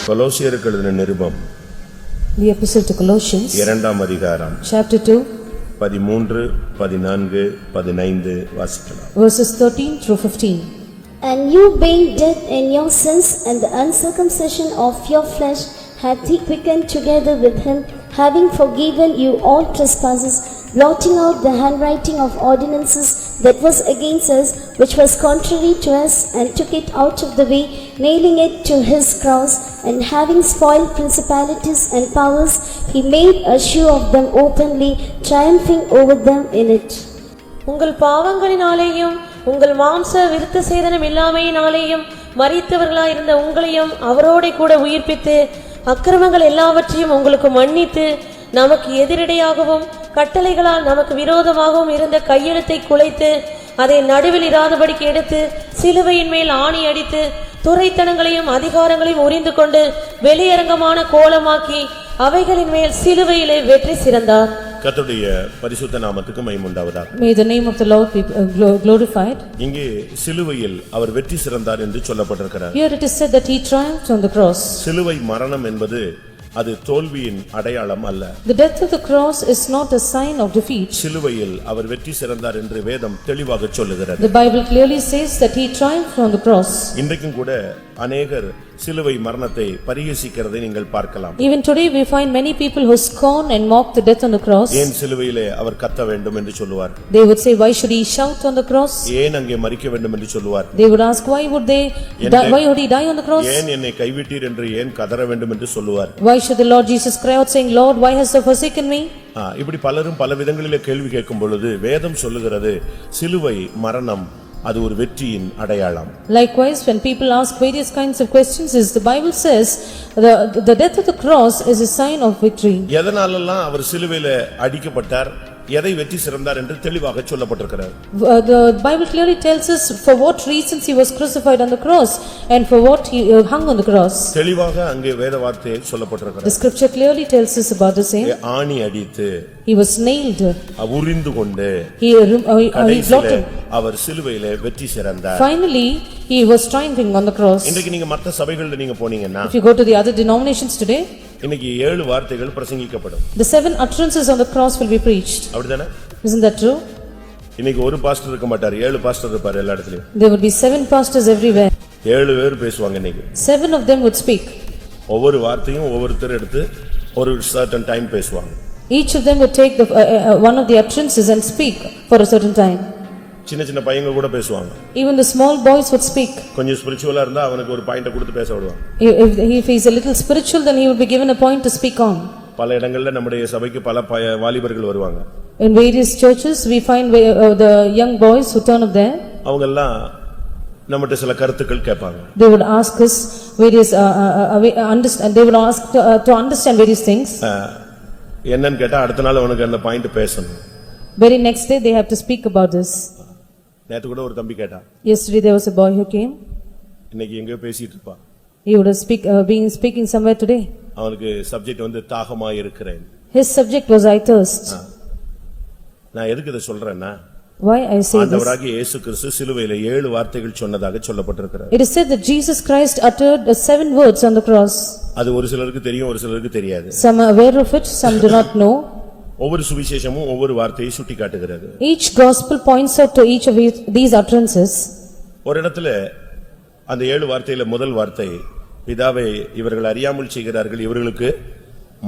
கொலோசியருக்கு எழுதின நிருபம் The epistle to Colossians, இரண்டாம் அதிகாரம் chapter 2, 13, 14, 15 வாசிக்கலாம். verses 13 through 15. And you being dead in your sins and the uncircumcision of your flesh hath he quickened together with him, having forgiven you all trespasses, blotting out the handwriting of ordinances that was against us, which was contrary to us, and took it out of the way, nailing it to his cross, and having spoiled principalities and powers, he made a show of them openly, triumphing over them in it. உங்கள் பாவங்களினாலேயும் உங்கள் மாம்ச விருத்த சேதனம் இல்லாமையினாலேயும் மரித்தவர்களாயிருந்த உங்களையும் அவரோடே கூட உயிர்ப்பித்து அக்கிரமங்கள் எல்லாவற்றையும் உங்களுக்கு மன்னித்து நமக்கு எதிரடையாகவும் கட்டளைகளால் நமக்கு விரோதமாகவும் இருந்த கையெழுத்தை குலைத்து அதை நடுவில் இராதபடிக்கு எடுத்து சிலுவையின் மேல் ஆணி அடித்து துரைத்தனங்களையும் அதிகாரங்களையும் உரிந்து கொண்டு வெளியரங்கமான கோலமாக்கி அவைகளின் மேல் சிலுவையிலே வெற்றி சிறந்தார். கர்த்தருடைய பரிசுத்த நாமத்துக்கு மகிமை உண்டாவதாக. May the name of the Lord be glorified. இங்கே சிலுவையில் அவர் வெற்றி சிறந்தார் என்று சொல்லப்பட்டிருக்கிறார். Here it is said that he triumphed on the cross. சிலுவை மரணம் என்பது அது தோல்வியின் அடையாளம் அல்ல. The death of the cross is not a sign of defeat. சிலுவையில் அவர் வெற்றி சிறந்தார் என்று வேதம் தெளிவாக சொல்லுகிறது. The Bible clearly says that he triumphed on the cross. இன்றைக்கும் கூட அநேகர் சிலுவை மரணத்தை பரிஹசிக்கிறதை நீங்கள் பார்க்கலாம். Even today we find many people who scorn and mock the death on the cross. ஏன் சிலுவையிலே அவர் கத்த வேண்டும் என்று சொல்லுவார். They would say, why should he shout on the cross? ஏன் அங்கே மரிக்க வேண்டும் என்று சொல்லுவார். They would ask, why would he die on the cross? ஏன் என்னை கைவிட்டீர் என்று ஏன் கதற வேண்டும் என்று சொல்லுவார். Why should the Lord Jesus cry out saying, Lord, why hast thou forsaken me? இப்படி பலரும் பல விதங்களிலே கேள்வி கேட்கும் பொழுது வேதம் சொல்லுகிறது சிலுவை மரணம் அது ஒரு வெற்றியின் அடையாளம். Likewise, when people ask various kinds of questions, the Bible says the death of the cross is a sign of victory. எதனாலெல்லாம் அவர் சிலுவையிலே அடிக்கப்பட்டார், எதை வெற்றி சிறந்தார் என்று தெளிவாக சொல்லப்பட்டிருக்கிறது. The Bible clearly tells us for what reasons he was crucified on the cross and for what he hung on the cross. தெளிவாக அங்கே வேத வார்த்தை சொல்லப்பட்டிருக்கிறது. The scripture clearly tells us about the same. ஆணி அடித்து he was nailed, உரிந்து கொண்டு he blotted, அவர் சிலுவையிலே வெற்றி சிறந்தார். Finally he was triumphing on the cross. இன்றைக்கு நீங்க மற்ற சபைகளில் நீங்க போனீங்கன்னா, if you go to the other denominations today, இன்னைக்கு 7 வார்த்தைகள் பிரசங்கிக்கப்படும். The 7 utterances on the cross will be preached. அப்படிதானே? Isn't that true? இன்னைக்கு ஒரு பாஸ்டர் இருக்க மாட்டார், 7 பாஸ்டர் இருப்பார் எல்லா இடத்துலயும். There would be 7 pastors everywhere. 7 பேர் பேசுவாங்க இன்னைக்கு. 7 of them would speak. ஒவ்வொரு வார்த்தையும் ஒவ்வொருத்தர் எடுத்து ஒரு certain time பேசுவாங்க. Each of them would take one of the utterances and speak for a certain time. சின்ன சின்ன பையங்க கூட பேசுவாங்க. Even the small boys would speak. கொஞ்சம் ஸ்பிரிச்சுவலா இருந்தா அவனுக்கு ஒரு பாயிண்ட் கொடுத்து பேச விடுவாங்க. If he is a little spiritual, then he would be given a point to speak on. பல இடங்கள்ல நம்முடைய சபைக்கு பல வாலிபர்கள் வருவாங்க. In various churches we find the young boys who turn up there. அவங்க எல்லாம் நம்மட்ட சில கருத்துக்கள் கேட்பாங்க. They would ask us various understand, they would ask to understand various things. என்னன்னு கேட்டா அடுத்த நாள் அவனுக்கு அந்த பாயிண்ட் பேசணும். Very next day they have to speak about this. நேத்து கூட ஒரு தம்பி கேட்டான். Yesterday there was a boy who came. இன்னைக்கு எங்கேயோ பேசிட்டு இருப்பான். He would have been speaking somewhere today. அவனுக்கு சப்ஜெக்ட் வந்து தாகமாய் இருக்கிறேன். His subject was I thirst. நான் எதுக்கு இத சொல்றேன்னா, why I say this? ஆண்டவராகிய இயேசு கிறிஸ்து சிலுவையிலே 7 வார்த்தைகள் சொன்னதாக சொல்லப்பட்டிருக்கிறது. It is said that Jesus Christ uttered 7 words on the cross. அது ஒரு சிலருக்கு தெரியும், ஒரு சிலருக்கு தெரியாது. Some are aware of it, some do not know. ஒவ்வொரு சுவிசேஷமும் ஒவ்வொரு வார்த்தையை சுட்டிக்காட்டுகிறது. Each gospel points out to each of these utterances. ஒரு இடத்துல அந்த 7 வார்த்தையில முதல் வார்த்தை, பிதாவே இவர்கள் அறியாமல் செய்கிறார்கள், இவர்களுக்கு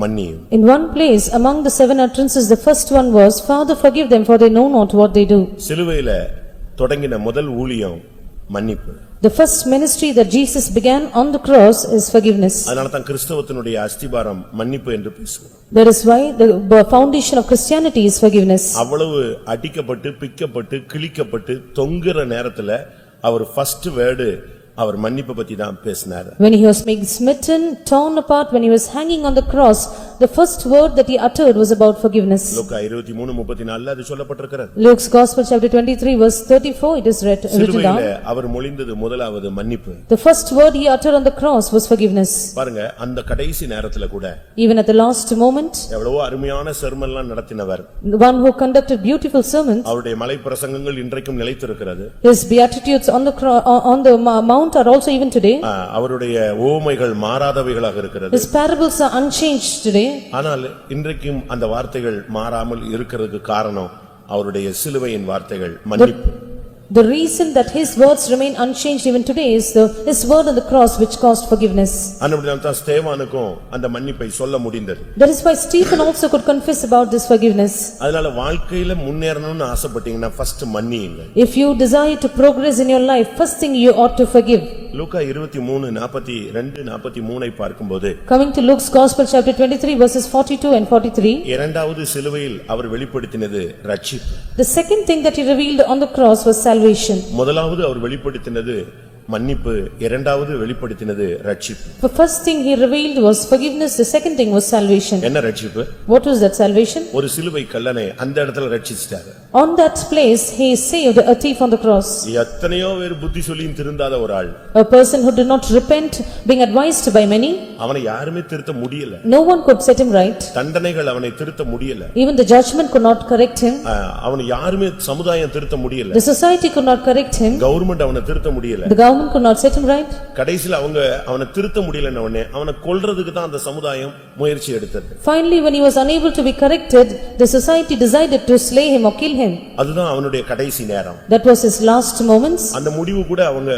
மன்னியும். In one place among the 7 utterances, the first one was, Father forgive them for they know not what they do. சிலுவையில தொடங்கின முதல் ஊழியம் மன்னிப்பு. The first ministry that Jesus began on the cross is forgiveness. அதனால தான் கிறிஸ்தவத்தினுடைய அஸ்திபாரம் மன்னிப்பு என்று பேசுவோம். That is why the foundation of Christianity is forgiveness. அவ்வளவு அடிக்கப்பட்டு பிக்கப்பட்டு கிழிக்கப்பட்டு தொங்குற நேரத்துல அவர் ஃபர்ஸ்ட் வேர்டு அவர் மன்னிப்பு பத்தி தான் பேசினார். When he was being smitten, torn apart, when he was hanging on the cross, the first word that he uttered was about forgiveness. லூக்கா 23:34 அது சொல்லப்பட்டிருக்கிறது. Luke's Gospel chapter 23 verse 34 it is written down. அவர் மொழிந்தது முதலாவது மன்னிப்பு. The first word he uttered on the cross was forgiveness. பாருங்க, அந்த கடைசி நேரத்துல கூட Even at the last moment, எவ்வளவு அருமையான செர்மன்லாம் நடத்தினவர். the one who conducted beautiful sermons, அவருடைய மலை பிரசங்கங்கள் இன்றைக்கும் நிலைத்திருக்கிறது. his beatitudes on the mount Mount are also even today. அவருடைய உவமைகள் மாறாதவைகளாக இருக்கிறது. His parables are unchanged today. ஆனால் இன்றைக்கும் அந்த வார்த்தைகள் மாறாமல் இருக்கிறதுக்கு காரணம் அவருடைய சிலுவையின் வார்த்தைகள் மன்னிப்பு. The reason that his words remain unchanged even today is his word on the cross which caused forgiveness. அன்னைக்கு தான் ஸ்தேவானுக்கும் அந்த மன்னிப்பை சொல்ல முடிந்தது. That is why Stephen also could confess about this forgiveness. அதனால வாழ்க்கையில முன்னேறணும்னு ஆசைப்பட்டீங்கன்னா first மன்னியுங்க. If you desire to progress in your life, first thing you ought to forgive. லூக்கா 23:42-43 ஐ பார்க்கும்போது Coming to Luke's Gospel chapter 23 verses 42 and 43. இரண்டாவது சிலுவையில் அவர் வெளிப்படுத்தினது ரட்சிப்பு. The second thing that he revealed on the cross was salvation. முதலாவது அவர் வெளிப்படுத்தினது மன்னிப்பு, இரண்டாவது வெளிப்படுத்தினது ரட்சிப்பு. The first thing he revealed was forgiveness, the second thing was salvation. என்ன ரட்சிப்பு? What was that salvation? ஒரு சிலுவை கல்லனை அந்த இடத்துல ரட்சிச்சிட்டார். On that place he saved a thief on the cross. எத்தனையோ பேர் புத்தி சொல்லியும் திருந்தாத ஒரு ஆள். A person who did not repent, being advised by many. அவனை யாருமே திருத்த முடியல. No one could set him right. தண்டனைகள் அவனை திருத்த முடியல. Even the judgment could not correct him. அவனை யாருமே சமுதாயம் திருத்த முடியல. The society could not correct him. Government அவனை திருத்த முடியல. The government could not set him right. கடைசில அவனை திருத்த முடியலன்ன உடனே அவனை கொல்றதுக்கு தான் அந்த சமுதாயம் முயற்சி எடுத்தது. Finally, when he was unable to be corrected, the society decided to slay him or kill him. அதுதான் அவனுடைய கடைசி நேரம். That was his last moments. அந்த முடிவு கூட அவங்க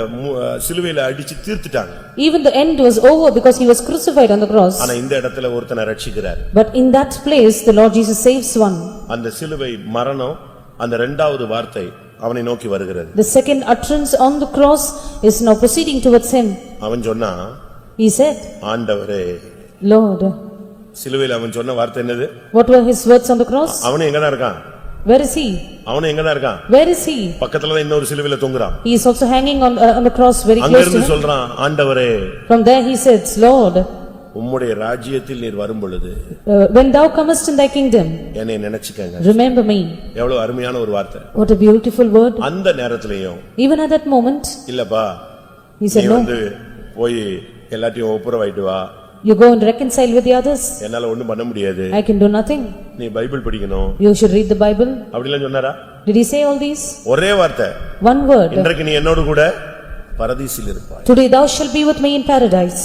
சிலுவையில அடிச்சு தீர்த்துட்டாங்க. Even the end was over because he was crucified on the cross. ஆனா இந்த இடத்துல ஒருத்தனை ரட்சிக்கிறார். But in that place the Lord Jesus saves one. அந்த சிலுவை மரணம், அந்த இரண்டாவது வார்த்தை அவனை நோக்கி வருகிறது. The second utterance on the cross is now proceeding towards him. அவன் சொன்னா, He said, ஆண்டவரே. Lord. சிலுவையில அவன் சொன்ன வார்த்தை என்னது? What were his words on the cross? அவன் எங்கதான் இருக்கான்? Where is he? அவன் எங்கதான் இருக்கான்? Where is he? பக்கத்துல தான் இன்னொரு சிலுவையில தொங்குறான். He is also hanging on the cross very அங்க close to இருந்து him. சொல்றான், ஆண்டவரே. From there he says, Lord, உம்முடைய ராஜ்யத்தில் நீர் வரும் பொழுது when thou comest in thy kingdom, என்னை நினைச்சுக்கங்க. remember me. எவ்வளவு அருமையான ஒரு வார்த்தை. What a beautiful word. அந்த நேரத்திலேயும் Even at that moment, இல்லப்பா, he said, நீ no, வந்து போய் எல்லாத்தையும் ஒப்புரவாயிட்டு வா. you go and reconcile with the others. என்னால ஒண்ணும் பண்ண முடியாது. I can do nothing. நீ பைபிள் படிக்கணும். You should read the Bible. அப்படிலாம் சொன்னாரா? Did he say all these? ஒரே வார்த்தை. One word. இன்றைக்கு நீ என்னோடு கூட பரதீசில் இருப்பாய். Today thou shalt be with me in paradise.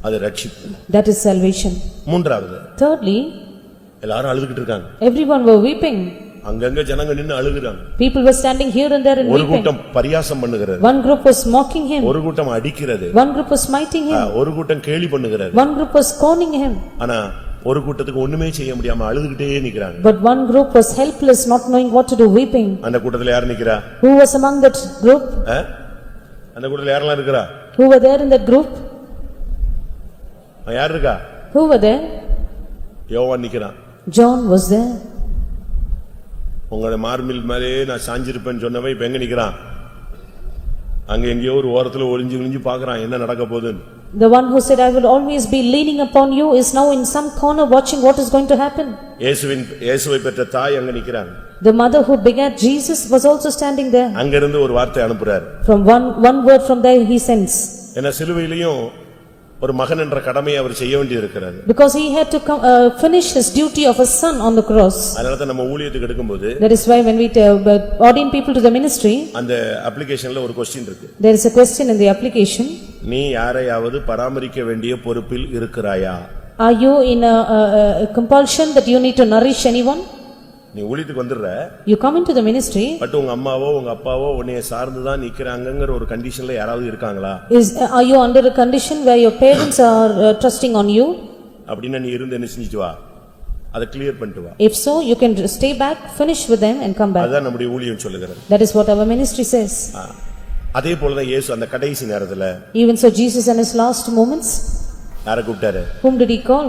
அது ரட்சிப்பு. That is salvation. மூன்றாவது, Thirdly, எல்லாரும் அழுதுகிட்டு இருக்காங்க. everyone were weeping. அங்கங்க ஜனங்க நின்னு அழுகுறாங்க. People were standing here and there and ஒரு weeping. கூட்டம் பரியாசம் பண்ணுகிறது. One group was mocking him. ஒரு கூட்டம் அடிக்கிறது. One group was smiting him. ஒரு கூட்டம் கேலி பண்ணுகிறது. One group was scorning him. ஆனா ஒரு கூட்டத்துக்கு ஒண்ணுமே செய்ய முடியாம அழுதுகிட்டே நிக்கறாங்க. But one group was helpless, not knowing what to do, weeping. அந்த கூட்டத்துல யார் நிக்கறா? Who was among that group? அந்த கூட்டத்துல யாரெல்லாம் இருக்கறா? Who were there in that group? யார் இருக்கா? Who were there? யோவான் நிக்கறான். John was there. உங்களோட மார்பில் மேலே நான் சாஞ்சிருப்பேன்னு சொன்னவன் இப்ப எங்க நிக்கறான்? அங்க எங்கேயோ ஒரு ஓரத்துல ஒளிஞ்சு பார்க்கறான் என்ன நடக்க போகுதுன்னு. The one who said, I will always be leaning upon you, is now in some corner watching what is going to happen. இயேசுவை பெற்ற தாய் அங்க நிக்கறாங்க. The mother who begat Jesus was also standing there. அங்க இருந்து ஒரு வார்த்தை அனுப்புறார். From one word from there he sends. ஏன்னா சிலுவையிலயும் ஒரு மகன் என்ற கடமையை அவர் செய்ய வேண்டியிருக்கிறது. Because he had to finish his duty of a son on the cross. அதனால தான் நம்ம ஊழியத்துக்கு எடுக்கும்போது That is why when we ordain people to the ministry, அந்த அப்ளிகேஷன்ல ஒரு क्वेश्चन இருக்கு. there is a question in the application. நீ யாரையாவது பராமரிக்க வேண்டிய பொறுப்பில் இருக்கிறாயா? Are you in a compulsion that you need to nourish anyone? நீ ஊழியத்துக்கு வந்துற. You come into the ministry. But உங்க அம்மாவோ உங்க அப்பாவோ உன்னை சார்ந்து தான் நிக்கறாங்கங்கற ஒரு கண்டிஷன்ல யாராவது இருக்காங்களா? Are you under a condition where your parents are trusting on you? அப்படினா நீ இருந்து என்ன செஞ்சிட்டு வா. அதை கிளியர் பண்ணிட்டு வா. If so, you can stay back, finish with them and come back. அதான் நம்முடைய ஊழியம் சொல்லுகிறது. That is what our ministry says. அதே போல தான் இயேசு அந்த கடைசி நேரத்துல Even so Jesus in his last moments, யாரை கூப்பிட்டாரு? whom did he call?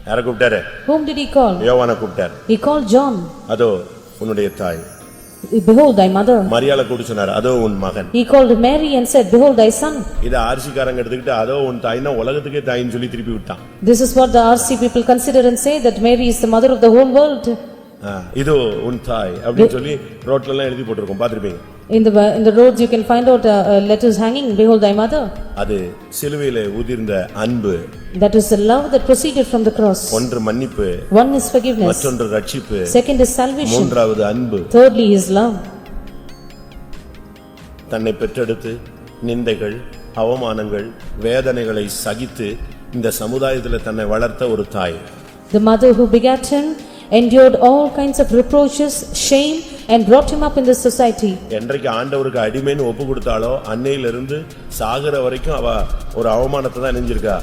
யாரை கூப்பிட்டாரு? Whom did he call? யோவானை கூப்பிட்டாரு. He called John. அதோ உன்னுடைய தாய். Behold thy mother. மரியாளை கூப்பிட்டு சொன்னாரு, அதோ உன் மகன். He called Mary and said, behold thy son. இத ஆர்சிகாரங்க எடுத்துக்கிட்டு அதோ உன் தாய்னா உலகத்துக்கே தாயின்னு சொல்லி திருப்பி விட்டான். This is what the RC people consider and say, that Mary is the mother of the whole world. இதோ உன் தாய் அப்படினு சொல்லி ரோட்ல எல்லாம் எழுதி போட்டுருக்கோம், பாத்திருப்பீங்க. In the roads you can find out letters hanging, behold thy mother. அது சிலுவையிலே உதிர்ந்த அன்பு. That is the love that proceeded from the cross. ஒன்று மன்னிப்பு. One is forgiveness. மற்றொன்று ரட்சிப்பு. Second is salvation. மூன்றாவது அன்பு. Thirdly is love. தன்னை பெற்றெடுத்து நிந்தைகள் அவமானங்கள் வேதனைகளை சகித்து இந்த சமுதாயத்துல தன்னை வளர்த்த ஒரு தாய். The mother who begat him endured all kinds of reproaches, shame and brought him up in the society. என்றைக்கு ஆண்டவருக்கு அடிமைன்னு ஒப்பு கொடுத்தாலோ அன்னையிலிருந்து சாகுற வரைக்கும் அவ ஒரு அவமானத்தை தான் நெஞ்சிருக்கா,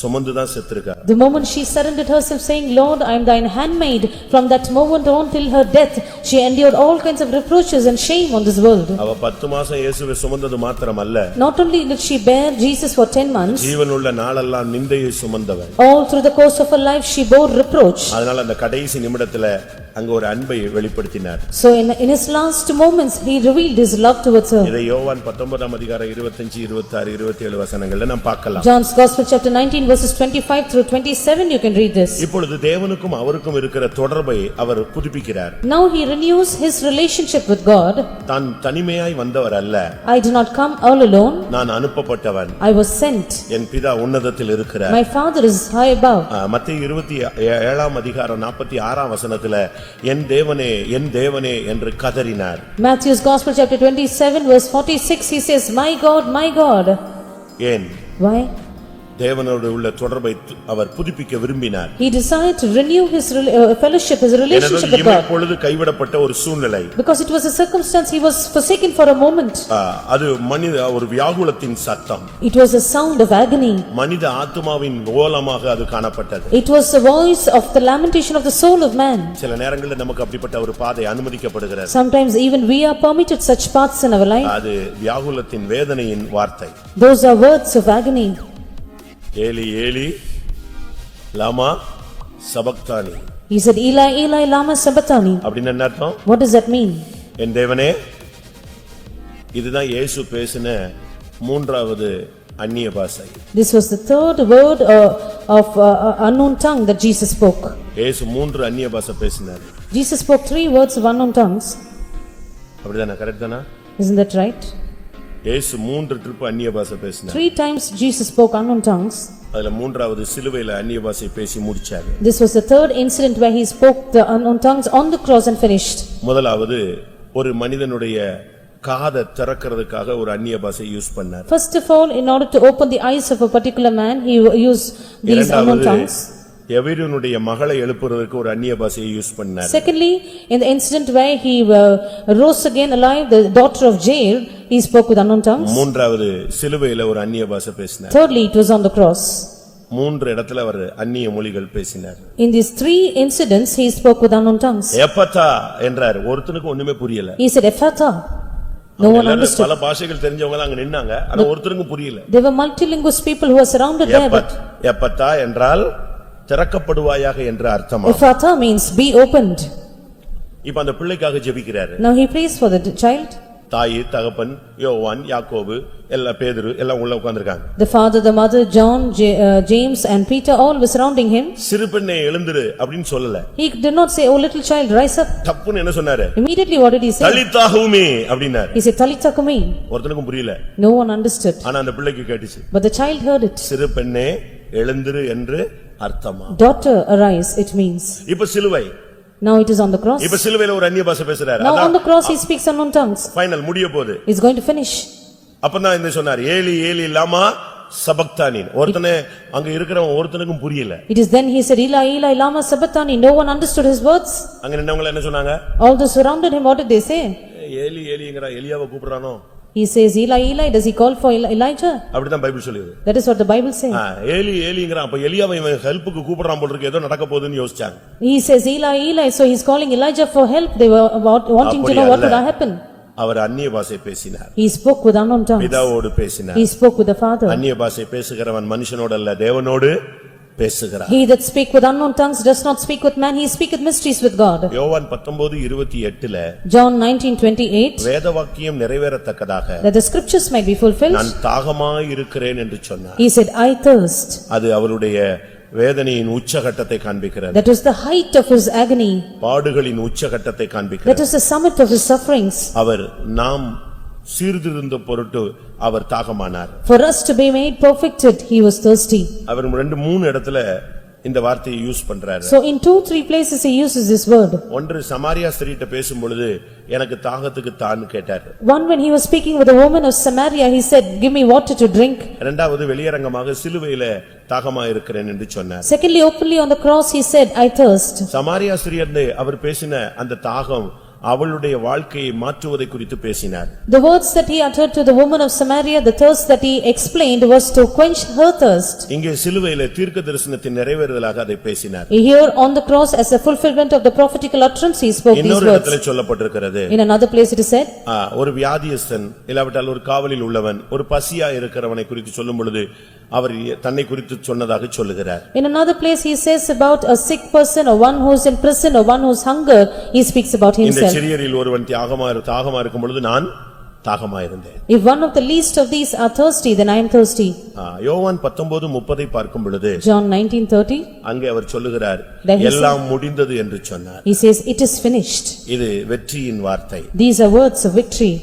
சுமந்துதான் செத்துருக்கா. The moment she surrendered herself saying, Lord, I am thine handmaid, from that moment on till her death, she endured all kinds of reproaches and shame on this world. அவ 10 மாசம் இயேசுவை சுமந்தது மாத்திரமல்ல, Not only did she bear Jesus for 10 months, ஜீவனுள்ள நாளெல்லாம் நிந்தையை சுமந்தவள். all through the course of her life she bore reproach. அதனால அந்த கடைசி நிமிடத்துல அங்க ஒரு அன்பை வெளிப்படுத்தினார். So in his last moments he revealed his love towards her. இதை யோவான் 19 அதிகாரம் 25, 26, 27 வசனங்கள்ல நாம் பார்க்கலாம். John's Gospel chapter 19 verses 25 through 27 you can read this. இப்பொழுது தேவனுக்கும் அவருக்கும் இருக்கிற தொடர்பை அவர் புதுப்பிக்கிறார். Now he renews his relationship with God. தான் தனிமையாய் வந்தவர் அல்ல, I did not come all alone, நான் அனுப்பப்பட்டவன், I was sent. என் பிதா உன்னதத்தில் இருக்கிறார். My Father is high above. மத்தேயு 27 அதிகாரம் 46 வசனத்துல என் தேவனே என்று கதறினார். Matthew's Gospel chapter 27 verse 46 he says, My God. ஏன்? Why? தேவனோடு உள்ள தொடர்பை அவர் புதுப்பிக்க விரும்பினார். He desired to renew his fellowship, his relationship with God. இப்பொழுது கைவிடப்பட்ட ஒரு சூழ்நிலை. Because it was a circumstance he was forsaken for a moment. அது மனித ஒரு வியாகுலத்தின் சத்தம். It was a sound of agony. மனித ஆத்துமாவின் ஓலமாக அது காணப்பட்டது. It was the voice of the lamentation of the soul of man. சில நேரங்களில் நமக்கு அப்படிப்பட்ட ஒரு பாதை அனுமதிக்கப்படுகிறது. Sometimes even we are permitted such paths in our life. அது வியாகுலத்தின் வேதனையின் வார்த்தை. Those are words of agony. Eli Eli lama sabachthani. He said, Eli, Eli, lama sabachthani. அப்படின்னு என்ன அர்த்தம்? What does that mean? என் தேவனே. இதுதான் இயேசு பேசின மூன்றாவது அந்நிய பாஷை. This was the third word of unknown tongue that Jesus spoke. இயேசு 3 அந்நிய பாஷை பேசினார். Jesus spoke 3 words of unknown tongues. அப்படிதானே? கரெக்ட் தானா? Isn't that right? இயேசு 3 ட்ரிப் அந்நிய பாஷை பேசினார். 3 times Jesus spoke unknown tongues. அதுல மூன்றாவது சிலுவையில அந்நிய பாஷை பேசி முடிச்சார். This was the third incident where he spoke the unknown tongues on the cross and finished. முதலாவது ஒரு மனிதனுடைய காதை திறக்கிறதுக்காக ஒரு அந்நிய பாஷை யூஸ் பண்ணார். First of all, in order to open the eyes of a particular man, he used these unknown tongues. எவீருனுடைய மகளை எழுப்புறதுக்கு ஒரு அந்நிய பாஷையை யூஸ் பண்ணார். Secondly, in the incident where he rose again alive, the daughter of Jair, he spoke with unknown tongues. மூன்றாவது சிலுவையில ஒரு அந்நிய பாஷை பேசினார். Thirdly, it was on the cross. 3 இடத்துல அவர் அந்நிய மொழிகள் பேசினார். In these 3 incidents, he spoke with unknown tongues. எப்பதா என்றார். ஒருத்தனுக்கு ஒண்ணுமே புரியல. He said, Ephphatha. No one understood. பல பாஷைகள் தெரிஞ்சவங்க தான் அங்க நின்னாங்க. ஆனா ஒருத்தருக்கும் புரியல. There were multilingual people who were surrounded there. எப்பதா என்றால் திறக்கப்படுவாயாக என்ற அர்த்தமா? Ephphatha means be opened. இப்ப அந்த பிள்ளைக்காக ஜெபிக்கிறாரு. Now he prays for the child. தாய் தகப்பன் யோவான் யாக்கோபு எல்லா பேதுரு எல்லாம் உள்ள உட்கார்ந்திருக்காங்க. The father, the mother, John, James and Peter all were surrounding him. சிறு பெண்ணே எழுந்திரு அப்படினு சொல்லல. He did not say, oh little child, rise up. தப்புன்னு என்ன சொன்னாரு? Immediately what did he say? தலிதா கூமி அப்படினார். He said, Talitha kumi. ஒருத்தனுக்கும் புரியல. No one understood. ஆனா அந்த பிள்ளைக்கு கேட்டுச்சு. But the child heard it. சிறு பெண்ணே எழுந்திரு என்று அர்த்தமா? Daughter, arise, it means. இப்ப சிலுவை. Now it is on the cross. இப்ப சிலுவையில ஒரு அந்நிய பாஷை பேசுறாரு. Now on the cross he speaks unknown tongues. Final முடிய போகுது. He's going to finish. அப்பதான் என்ன சொன்னார்? Eli Eli lama சபக்தானி. ஒருத்தனே அங்க இருக்கிறவன் ஒருத்தனுக்கும் புரியல. It is then he said, Eli, Eli, lama sabachthani. No one understood his words. அங்க நின்னவங்க என்ன சொன்னாங்க? All those surrounded him, what did they say? Eli ஏலிங்கற எலியாவை கூப்பிடுறானோ? He says, Eli, Eli, does he call for Elijah? அப்படிதான் Bible சொல்லுது. That is what the Bible says. Eli ஏலிங்கற அப்ப எலியாவை இவன் ஹெல்ப்புக்கு கூப்பிடுறான் போல இருக்கு, ஏதோ நடக்க போகுதுன்னு யோசிச்சாங்க. He says, Eli, Eli, so he's calling Elijah for help. They were wanting to know what would happen. அவர் அந்நிய பாஷை பேசினார். He spoke with unknown tongues. பிதாவோடு பேசினார். He spoke with the Father. அந்நிய பாஷை பேசுகிறவன் மனுஷனோடு அல்ல தேவனோடு பேசுகிறார். He that speak with unknown tongues does not speak with man, he speaketh mysteries with God. யோவான் 19:28ல John 19:28 வேதவாக்கியம் நிறைவேறத்தக்கதாக that the scriptures might be fulfilled. நான் தாகமாய் இருக்கிறேன் என்று சொன்னார். He said, I thirst. அது அவருடைய வேதனையின் உச்சகட்டத்தை காண்பிக்கிறது. That was the height of his agony. பாடுகளின் உச்சகட்டத்தை That காண்பிக்கிறது. was the summit of his sufferings. அவர் நாம் சீர்திருந்த பொருட்டு அவர் தாகமானார். For us to be made perfected, he was thirsty. அவர் 2-3 இடத்துல இந்த வார்த்தையை யூஸ் பண்றாரு. So in 2-3 places he uses this word. ஒன்று சமாரியா ஸ்திரீட்ட பேசும் பொழுது எனக்கு தாகத்துக்கு தான் கேட்டார். One, when he was speaking with the woman of Samaria, he said, "Give me water to drink." இரண்டாவது வெளியரங்கமாக சிலுவையில தாகமா இருக்கிறேன் என்று சொன்னார். Secondly, openly on the cross he said, "I thirst." Samariya ஸ்திரீயர்ந்து அவர் பேசின அந்த தாகம் அவளுடைய வாழ்க்கையை மாற்றுவதை குறித்து பேசினார். The words that he uttered to the woman of Samaria, the thirst that he explained was to quench her thirst. இங்கே சிலுவையிலே தீர்க்கதரிசனத்தின் நிறைவேறுதலாக அதை பேசினார். Here on the cross, as a fulfillment of the prophetical utterance, he spoke these இன்னொரு words. இடத்திலே சொல்லப்பட்டிருக்கிறது. In another place it is said, ஒரு வியாதியஸ்தன் இல்லாவிட்டால் ஒரு காவலில் உள்ளவன் ஒரு பசியா இருக்கிறவனை குறித்து சொல்லும் பொழுது அவர் தன்னை குறித்து சொன்னதாக சொல்லுகிறார். in another place he says about a sick person or one who is in prison or one who is hunger, he speaks about இந்த himself. சிறியரில் ஒருவன் தாகமா இருக்கும் பொழுது நான் தாகமா இருந்தேன். If one of the least of these are thirsty, then I am thirsty. யோவான் 19:30 பார்க்கும் பொழுது John 19:30, அங்கே அவர் சொல்லுகிறார், Then he எல்லாம் முடிந்தது என்று சொன்னார். he says, "It is finished." இது வெற்றியின் வார்த்தை. These are words of victory.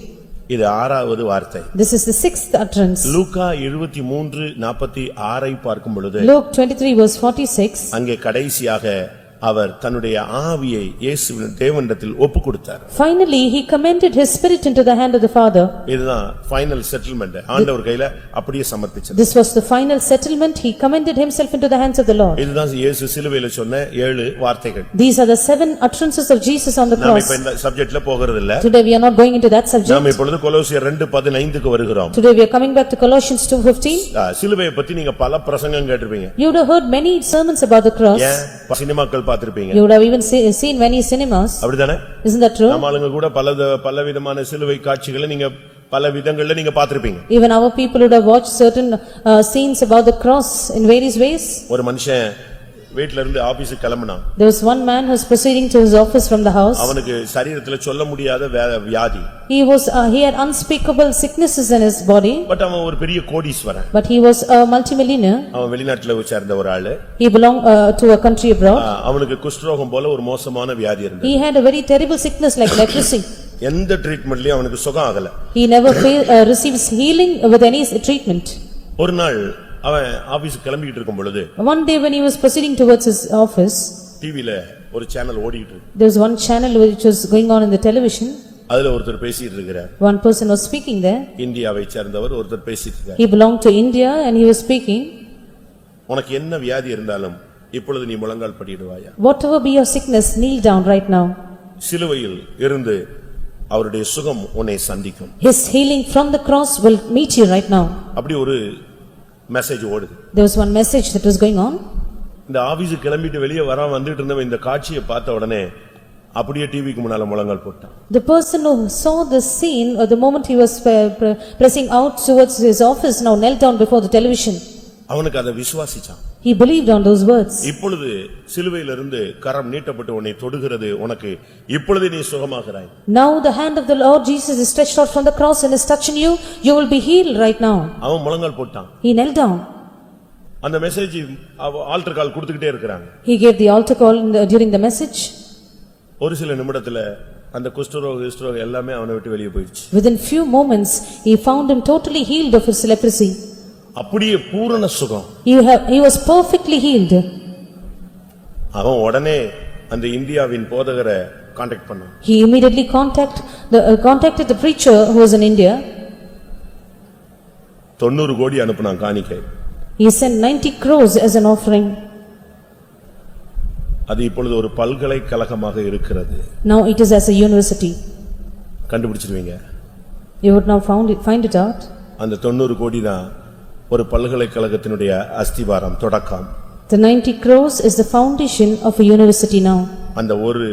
இது ஆறாவது வார்த்தை. This is the sixth utterance. லூக்கா 23:46 பார்க்கும் பொழுது Luke 23 verse 46, அங்கே கடைசியாக அவர் தன்னுடைய ஆவியை இயேசுவின் தேவனிடத்தில் ஒப்புக் கொடுத்தார். finally he commended his spirit into the hand of the Father. இதுதான் ஃபைனல் செட்டில்மென்ட். ஆண்டவர் கையில அப்படியே சமர்ப்பிச்சது. This was the final settlement. He commended himself into the hands of the Lord. இதுதான் இயேசு சிலுவையில சொன்ன 7 வார்த்தைகள். These are the 7 utterances of Jesus on the நாம cross. இப்ப இந்த சப்ஜெக்ட்ல போகிறது இல்ல. Today we are not going into that subject. நாம இப்பொழுது கொலோசியர் 2:15க்கு வருகிறோம். Today we are coming back to Colossians 2:15. சிலுவையை பத்தி நீங்க பல பிரசங்கம் கேட்டிருப்பீங்க. You would have heard many sermons about the cross. ஏன் சினிமாக்கள் பார்த்திருப்பீங்க. You would have even seen many cinemas. அப்படிதானே? Isn't that true? நம்ம ஆளுங்க கூட பலவிதமான சிலுவை காட்சிகளை நீங்க பல விதங்கள்ல நீங்க பார்த்திருப்பீங்க. Even our people would have watched certain scenes about the cross in various ways. ஒரு மனுஷன் வீட்ல இருந்து ஆபீஸ்க்கு கிளம்பினான். There was one man who was proceeding to his office from the house. அவனுக்கு சரீரத்துல சொல்ல முடியாத வியாதி. He had unspeakable sicknesses in his body. But அவன் ஒரு பெரிய கோடீஸ்வரன். But he was a multimillionaire. அவன் வெளிநாட்டுல சேர்ந்த ஒரு ஆளு. He belonged to a country abroad. அவனுக்கு குஷ்டரோகம் போல ஒரு மோசமான வியாதி இருந்தது. He had a very terrible sickness like leprosy. எந்த ட்ரீட்மென்ட்லயும் அவனுக்கு சுகம் ஆகல. He never receives healing with any treatment. ஒரு நாள் அவன் ஆபீஸ்க்கு கிளம்பிட்டு இருக்கும் பொழுது One day when he was proceeding towards his office, டிவில ஒரு சேனல் ஓடிட்டு இருக்கு. there was one channel which was going on in the television. அதுல ஒருத்தர் பேசிட்டு இருக்கார். One person was speaking there. இந்தியாவை சேர்ந்தவர் ஒருத்தர் பேசிட்டு இருக்கார். He belonged to India and he was speaking. உனக்கு என்ன வியாதி இருந்தாலும் இப்பொழுது நீ முழங்கால் படியிடுவாயா? Whatever be your sickness, kneel down right now. சிலுவையில் இருந்து அவருடைய சுகம் உன்னை சந்திக்கும். His healing from the cross will meet you right now. அப்படி ஒரு மெசேஜ் ஓடுது. There was one message that was going on. இந்த ஆபீஸ்க்கு கிளம்பிட்டு வெளியே வந்துட்டு இருந்தவன் இந்த காட்சியை பார்த்த உடனே அப்படியே டிவிக்கு முன்னால முழங்கால் போட்டான். The person who saw this scene at the moment he was pressing out towards his office now knelt down before the television. அவனுக்கு அதை விசுவாசிச்சான். He believed on those words. இப்பொழுது சிலுவையிலிருந்து கரம் நீட்டப்பட்டு உன்னை தொடுகிறது. உனக்கு இப்பொழுது நீ சுகமாகிறாய். Now the hand of the Lord Jesus is stretched out from the cross and is touching you. You will be healed right now. அவன் முழங்கால் போட்டான். He knelt down. அந்த மெசேஜ் ஆல்டர் கால் கொடுத்துக்கிட்டே இருக்காங்க. He gave the altar call during the message. ஒரு சில நிமிடத்துல அந்த குஷ்டரோகம் எல்லாமே அவனை விட்டு வெளியே போயிடுச்சு. Within few moments he found him totally healed of his leprosy. அப்படியே பூரண சுகம். He was perfectly healed. அவன் உடனே அந்த இந்தியாவின் போதகரை கான்டாக்ட் பண்ணான். He immediately contacted the preacher who was in India. 90 கோடி அனுப்புனான் காணிக்கை. He sent 90 crores as an offering. அது இப்பொழுது ஒரு பல்கலைக்கழகமாக இருக்கிறது. Now it is as a university. கண்டுபிடிச்சிருவீங்க. You would now find it out. அந்த 90 கோடி தான் ஒரு பல்கலைக்கழகத்தினுடைய அஸ்திவாரம் தொடக்கம். The 90 crores is the foundation of a university now. அந்த ஒரு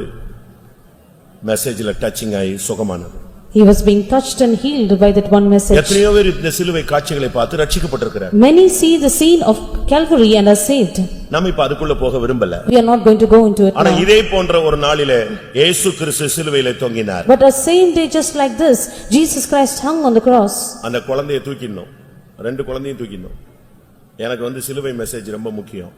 மெசேஜ்ல டச்சிங் ஆகி சுகமானது. He was being touched and healed by that one message. எத்தனையோ பேர் இந்த சிலுவை காட்சிகளை பார்த்து ரட்சிக்கப்பட்டிருக்கிறார். Many see the scene of Calvary and are saved. நாம இப்ப அதுக்குள்ள போக விரும்பல. We are not going to go into it ஆனா now. இதே போன்ற ஒரு நாளிலே இயேசு கிறிஸ்து சிலுவையிலே தொங்கினார். But a same day just like this, Jesus Christ hung on the cross. அந்த குழந்தையை தூக்கிடணும். 2 குழந்தையும் தூக்கிடணும். எனக்கு சிலுவை மெசேஜ் ரொம்ப முக்கியம்.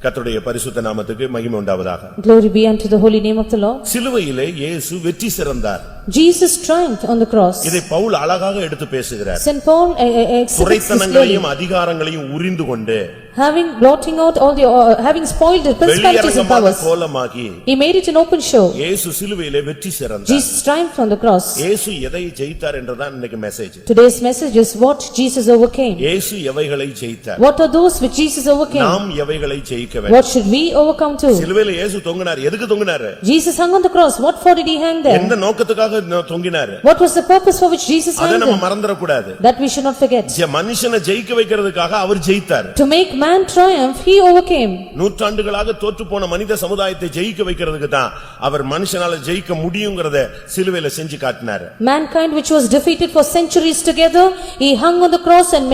கர்த்தருடைய பரிசுத்த நாமத்துக்கு மகிமை உண்டாவதாக. Glory be unto the holy name of the Lord. சிலுவையிலே இயேசு வெற்றி சிறந்தார். Jesus triumphed on the cross. இதை பவுல் அழகாக எடுத்து பேசுகிறார். St. Paul exhibits this clearly. துரைத்தனங்களையும் அதிகாரங்களையும் உரிந்து கொண்டு Having blotting out all the, having spoiled the principalities and powers, கோலமாகி he made it an open show. இயேசு சிலுவையிலே வெற்றி சிறந்தார். Jesus triumphed on the cross. இயேசு எதை ஜெயித்தார் என்றுதான் இன்னைக்கு message. Today's message is what Jesus overcame. இயேசு எவைகளை ஜெயித்தார்? What are those which Jesus overcame? நாம் எவைகளை ஜெயிக்க வேண்டும்? What should we overcome too? சிலுவையிலே இயேசு தொங்கினார். எதுக்கு தொங்கினார்? Jesus hung on the cross. What for did he hang there? எந்த நோக்கத்துக்காக தொங்கினார்? What was the purpose for which Jesus hung அதை நம்ம there? மறந்துட கூடாது. That we should not forget. மனுஷனை ஜெயிக்க வைக்கிறதுக்காக அவர் ஜெயித்தார். To make man triumph, he overcame. நூற்றாண்டுகளாக தோற்றுப்போன மனித சமுதாயத்தை ஜெயிக்க வைக்கிறதுக்கு தான் அவர் மனுஷனால ஜெயிக்க முடியும்ங்கறதை சிலுவையில செஞ்சு காட்டினார். Mankind which was defeated for centuries together, he hung on the cross and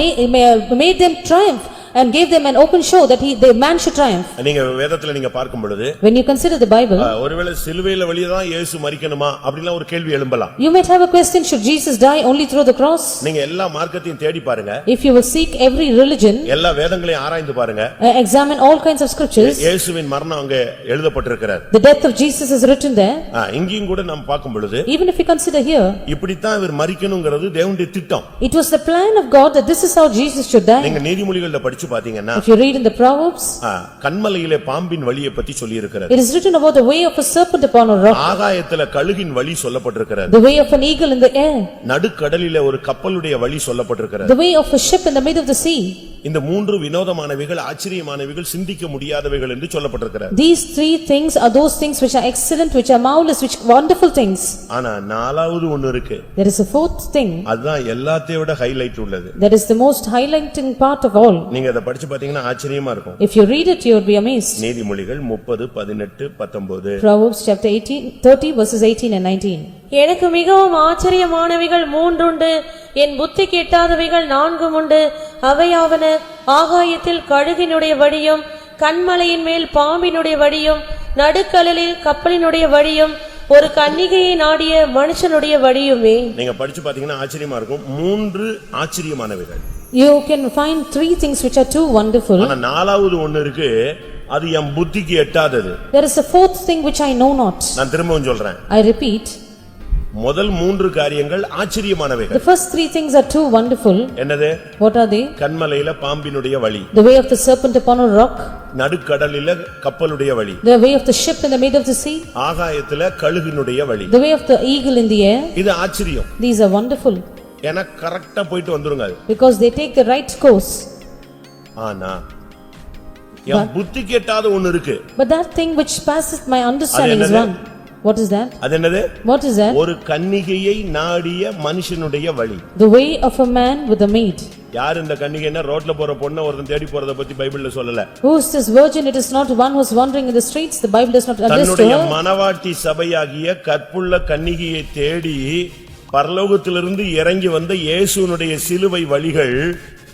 made them triumph and gave them an open show that the man should triumph. நீங்க வேதத்துல நீங்க பார்க்கும் பொழுது When you consider the Bible, ஒருவேளை சிலுவையில வழியா தான் இயேசு மரிக்கணுமா அப்படிலாம் ஒரு கேள்வி எழும்பலாம். you might have a question, should Jesus die only through the cross? நீங்க எல்லா மார்க்கத்தையும் தேடி பாருங்க. If you will seek every religion, எல்லா வேதங்களையும் ஆராய்ந்து பாருங்க. examine all kinds of scriptures, இயேசுவின் மரணம் அங்க எழுதப்பட்டிருக்கிறது. the death of Jesus is written there. இங்கேயும் கூட நாம் பார்க்கும் பொழுது Even if you consider here, இப்படித்தான் இவர் மரிக்கணும்ங்கிறது தேவனுடைய திட்டம். it was the plan of God that this is how Jesus should die. நீங்க நீதிமொழிகள்ல படிச்சு பாத்தீங்கன்னா If you read in the Proverbs, கன்மலையிலே பாம்பின் வழியை பத்தி சொல்லி இருக்கிறது. it is written about the way of a serpent upon a rock, ஆகாயத்துல கழுகின் வழி சொல்லப்பட்டிருக்கிறது. the way of an eagle in the air, நடுக்கடலிலே ஒரு கப்பலுடைய வழி சொல்லப்பட்டிருக்கிறது. the way of a ship in the middle of the sea. இந்த மூன்று வினோதமானவைகள் ஆச்சரியமானவைகள் சிந்திக்க முடியாதவைகள் என்று சொல்லப்பட்டிருக்கிறது. These three things are those things which are excellent, which are marvelous, which wonderful things. ஆனா நாலாவது ஒன்னு இருக்கு. There is a fourth thing. அதுதான் எல்லாத்தையும் விட ஹைலைட் உள்ளது. That is the most highlighting part of all. நீங்க அத படிச்சு பாத்தீங்கன்னா ஆச்சரியமா இருக்கும். If you read it, you will be amazed. நீதிமொழிகள் 30, 18, 19. Proverbs chapter 30 verses 18 and 19. எனக்கு மிகவும் ஆச்சரியமானவைகள் மூன்றுண்டு, என் புத்திக்கு எட்டாதவைகள் நான்கும் உண்டு. அவையாவன, ஆகாயத்தில் கழுகினுடைய வடியும், கன்மலையின் மேல் பாம்பினுடைய வடியும், நடுக்கடலில் கப்பலினுடைய வடியும், ஒரு கன்னிகையை நாடிய மனுஷனுடைய வடியுமே. நீங்க படிச்சு பாத்தீங்கன்னா ஆச்சரியமா இருக்கும். மூன்று ஆச்சரியமானவைகள். You can find three things which are too wonderful. ஆனா நாலாவது ஒன்னு இருக்கு, அது என் புத்திக்கு எட்டாதது. There is a fourth thing which I know not. நான் திரும்பவும் சொல்றேன். I repeat. முதல் மூன்று காரியங்கள் ஆச்சரியமானவைகள். The first three things are too wonderful. என்னது? What are they? கன்மலையில பாம்பினுடைய வழி. The way of the serpent upon a rock. நடுக்கடலில கப்பலுடைய வழி. The way of the ship in the middle of the sea. ஆகாயத்துல கழுகினுடைய வழி. The way of the eagle in the air. இது ஆச்சரியம். These are wonderful. ஏன்னா கரெக்ட்டா போயிட்டு வந்துருங்க. Because they take the right course. ஆனா என் புத்திக்கு எட்டாத ஒன்னு இருக்கு. But that thing which passes my understanding is one. What is that? அது என்னது? What is that? ஒரு கன்னிகையை நாடிய மனுஷனுடைய வழி. The way of a man with a maid. யார் இந்த கன்னிகைன்னா ரோட்ல போற பொண்ண ஒருத்தன் தேடி போறத பத்தி பைபிள்ல சொல்லல. Who is this virgin? It is not one who is wandering in the streets. The Bible does not address to தன்னுடைய her. மனவாட்டி சபையாகிய கற்புள்ள கன்னிகையை தேடி பரலோகத்திலிருந்து இறங்கி வந்த இயேசுனுடைய சிலுவை வழிகள்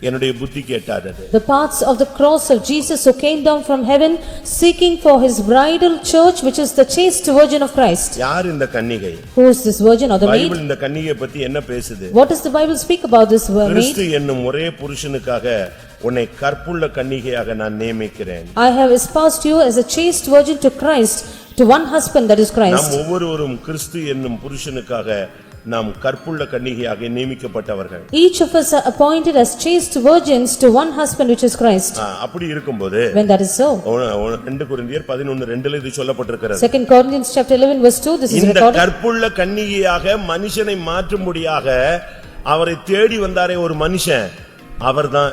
என்னுடைய புத்திக்கு எட்டாதது. The paths of the cross of Jesus who came down from heaven seeking for his bridal church, which is the chaste virgin of Christ. யார் இந்த கன்னிகை? Who is this virgin or the maid? Bible இந்த கன்னிகையை பத்தி என்ன பேசுது? What does the Bible speak about this maid? கிறிஸ்து என்னும் ஒரே புருஷனுக்காக உன்னை கற்புள்ள கன்னிகையாக நான் நியமிக்கிறேன். I have espoused you as a chaste virgin to Christ, to one husband, that is Christ. நாம் ஒவ்வொருவரும் கிறிஸ்து என்னும் புருஷனுக்காக நாம் கற்புள்ள கன்னிகையாக நியமிக்கப்பட்டவர்கள். Each of us are appointed as chaste virgins to one husband, which is Christ. அப்படி இருக்கும்போது When that is so, 2 கொரிந்தியர் 11:2 இது சொல்லப்பட்டிருக்கிறது. 2 Corinthians chapter 11 verse 2, this is இந்த recorded. கற்புள்ள கன்னிகையாக மனுஷனை மாற்றும்படியாக அவரை தேடி வந்தாரே ஒரு மனுஷன், அவர்தான்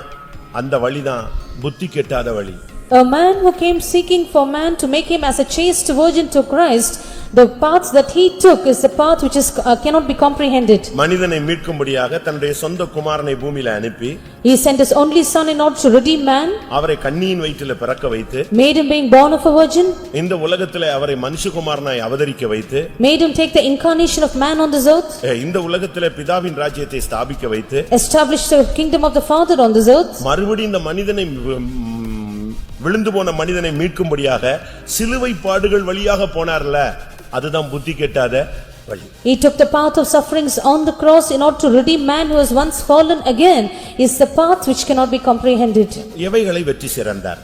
அந்த வழிதான் புத்தி கெட்டாத வழி. A man who came seeking for man to make him as a chaste virgin to Christ, the path that he took is the path which is cannot be comprehended. மனிதனை மீட்கும்படியாக தன்னுடைய சொந்த குமாரனை பூமியில அனுப்பி, He sent his only son in order to redeem man, அவரை கன்னியின் வயிற்றில பிறக்க வைத்து, made him being born of a virgin, இந்த உலகத்திலே அவரை மனுஷகுமாரனாய் அவதரிக்க வைத்து, made him take the incarnation of man on this earth, இந்த உலகத்திலே பிதாவின் ராஜ்யத்தை ஸ்தாபிக்க வைத்து, established the kingdom of the Father on this earth. மறுபடியும் இந்த மனிதனை விழுந்து போன மனிதனை மீட்கும்படியாக சிலுவை பாடுகள் வழியாக போனார்ல, அதுதான் புத்தி கெட்டாத வழி. He took the path of sufferings on the cross in order to redeem man who has once fallen again, is the path which cannot be comprehended. எவைகளை வெற்றி சிறந்தார்?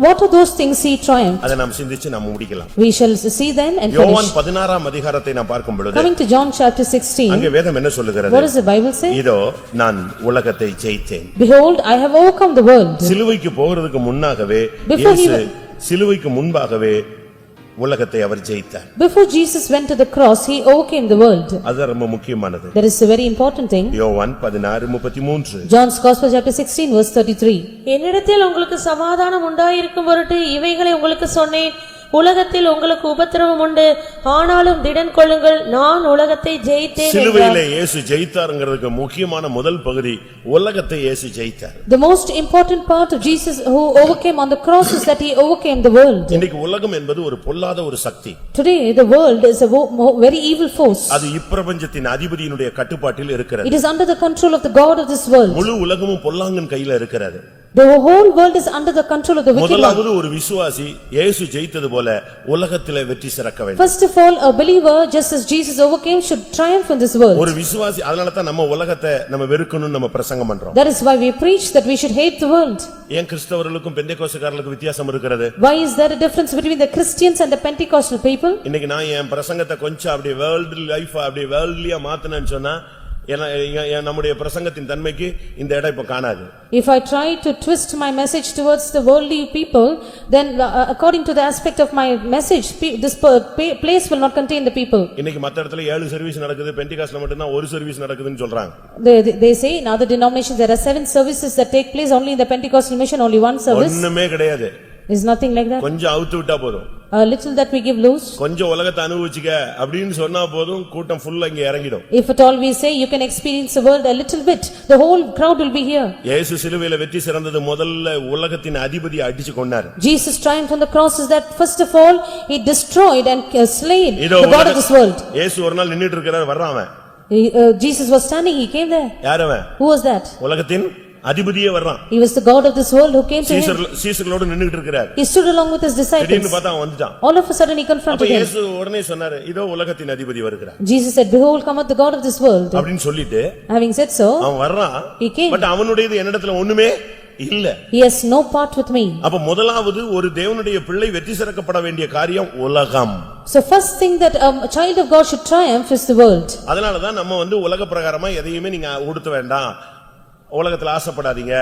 What are those things he triumphed? அதை நாம் சிந்திச்சு நாம் முடிக்கலாம். We shall see then and யோவான் finish. 16ஆம் அதிகாரத்தை நாம் பார்க்கும் பொழுது Coming to John chapter 16, அங்கே வேதம் என்ன சொல்லுகிறது? what does the Bible say? இதோ நான் உலகத்தை ஜெயித்தேன். Behold, I have overcome the world. சிலுவைக்கு போகிறதுக்கு முன்னாகவே Before he இயேசு சிலுவைக்கு முன்பாகவே உலகத்தை அவர் ஜெயித்தார். Before Jesus went to the cross, he overcame the world. அது ரொம்ப முக்கியமானது. That is a very important thing. யோவான் 16:33. John's Gospel chapter 16 verse 33. என்னிடத்தில் உங்களுக்கு சமாதானம் உண்டாயிருக்கும் பொருட்டு இவைகளை உங்களுக்கு சொன்னேன். உலகத்தில் உங்களுக்கு உபத்திரவம் உண்டு, ஆனாலும் திடன் கொள்ளுங்கள், நான் உலகத்தை ஜெயித்தேன் என்றார். சிலுவையிலே இயேசு ஜெயித்தார்ங்கிறதுக்கு முக்கியமான முதல் பகுதி உலகத்தை இயேசு ஜெயித்தார். The most important part of Jesus who overcame on the cross is that he overcame the world. இன்னைக்கு உலகம் என்பது ஒரு பொல்லாத ஒரு சக்தி. Today the world is a very evil force. அது இப்பிரபஞ்சத்தின் அதிபதியினுடைய கட்டுப்பாட்டில் இருக்கிறது. It is under the control of the God of this world. முழு உலகமும் பொல்லாங்கன் கையில இருக்கிறது. The whole world is under the control of the wicked one. முதலாவது ஒரு விசுவாசி இயேசு ஜெயித்தது போல உலகத்திலே வெற்றி சிறக்க வேண்டும். First of all, a believer, just as Jesus overcame, should triumph in this world. ஒரு விசுவாசி, அதனால தான் நம்ம உலகத்தை நம்ம வெறுக்கணும்னு நம்ம பிரசங்கம் பண்றோம். That is why we preach that we should hate the world. ஏன் கிறிஸ்தவர்களுக்கும் பெந்தேகோஸ்தேக்காரர்களுக்கும் வித்தியாசம் இருக்கிறது? Why is there a difference between the Christians and the Pentecostal people? இன்னைக்கு நான் என் பிரசங்கத்தை கொஞ்சம் அப்படியே வேர்ல்ட் லைஃப் அப்படியே வேர்ல்ட்லியா மாத்துனேன்னு சொன்னா நம்முடைய பிரசங்கத்தின் தன்மைக்கு இந்த இடம் இப்ப காணாது. If I try to twist my message towards the worldly people, then according to the aspect of my message, this place will not contain the people. இன்னைக்கு மத்த இடத்துல 7 சர்வீஸ் நடக்குது, பெண்டிகாஸ்ட்ல மட்டும் தான் ஒரு சர்வீஸ் நடக்குதுன்னு சொல்றாங்க. They say in other denominations there are 7 services that take place, only in the Pentecostal mission only one service. ஒண்ணுமே கிடையாது. Is nothing like that. கொஞ்சம் அவுத்து விட்டா போதும். A little that we give loose. கொஞ்சம் உலகத்தை அனுபவிச்சுக்க அப்படினு சொன்னா போதும், கூட்டம் ஃபுல்லா இங்க இறங்கிடும். If at all we say you can experience the world a little bit, the whole crowd will be here. இயேசு சிலுவையில வெற்றி சிறந்தது முதல்ல உலகத்தின் அதிபதியை அடிச்சு கொன்னார். Jesus triumphed on the cross is that first of all he destroyed and slayed the god of this world. இயேசு ஒரு நாள் நின்னுட்டு இருக்காரு, வர்றான். Jesus was standing, he came there. யார் அவன்? Who was that? உலகத்தின் அதிபதியே வர்றான். He was the god of this world who came to him. சீசர்களோடு நின்னுட்டு இருக்காரு. He stood along with his disciples. திடீர்னு பார்த்தா அவன் வந்துட்டான். All of a sudden he confronted him. அப்ப இயேசு உடனே சொன்னாரு, இதோ உலகத்தின் அதிபதி வருகிறார். Jesus said, behold cometh the god of this world. அப்படினு சொல்லிட்டு Having said so, அவன் வர்றான். he came. பட் அவனுடையது என்னிடத்துல ஒண்ணுமே இல்ல. He has no part with me. அப்ப முதலாவது ஒரு தேவனுடைய பிள்ளை வெற்றி சிறக்கப்பட வேண்டிய காரியம் உலகம். So first thing that a child of God should triumph is the world. அதனால தான் நம்ம உலக பிரகாரமா எதையுமே நீங்க உடுத்த வேண்டாம், உலகத்துல ஆசைப்படாதீங்க,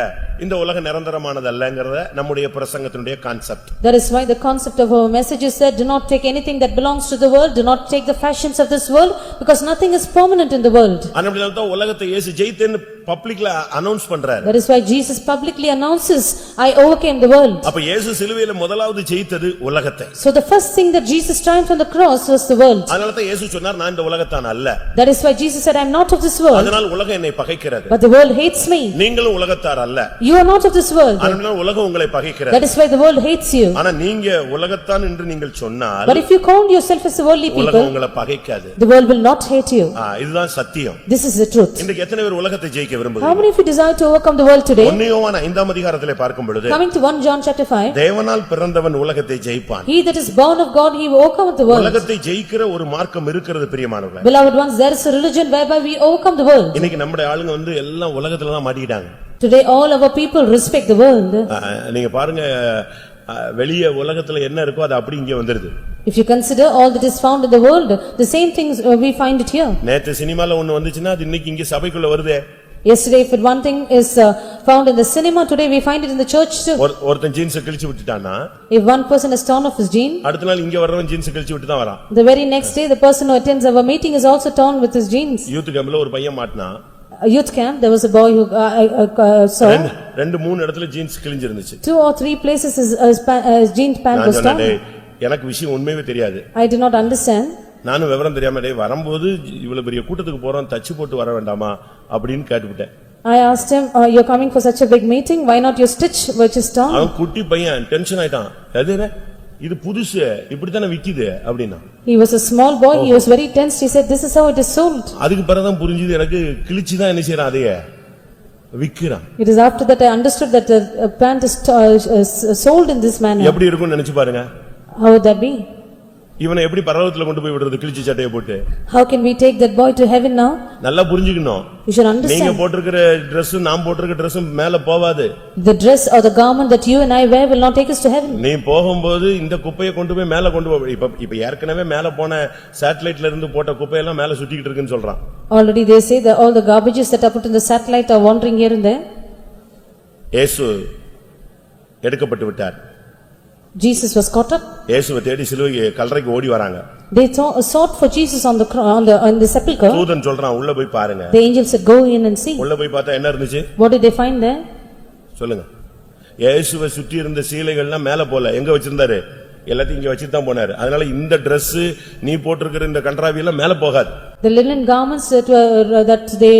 இந்த உலகம் நிரந்தரமானது அல்லங்கறத நம்முடைய பிரசங்கத்தினுடைய concept. That is why the concept of our message is that do not take anything that belongs to the world, do not take the fashions of this world, because nothing is permanent in the world. அதனால தான் உலகத்தை இயேசு ஜெயித்தேன்னு பப்ளிக்ல announce பண்றாரு. That is why Jesus publicly announces, I overcame the world. அப்ப இயேசு சிலுவையில முதலாவது ஜெயித்தது உலகத்தை. So the first thing that Jesus triumphed on the cross was the world. அதனால தான் இயேசு சொன்னார், நான் இந்த உலகத்தான் அல்ல. That is why Jesus said, I am not of this world. அதனால் உலகம் என்னை பகைக்கிறது. But the world hates me. நீங்களும் உலகத்தார் அல்ல. You are not of this world. அதனால உலகம் உங்களை பகைக்கிறது. That is why the world hates you. ஆனா நீங்க உலகத்தான் என்று நீங்கள் சொன்னால், But if you call yourself as a worldly people, உலகம் உங்களை பகைக்காது. the world will not hate you. இதுதான் சத்தியம். This is the truth. இன்னைக்கு எத்தனை பேர் உலகத்தை ஜெயிக்க How விரும்புகிறீங்க? many of you desire to overcome the world today? 1 யோவான் 5ஆம் அதிகாரத்திலே பார்க்கும் பொழுது, Coming to 1 John chapter 5, தேவனால் பிறந்தவன் உலகத்தை ஜெயிப்பான். he that is born of God, he will overcome the world. உலகத்தை ஜெயிக்கிற ஒரு மார்க்கம் இருக்கிறது பிரியமானவர்களே. Beloved ones, there is a religion whereby we overcome the world. இன்னைக்கு நம்முடைய ஆளுங்க எல்லாம் உலகத்துல தான் மாட்டிட்டாங்க. Today all our people respect the world. நீங்க பாருங்க, வெளிய உலகத்துல என்ன இருக்கோ அது அப்படி இங்க வந்துருது. If you consider all that is found in the world, the same things we find it here. நேத்து சினிமால ஒன்னு வந்துச்சுன்னா அது இன்னைக்கு இங்க சபைக்குள்ள வருதே. Yesterday if one thing is found in the cinema, today we find it in the church too. ஒருத்தன் ஜீன்ஸ் கிழிச்சு விட்டுட்டானா, If one person has torn off his jean, அடுத்த நாள் இங்க வர்றவன் ஜீன்ஸ் கிழிச்சு விட்டு தான் வரான். the very next day the person who attends our meeting is also torn with his jeans. Youth கேம்ப்ல ஒரு பையன் மாட்டினா, A youth camp, there was a boy who saw 2-3 இடத்துல jeans கிழிஞ்சிருந்துச்சு. 2 or 3 places his jean pant was torn. எனக்கு விஷயம் உண்மையே தெரியாது. I did not understand. நானும் விவரம் தெரியாம வரும்போது இவ்வளவு பெரிய கூட்டத்துக்கு போறோம், தச்சு போட்டு வர வேண்டாமா அப்படின்னு கேட்டுவிட்டேன். I asked him, you're coming for such a big meeting, why not your stitch which is torn? அவன் குட்டி பையன் டென்ஷன் ஆயிட்டான். இது புதுசு, இப்படி தானே விக்குது அப்படினா. He was a small boy, he was very tense. He said, this is how it is sold. அதுக்கு பிறகுதான் புரிஞ்சது எனக்கு, கிழிச்சு தான் என்ன செய்யறான் அதையே விக்கிறான். It is after that I understood that the pant is sold in this manner. எப்படி இருக்கும்னு நினைச்சு பாருங்க. How would that be? இவனை எப்படி பரலோகத்துல கொண்டு போய் விடுறது கிழிச்சு சட்டையை போட்டு? How can we take that boy to heaven now? நல்லா புரிஞ்சுக்கணும். You should நீங்க understand. போட்டிருக்கிற Dress நான் போட்டிருக்கிற Dress மேல போவாது. The dress or the garment that you and I wear will not take us to heaven. நீ போகும்போது இந்த குப்பையை கொண்டு போய் மேல கொண்டு போ. இப்ப ஏற்கனவே மேல போன சேட்டலைட்ல இருந்து போட்ட குப்பையெல்லாம் மேல சுத்திக்கிட்டு இருக்குன்னு சொல்றான். Already they say that all the garbages that are put in the satellite are wandering here and there. இயேசு எடுக்கப்பட்டு விட்டார். Jesus was caught up. இயேசுவை தேடி சிலுவை கல்லறைக்கு ஓடி வராங்க. They sought for Jesus on the sepulchre. தூதன் சொல்றான் உள்ள போய் பாருங்க. The angel said, "Go in and see." உள்ள போய் பார்த்தா என்ன இருந்துச்சு? What did they find there? சொல்லுங்க. இயேசுவை சுற்றி இருந்த சீலைகள்லாம் மேல போல எங்க வச்சிருந்தாரு? எல்லாத்தையும் இங்க வச்சிட்டு தான் போனாரு. அதனால இந்த Dress நீ போட்டிருக்கிற இந்த கன்றாவி எல்லாம் மேல போகாது. The linen garments that they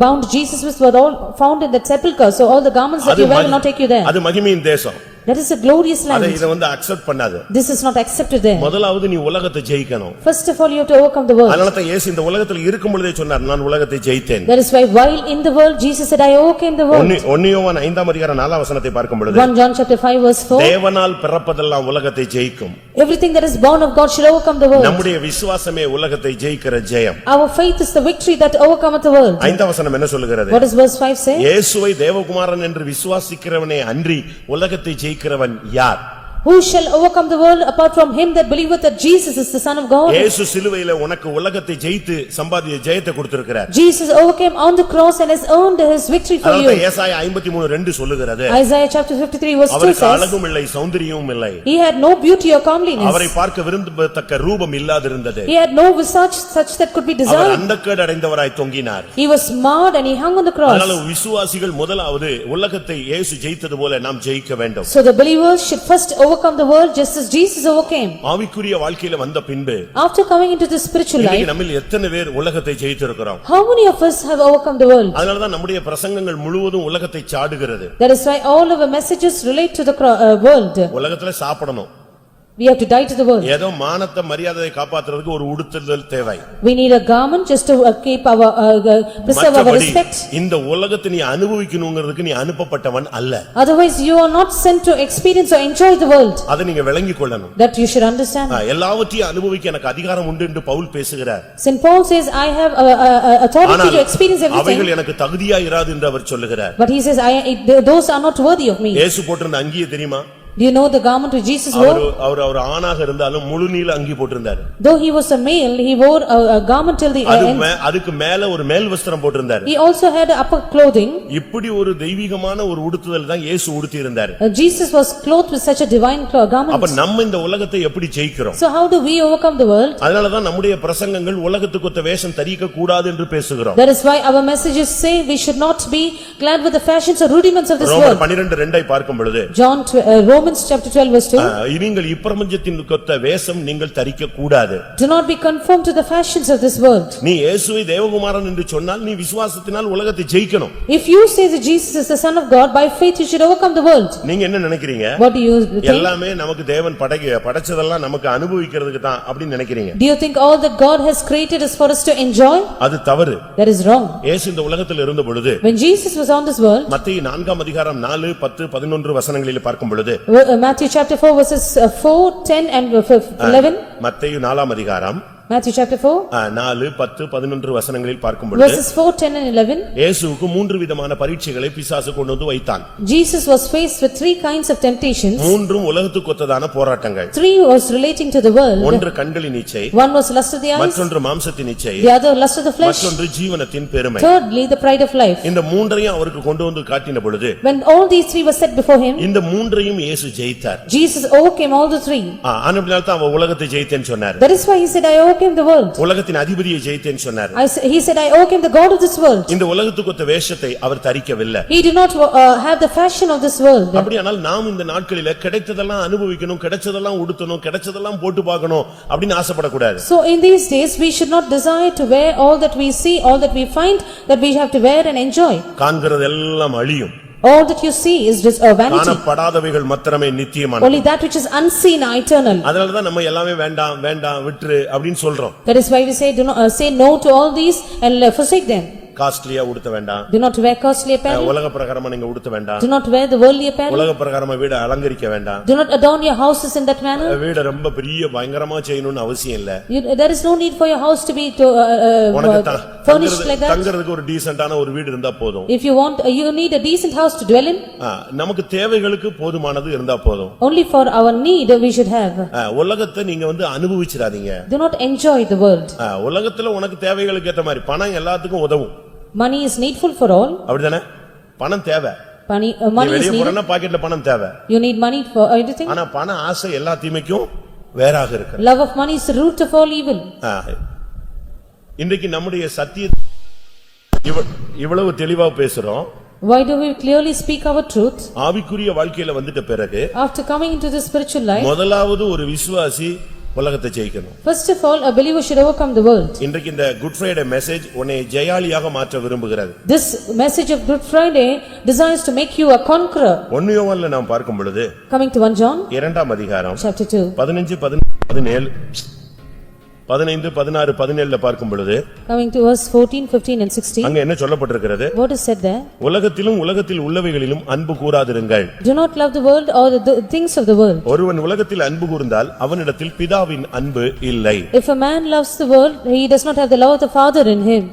bound Jesus with were all found in that sepulchre. So all the garments that you wear will not take you there. அது மகிமையின் தேசம். That is a glorious land. இத accept பண்ணாது. This is not accepted there. முதலாவது நீ உலகத்தை ஜெயிக்கணும். First of all you have to overcome the world. அதனால தான் இயேசு இந்த உலகத்தில் இருக்கும் பொழுதே சொன்னார் நான் உலகத்தை ஜெயித்தேன். That is why while in the world Jesus said I overcame the world. 1 யோவான் 5 அதிகாரம் 4 வசனத்தை பார்க்கும் பொழுது 1 John chapter 5 verse 4. தேவனால் பிறப்பதெல்லாம் உலகத்தை ஜெயிக்கும். Everything that is born of God should overcome the world. நம்முடைய விசுவாசமே உலகத்தை ஜெயிக்கிற ஜெயம். Our faith is the victory that overcometh the world. 5 வசனம் என்ன சொல்லுகிறது? What does verse 5 say? இயேசுவை தேவகுமாரன் என்று விசுவாசிக்கிறவனே அன்றி உலகத்தை ஜெயிக்கிறவன் யார்? Who shall overcome the world apart from him that believeth that Jesus is the Son of God? இயேசு சிலுவையிலே உனக்கு உலகத்தை ஜெயித்து சம்பாதிய ஜெயத்தை கொடுத்திருக்கிறார். Jesus overcame on the cross and has earned his victory for you. அதனால ஏசாயா 53:2 சொல்லுகிறது. Isaiah chapter 53 verse 2 அவருக்கு says, அழகும் இல்லை சௌந்தரியமும் இல்லை. He had no beauty or comeliness. அவரை பார்க்க விரும்பத்தக்க ரூபம் இல்லாதிருந்தது. He had no visage such that could be our desired. அந்தக்கேடு அடைந்தவராய் தொங்கினார். He was marred and he hung on the cross. அதனால விசுவாசிகள் முதலாவது உலகத்தை இயேசு ஜெயித்தது போல நாம் ஜெயிக்க வேண்டும். So the believers should first overcome the world just as Jesus overcame. ஆவிக்குரிய வாழ்க்கையில வந்த பின்பு After coming into the spiritual life, நம்மில் எத்தனை பேர் உலகத்தை ஜெயித்திருக்கிறோம்? how many of us have overcome the world? அதனால தான் நம்முடைய பிரசங்கங்கள் முழுவதும் உலகத்தை சாடுகிறது. That is why all of our messages relate to the world. உலகத்துல சாப்பிடணும். We have to die to the world. ஏதோ மானத்தை மரியாதையை காப்பாத்துறதுக்கு ஒரு உடுத்துதல் தேவை. We need a garment just to keep our preserve our respect. இந்த உலகத்தை நீ அனுபவிக்கணும்ங்கிறதுக்கு நீ அனுப்பப்பட்டவன் அல்ல. Otherwise you are not sent to experience or enjoy the world. அதை நீங்க விளங்கிக் கொள்ளணும். That you should understand. எல்லாவற்றையும் அனுபவிக்க எனக்கு அதிகாரம் உண்டு என்று பவுல் பேசுகிறார். Saint Paul says I have authority to experience everything. அவைகள் எனக்கு தகுதியா இராது என்று அவர் சொல்லுகிறார். But he says those are not worthy of me. இயேசு போட்டிருந்த அங்கியை தெரியுமா? Do you know the garment which Jesus wore? அவர் ஆணாக இருந்தாலும் முழு நீள அங்கி போட்டிருந்தார். Though he was a male, he wore a garment till the end. அதுக்கு மேல ஒரு மேல் வஸ்திரம் போட்டிருந்தார். He also had upper clothing. இப்படி ஒரு தெய்வீகமான ஒரு உடுத்துதல் தான் இயேசு உடுத்தி இருந்தார். Jesus was clothed with such a divine garment. அப்ப நம்ம இந்த உலகத்தை எப்படி ஜெயிக்கிறோம்? So how do we overcome the world? அதனால தான் நம்முடைய பிரசங்கங்கள் உலகத்துக்கு ஒத்த வேஷம் தரிக்க கூடாது என்று பேசுகிறோம். That is why our messages say we should not be glad with the fashions or rudiments of this world. ரோமர் 12:2 பார்க்கும் பொழுது Romans chapter 12 verse 2. நீங்கள் இப்பிரபஞ்சத்தின் கொத்த வேஷம் நீங்கள் தரிக்க கூடாது. Do not be conformed to the fashions of this world. நீ இயேசுவை தேவகுமாரன் என்று சொன்னால் நீ விசுவாசத்தினால் உலகத்தை ஜெயிக்கணும். If you say that Jesus is the Son of God, by faith you should overcome the world. நீங்க என்ன நினைக்கிறீங்க? What do you think? எல்லாமே நமக்கு தேவன் படைச்சதெல்லாம் நமக்கு அனுபவிக்கிறதுக்கு தான் அப்படி நினைக்கிறீங்க. Do you think all that God has created is for us to enjoy? அது தவறு. That is wrong. இயேசு இந்த உலகத்தில் இருந்த பொழுது When Jesus was on this world, மத்தேயு 4 அதிகாரம் 4, 10, 11 வசனங்களில் பார்க்கும் பொழுது Matthew chapter 4 verses 4, 10 and 11. மத்தேயு 4 அதிகாரம் Matthew chapter 4 4, 10, 11 வசனங்களில் பார்க்கும் பொழுது verses 4, 10 and 11. இயேசுவுக்கு 3 விதமான பரீட்சைகளை பிசாசு கொண்டு வந்து வைத்தான். Jesus was faced with 3 kinds of temptations. மூன்றும் உலகத்துக்கு ஒத்ததான போராட்டங்கள். 3 was relating to the world. ஒன்று கண்களின் இச்சை, One was lust of the eyes, மற்றொன்று மாம்சத்தின் இச்சை, the other lust of the flesh, மற்றொன்று ஜீவனத்தின் பெருமை. thirdly the pride of life. இந்த மூன்றையும் அவருக்கு கொண்டு வந்து காட்டின பொழுது When all these 3 were set before him, இந்த மூன்றையும் இயேசு ஜெயித்தார். Jesus overcame all the 3. ஆனபடியால் தான் அவர் உலகத்தை ஜெயித்தேன்னு சொன்னார். That is why he said I overcame the world. உலகத்தின் அதிபதியை ஜெயித்தேன்னு சொன்னார். He said I overcame the god of this world. இந்த உலகத்துக்கு ஒத்த வேஷத்தை அவர் தரிக்கவில்லை. He did not have the fashion of this world. அப்படியானால் நாம் இந்த நாட்களிலே கிடைத்ததெல்லாம் அனுபவிக்கணும், கிடைச்சதெல்லாம் உடுத்தணும், கிடைச்சதெல்லாம் போட்டு பார்க்கணும் அப்படினு ஆசைப்படக்கூடாது. So in these days we should not desire to wear all that we see, all that we find, that we have to wear and enjoy. காண்கிறதெல்லாம் அழியும். All that you see is just a vanity. காணப்படாதவைகள் மாத்திரமே நித்தியமானது. Only that which is unseen are eternal. அதனால தான் நம்ம எல்லாமே வேண்டாம் வேண்டாம் விட்டுரு அப்படினு சொல்றோம். That is why we say do not say no to all these and forsake them. காஸ்ட்லியா உடுத்த வேண்டாம், Do not wear costly apparel. உலக பிரகாரமா நீங்க உடுத்த வேண்டாம், Do not wear the worldly apparel. உலக பிரகாரமா வீட அலங்கரிக்க வேண்டாம், Do not adorn your houses in that manner. வீட ரொம்ப பெரிய பயங்கரமா செய்யணும்னு அவசியம் இல்ல. There is no need for your house to be உனக்கு furnished like that. தங்கறதுக்கு ஒரு டீசன்ட்டான ஒரு வீடு இருந்தா போதும். If you want, you need a decent house to dwell in. நமக்கு தேவைகளுக்கு போதுமானது இருந்தா போதும். Only for our need we should have. உலகத்தை நீங்க அனுபவிச்சிராதீங்க. Do not enjoy the world. உலகத்துல உனக்கு தேவைகளுக்கு ஏத்த மாதிரி பணம் எல்லாத்துக்கும் உதவும். Money is needful for all. அப்படிதானே? பணம் தேவை. Money is வெளிய needed. போறேன்னா பாக்கெட்ல பணம் தேவை. You need money for everything. ஆனா பண ஆசை எல்லா தீமைக்கும் வேறாக இருக்கு. Love of money is the root of all evil. இன்றைக்கு நம்முடைய சத்திய இவ்வளவு தெளிவா பேசுறோம். Why do we clearly speak our truth? ஆவிக்குரிய வாழ்க்கையில வந்துட்ட பிறகு After coming into the spiritual life, முதலாவது ஒரு விசுவாசி உலகத்தை ஜெயிக்கணும். first of all, a believer should overcome the world. இன்றைக்கு இந்த குட் ஃப்ரைடே மெசேஜ் உன்னை ஜெயாலியாக மாற்ற விரும்புகிறது. This message of Good Friday desires to make you a conqueror. 1 யோவான்ல நாம் பார்க்கும் பொழுது Coming to 1 John, இரண்டாம் அதிகாரம் chapter 2, 15 17 15 16 17ல பார்க்கும் பொழுது coming to verse 14, 15 and 16, அங்க என்ன சொல்லப்பட்டிருக்கிறது? what is said there? உலகத்திலும் உலகத்தில் உள்ளவைகளிலும் அன்பு கூராதிருங்கள். Do not love the world or the things of the world. ஒருவன் உலகத்தில் அன்பு கூர்ந்தால் அவனிடத்தில் பிதாவின் அன்பு இல்லை. If a man loves the world, he does not have the love of the Father in him.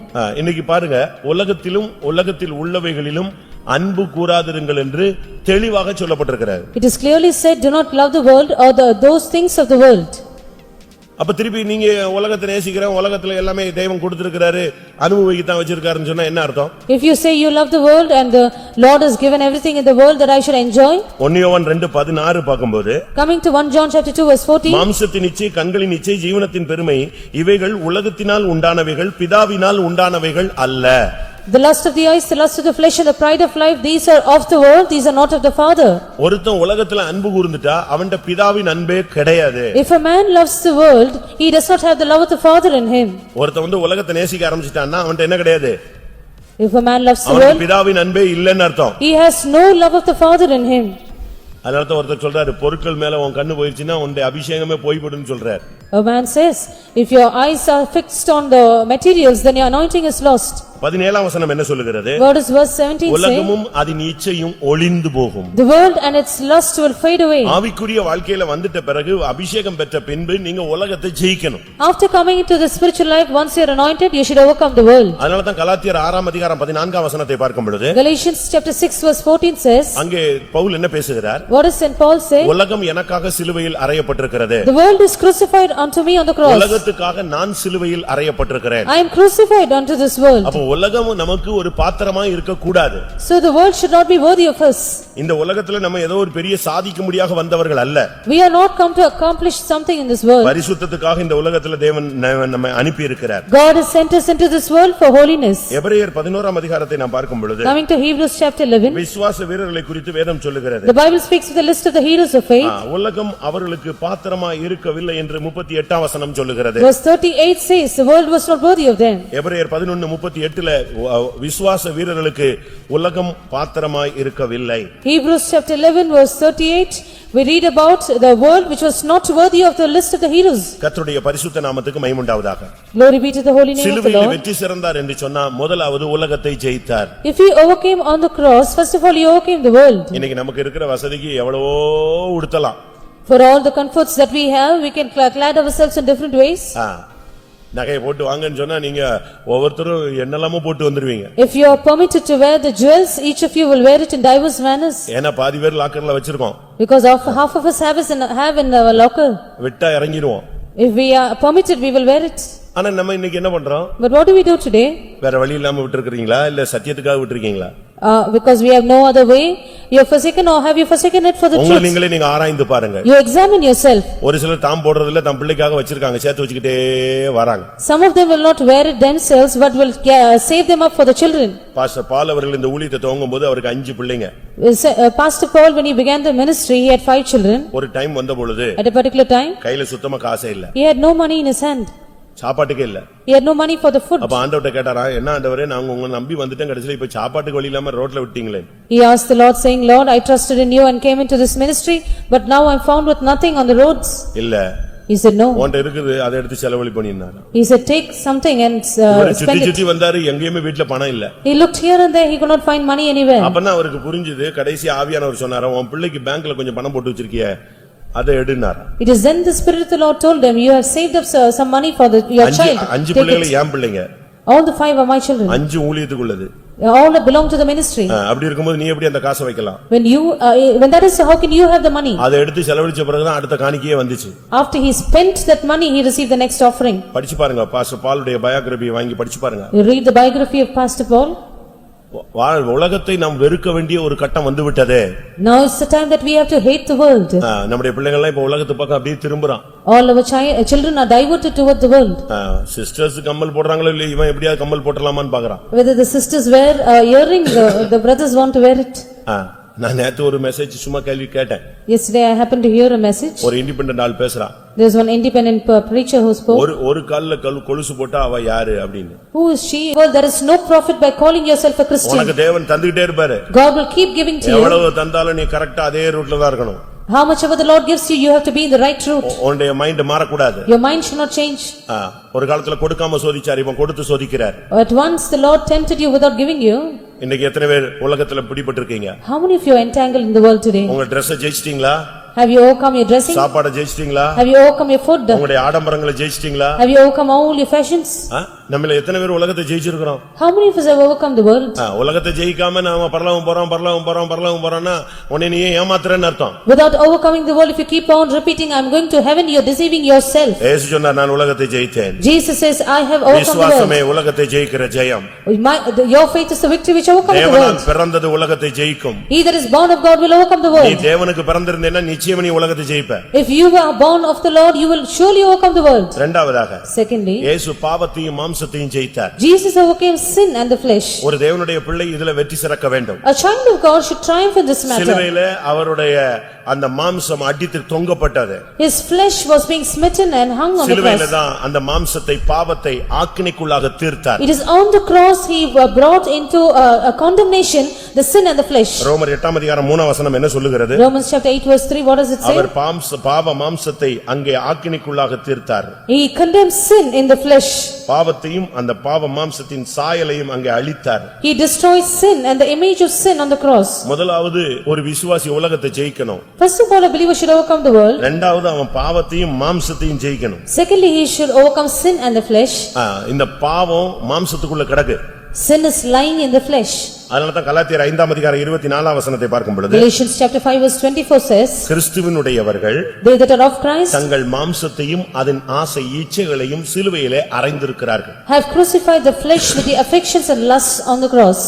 இன்னைக்கு பாருங்க, உலகத்திலும் உலகத்தில் உள்ளவைகளிலும் அன்பு கூராதிருங்கள் என்று தெளிவாக சொல்லப்பட்டிருக்கிறது. It is clearly said, do not love the world or those things of the world. அப்ப திருப்பி நீங்க உலகத்தை நேசிக்கிறேன், உலகத்துல எல்லாமே தெய்வம் கொடுத்திருக்கிறாரு, அனுபவிக்கத்தான் வச்சிருக்காருன்னு சொன்னா என்ன அர்த்தம்? If you say you love the world and the Lord has given everything in the world that I should enjoy. 1 யோவான் 2:16 பாக்கும்போது, Coming to 1 John chapter 2 verse 14, மாம்சத்தின் இச்சை, கண்களின் இச்சை, ஜீவனத்தின் பெருமை இவைகள் உலகத்தினால் உண்டானவைகள், பிதாவினால் உண்டானவைகள் அல்ல. the lust of the eyes, the lust of the flesh and the pride of life, these are of the world, these are not of the Father. ஒருத்தன் உலகத்துல அன்பு கூர்ந்துட்டா அவன்ட பிதாவின் அன்பே கிடையாது. If a man loves the world, he does not have the love of the Father in him. ஒருத்தன் உலகத்தை நேசிக்க ஆரம்பிச்சிட்டான்னா அவன்ட என்ன கிடையாது? If a man loves the அவனுக்கு world, பிதாவின் அன்பே இல்லைன்னு அர்த்தம். he has no love of the Father in him. அதனால ஒருத்தர் சொல்றாரு, பொருட்கள் மேல உன் கண்ணு போயிடுச்சுன்னா உன்னுடைய அபிஷேகமே போய்விடுன்னு சொல்றாரு. A man says, if your eyes are fixed on the materials, then your anointing is lost. 17ஆம் வசனம் என்ன சொல்லுகிறது? What does verse 17 say? உலகமும் அதன் இச்சையும் ஒளிந்து போகும். The world and its lust will fade away. ஆவிக்குரிய வாழ்க்கையில வந்துட்ட பிறகு அபிஷேகம் பெற்ற பின்பு நீங்க உலகத்தை ஜெயிக்கணும். After coming into the spiritual life, once you are anointed, you should overcome the world. அதனால தான் கலாத்தியர் 6ஆம் அதிகாரம் 14ஆம் வசனத்தை பார்க்கும் பொழுது, Galatians chapter 6 verse 14 says, அங்கே பவுல் என்ன பேசுகிறார்? what does St. Paul say? உலகம் எனக்காக சிலுவையில் அறையப்பட்டிருக்கிறது. The world is crucified unto me on the cross. உலகத்துக்காக நான் சிலுவையில் அறையப்பட்டிருக்கிறேன். I am crucified unto this world. அப்ப உலகம் நமக்கு ஒரு பாத்திரமா இருக்க கூடாது. So the world should not be worthy of us. இந்த உலகத்துல நம்ம ஏதோ ஒரு பெரிய சாதிக்க முடியாத வந்தவர்கள் அல்ல. We are not come to accomplish something in this world. பரிசுத்தத்துக்காக இந்த உலகத்துல தேவன் நம்மை அனுப்பி இருக்கிறார். God has sent us into this world for holiness. எபிரேயர் 11ஆம் அதிகாரத்தை நாம் பார்க்கும் பொழுது, Coming to Hebrews chapter 11, விசுவாச வீரர்களை குறித்து வேதம் சொல்லுகிறது. the Bible speaks of the list of the heroes of faith. உலகம் அவர்களுக்கு பாத்திரமா இருக்கவில்லை என்று 38ஆம் வசனம் சொல்லுகிறது. Verse 38 says, the world was not worthy of them. எபிரேயர் 11:38ல விசுவாச வீரர்களுக்கு உலகம் பாத்திரமாய் இருக்கவில்லை. Hebrews chapter 11 verse 38, we read about the world which was not worthy of the list of the heroes. கர்த்தருடைய பரிசுத்த நாமத்துக்கு மகிமை உண்டாவதாக. Glory be to the holy name of the சிலுவையில் Lord. வெற்றி சிறந்தார் என்று சொன்னா முதலாவது உலகத்தை ஜெயித்தார். If he overcame on the cross, first of all he overcame the world. இன்னைக்கு நமக்கு இருக்கிற வசதிக்கு எவ்வளவோ உடுத்தலாம். For all the comforts that we have, we can clad ourselves in different ways. நகையை போட்டு வாங்கன்னு சொன்னா நீங்க ஒவ்வொருத்தரும் என்னெல்லாமோ போட்டு வந்துருவீங்க. If you are permitted to wear the jewels, each of you will wear it in diverse manners. ஏன்னா பாதி பேர் லாக்கர்ல வச்சிருக்கோம். Because half of us have in our locker. விட்டா இறங்கிடுவோம். If we are permitted, we will wear it. ஆனா நம்ம இன்னைக்கு என்ன பண்றோம்? But what do we do today? வேற வழி இல்லாம விட்டுருக்கீங்களா இல்ல சத்தியத்துக்காக விட்டுருக்கீங்களா? Because we have no other way. You have forsaken or have you forsaken it for the truth? நீங்களே நீங்க ஆராய்ந்து பாருங்க. You examine yourself. ஒரு சிலர் தாம் போடுறதுல தம் பிள்ளைக்காக வச்சிருக்காங்க, சேர்த்து வச்சுக்கிட்டே வராங்க. Some of them will not wear it themselves but will save them up for the children. Pastor பால் அவர்கள் இந்த ஊழியத்தை துவங்கும்போது அவருக்கு 5 பிள்ளைங்க. Pastor Paul, when he began the ministry, he had 5 children. ஒரு டைம் வந்த பொழுது At a particular time, கையில சுத்தமா காசே இல்ல. he had no money in his hand. சாப்பாட்டுக்கே இல்ல. He had no money for the food. அப்ப ஆண்டவர்ட்ட கேட்டாரா, என்ன ஆண்டவரே நாங்க உங்களை நம்பி வந்துட்டேன், கடைசில இப்ப சாப்பாட்டுக்கு வழி இல்லாம ரோட்ல விட்டீங்களே. He asked the Lord saying, Lord, I trusted in you and came into this ministry, but now I am found with nothing on the roads. இல்ல, He said, no. உன்கிட்ட இருக்குது அதை எடுத்து செலவழி பண்ணினாரு. He said, take something and spend சுத்தி it. சுத்தி வந்தாரு, எங்கேயுமே வீட்டுல பணம் இல்ல. He looked here and there, he could not find money anywhere. அப்பதான் அவருக்கு புரிஞ்சது, கடைசி ஆவியானவர் சொன்னாரு, உன் பிள்ளைக்கு பேங்க்ல கொஞ்சம் பணம் போட்டு வச்சிருக்கியே அதை எடுனார். It is then the Spirit of the Lord told them, you have saved up some money for your child. அஞ்சு Take பிள்ளைகள் it. ஏன் பிள்ளைங்க? All the 5 are my children. அஞ்சு ஊழியத்துக்குள்ளது. All belong to the ministry. அப்படி இருக்கும்போது நீ எப்படி அந்த காசை வைக்கலாம்? When that is so, how can you have the money? அதை எடுத்து செலவழிச்ச பிறகுதான் அடுத்த காணிக்கையே வந்துச்சு. After he spent that money, he received the next offering. படிச்சு பாருங்க, பாஸ்டர் பாலுடைய பயோகிராபி வாங்கி படிச்சு பாருங்க. You read the biography of Pastor Paul. உலகத்தை நாம் வெறுக்க வேண்டிய ஒரு கட்டம் வந்து விட்டதே. Now is the time that we have to hate the world. நம்முடைய பிள்ளைகள் எல்லாம் இப்ப உலகத்து பக்கம் அப்படியே திரும்புறான். All our children are diverted toward the world. Sisters கம்மல் போடுறாங்களோ இல்ல, இவன் எப்படியாவது கம்மல் போடலாமான்னு பாக்குறான். Whether the sisters wear earring, the brothers want to wear it. நான் நேத்து ஒரு மெசேஜ் சும்மா கேள்வி கேட்டேன். Yesterday I happened to hear a message. ஒரு இண்டிபெண்டன்ட் ஆள் பேசுறான். There is one independent preacher who spoke. ஒரு கால்ல கொலுசு போட்டா அவ யாரு அப்படினு. Who is she? Well, there is no profit by calling yourself a Christian. உனக்கு தேவன் தந்துட்டே இருப்பாரு. God will keep giving to you. எவ்வளவு தந்தாலும் நீ கரெக்ட்டா அதே ரூட்ல தான் இருக்கணும். How much ever the Lord gives you, you have to be in the right route. உன்னுடைய மைண்ட் மாறக்கூடாது. Your mind should not change. ஒரு காலத்துல கொடுக்காம சோதிச்சார், இப்ப கொடுத்து சோதிக்கிறார். At once the Lord tempted you without giving you. இன்னைக்கு எத்தனை பேர் உலகத்துல பிடிபட்டிருக்கீங்க? How many of you are entangled in the world today? உங்க Dress ஜெயிச்சிட்டீங்களா? Have you overcome your dressing? சாப்பாடு ஜெயிச்சிட்டீங்களா? Have you overcome your food? உங்களுடைய ஆடம்பரங்களை ஜெயிச்சிட்டீங்களா? Have you overcome all your fashions? நம்மள எத்தனை பேர் உலகத்தை ஜெயிச்சிருக்கோம்? How many of us have overcome the world? உலகத்தை ஜெயிக்காம நாம பரலோகம் போறோம்னா உன்னை நீ ஏமாத்துறேன்னு அர்த்தம். Without overcoming the world, if you keep on repeating I am going to heaven, you are deceiving yourself. இயேசு சொன்னார், நான் உலகத்தை ஜெயித்தேன். Jesus says, I have overcome the world. விசுவாசமே உலகத்தை ஜெயிக்கிற ஜெயம். Your faith is the victory which overcomes the world. தேவனால் பிறந்தது உலகத்தை ஜெயிக்கும். He that is born of God will overcome the world. நீ தேவனுக்கு பிறந்திருந்தேன்னா நிச்சயமா நீ உலகத்தை ஜெயிப்ப. If you are born of the Lord, you will surely overcome the world. இரண்டாவதாக, Secondly, இயேசு பாவத்தையும் மாம்சத்தையும் ஜெயித்தார். Jesus overcame sin and the flesh. ஒரு தேவனுடைய பிள்ளை இதுல வெற்றி சிறக்க வேண்டும். A child of God should triumph in this matter. சிலுவையிலே அவருடைய அந்த மாம்சம் அடித்து தொங்கப்பட்டது. His flesh was being smitten and hung on the cross. சிலுவையிலே தான் அந்த மாம்சத்தை பாவத்தை ஆக்கினைக்குள்ளாக தீர்த்தார். It is on the cross he brought into a condemnation the sin and the flesh. ரோமர் 8 அதிகாரம் 3 வசனம் என்ன சொல்லுகிறது? Romans chapter 8 verse 3, what does it say? அவர் பாவ மாம்சத்தை அங்கே ஆக்கினைக்குள்ளாக தீர்த்தார். He condemned sin in the flesh. பாவத்தையும் அந்த பாவ மாம்சத்தின் சாயலையும் அங்கே அழித்தார். He destroyed sin and the image of sin on the cross. முதலாவது ஒரு விசுவாசி உலகத்தை ஜெயிக்கணும். First of all, a believer should overcome the world. இரண்டாவது அவன் பாவத்தையும் மாம்சத்தையும் ஜெயிக்கணும். Secondly, he should overcome sin and the flesh. இந்த பாவம் மாம்சத்துக்குள்ள கிடக்கு. Sin is lying in the flesh. அதனால தான் கலாத்தியர் 5 அதிகாரம் 24 வசனத்தை பார்க்கும் பொழுது Galatians chapter 5 verse 24 says, கிறிஸ்துவினுடையவர்கள் they that are of Christ தங்கள் மாம்சத்தையும் அதன் ஆசை இச்சைகளையும் சிலுவையிலே அறைந்திருக்கிறார்கள். have crucified the flesh with the affections and lusts on the cross.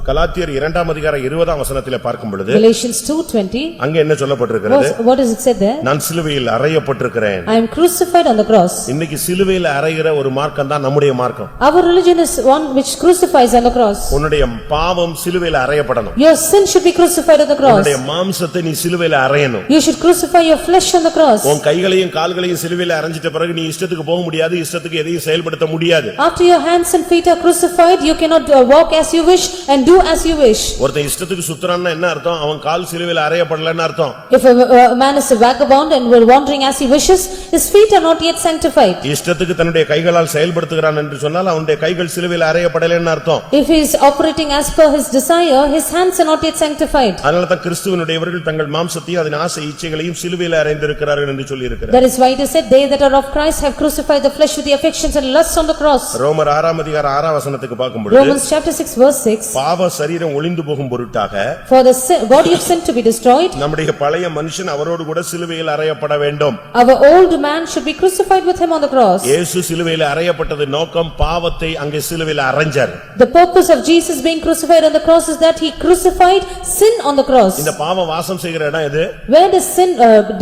கலாத்தியர் 2 அதிகாரம் 20 வசனத்திலே பார்க்கும் பொழுது Galatians 2:20, அங்க என்ன சொல்லப்பட்டிருக்கிறது? what is it said there? நான் சிலுவையில் அறையப்பட்டிருக்கிறேன். I am crucified on the cross. இன்னைக்கு சிலுவையில் அறைகிற ஒரு மார்க்கம் தான் நம்முடைய மார்க்கம். Our religion is one which crucifies on the cross. உன்னுடைய பாவம் சிலுவையில் அறையப்படணும். Your sin should be crucified on the cross. உன்னுடைய மாம்சத்தை நீ சிலுவையில் அறையணும். You should crucify your flesh on the cross. உன் கைகளையும் கால்களையும் சிலுவையில் அறைஞ்சிட்ட பிறகு நீ இஷ்டத்துக்கு போக முடியாது, இஷ்டத்துக்கு எதையும் செயல்படுத்த முடியாது. After your hands and feet are crucified, you cannot walk as you wish and do as you wish. ஒருத்தன் இஷ்டத்துக்கு சுத்துறான்னா என்ன அர்த்தம்? அவன் கால் சிலுவையில் அறையப்படலன்னு அர்த்தம். If a man is a vagabond and will wandering as he wishes, his feet are not yet sanctified. இஷ்டத்துக்கு தன்னுடைய கைகளால் செயல்படுத்துகிறான் என்று சொன்னால் அவனுடைய கைகள் சிலுவையில் அறையப்படலன்னு அர்த்தம். If he is operating as per his desire, his hands are not yet sanctified. அதனால தான் கிறிஸ்துவினுடையவர்கள் தங்கள் மாம்சத்தையும் அதன் ஆசை இச்சைகளையும் சிலுவையில் அறைந்திருக்கிறார்கள் என்று சொல்லி இருக்கிறார். That is why it is said, they that are of Christ have crucified the flesh with the affections and lusts on the cross. ரோமர் 6 அதிகாரம் 6 வசனத்துக்கு பார்க்கும்போது Romans chapter 6 verse 6, பாவ சரீரம் ஒளிந்து போகும் பொருட்டாக for the body of sin to be destroyed, நம்முடைய பழைய மனுஷன் அவரோடு கூட சிலுவையில் அறையப்பட வேண்டும். our old man should be crucified with him on the cross. இயேசு சிலுவையில் அறையப்பட்டது நோக்கம் பாவத்தை அங்கே சிலுவையில் அறைஞ்சார். The purpose of Jesus being crucified on the cross is that he crucified sin on the cross. இந்த பாவம் வாசம் செய்கிற இடம் எது? Where does sin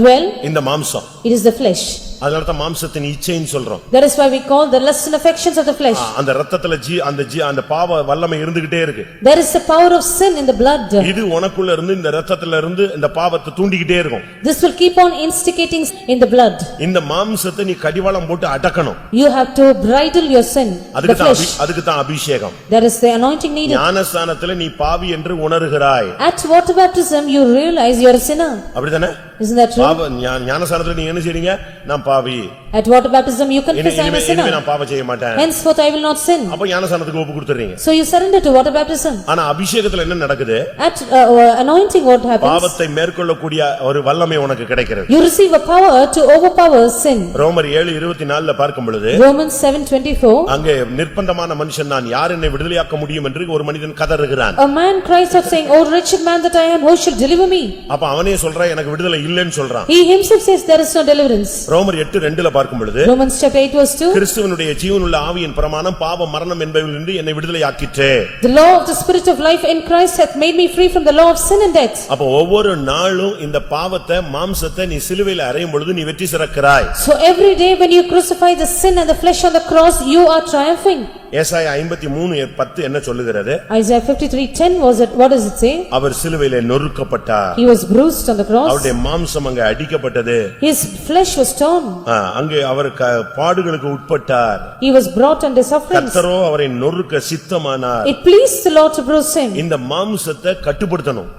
dwell? இந்த மாம்சம். It is the flesh. அதனால தான் மாம்சத்தின் இச்சைன்னு சொல்றோம். That is why we call the lust and affections of the flesh. அந்த இரத்தத்துல அந்த பாவ வல்லமை இருந்துகிட்டே இருக்கு. There is the power of sin in the blood. இது உனக்குள்ள இருந்து இந்த இரத்தத்துல இருந்து இந்த பாவத்தை தூண்டிக்கிட்டே இருக்கும். This will keep on instigating in the blood. இந்த மாம்சத்தை நீ கடிவாளம் போட்டு அடக்கணும். You have to bridle your sin. அதுக்கு தான் அபிஷேகம். That is the anointing needed. ஞானஸ்நானத்துல நீ பாவி என்று உணர்கிறாய். At water baptism you realize you are a sinner. அப்படிதானே? Isn't that true? பாவ ஞானஸ்நானத்துல நீங்க என்ன செய்றீங்க? நான் பாவி. At water baptism you confess I am a இனிமே sinner. நான் பாவம் செய்ய மாட்டேன். Henceforth I will not sin. அப்ப ஞானஸ்நானத்துக்கு ஒப்பு கொடுத்துறீங்க. So you surrender to water baptism. ஆனா அபிஷேகத்துல என்ன நடக்குது? At anointing what happens? பாவத்தை மேற்கொள்ளக்கூடிய ஒரு வல்லமை உனக்கு கிடைக்கிறது. You receive a power to overpower sin. ரோமர் 7:24ல பார்க்கும் பொழுது Romans 7:24. அங்கே நிர்பந்தமான மனுஷன் நான், யார் என்னை விடுதலையாக்க முடியும் என்று ஒரு மனிதன் கதறுகிறான். A man cries out saying, "Oh wretched man that I am, who shall deliver me?" அப்ப அவனே சொல்றான் எனக்கு விடுதலை இல்லைன்னு சொல்றான். He himself says there is no deliverance. ரோமர் 8:2ல பார்க்கும் பொழுது Romans chapter 8 verse 2. கிறிஸ்துவினுடைய ஜீவனுள்ள ஆவியின் பிரமாணம் பாவ மரணம் என்பதிலிருந்து என்னை விடுதலையாக்கிற்றே. The law of the spirit of life in Christ hath made me free from the law of sin and death. அப்ப ஒவ்வொரு நாளும் இந்த பாவத்தை மாம்சத்தை நீ சிலுவையில் அறையும் பொழுது நீ வெற்றி சிறக்கிறாய். So every day when you crucify the sin and the flesh on the cross, you are triumphing. ஏசாயா 53:10 என்ன சொல்லுகிறது? Isaiah 53:10 what does it say? அவர் சிலுவையிலே நொறுக்கப்பட்டார். He was bruised on the cross. அவருடைய மாம்சம் அங்கே அடிக்கப்பட்டது. His flesh was torn. அங்கே அவர் பாடுகளுக்கு உட்பட்டார். He was brought under sufferings. கர்த்தரோ அவரை நொறுக்க சித்தமானார். It pleased the Lord to bruise him. இந்த மாம்சத்தை கட்டுப்படுத்தணும்.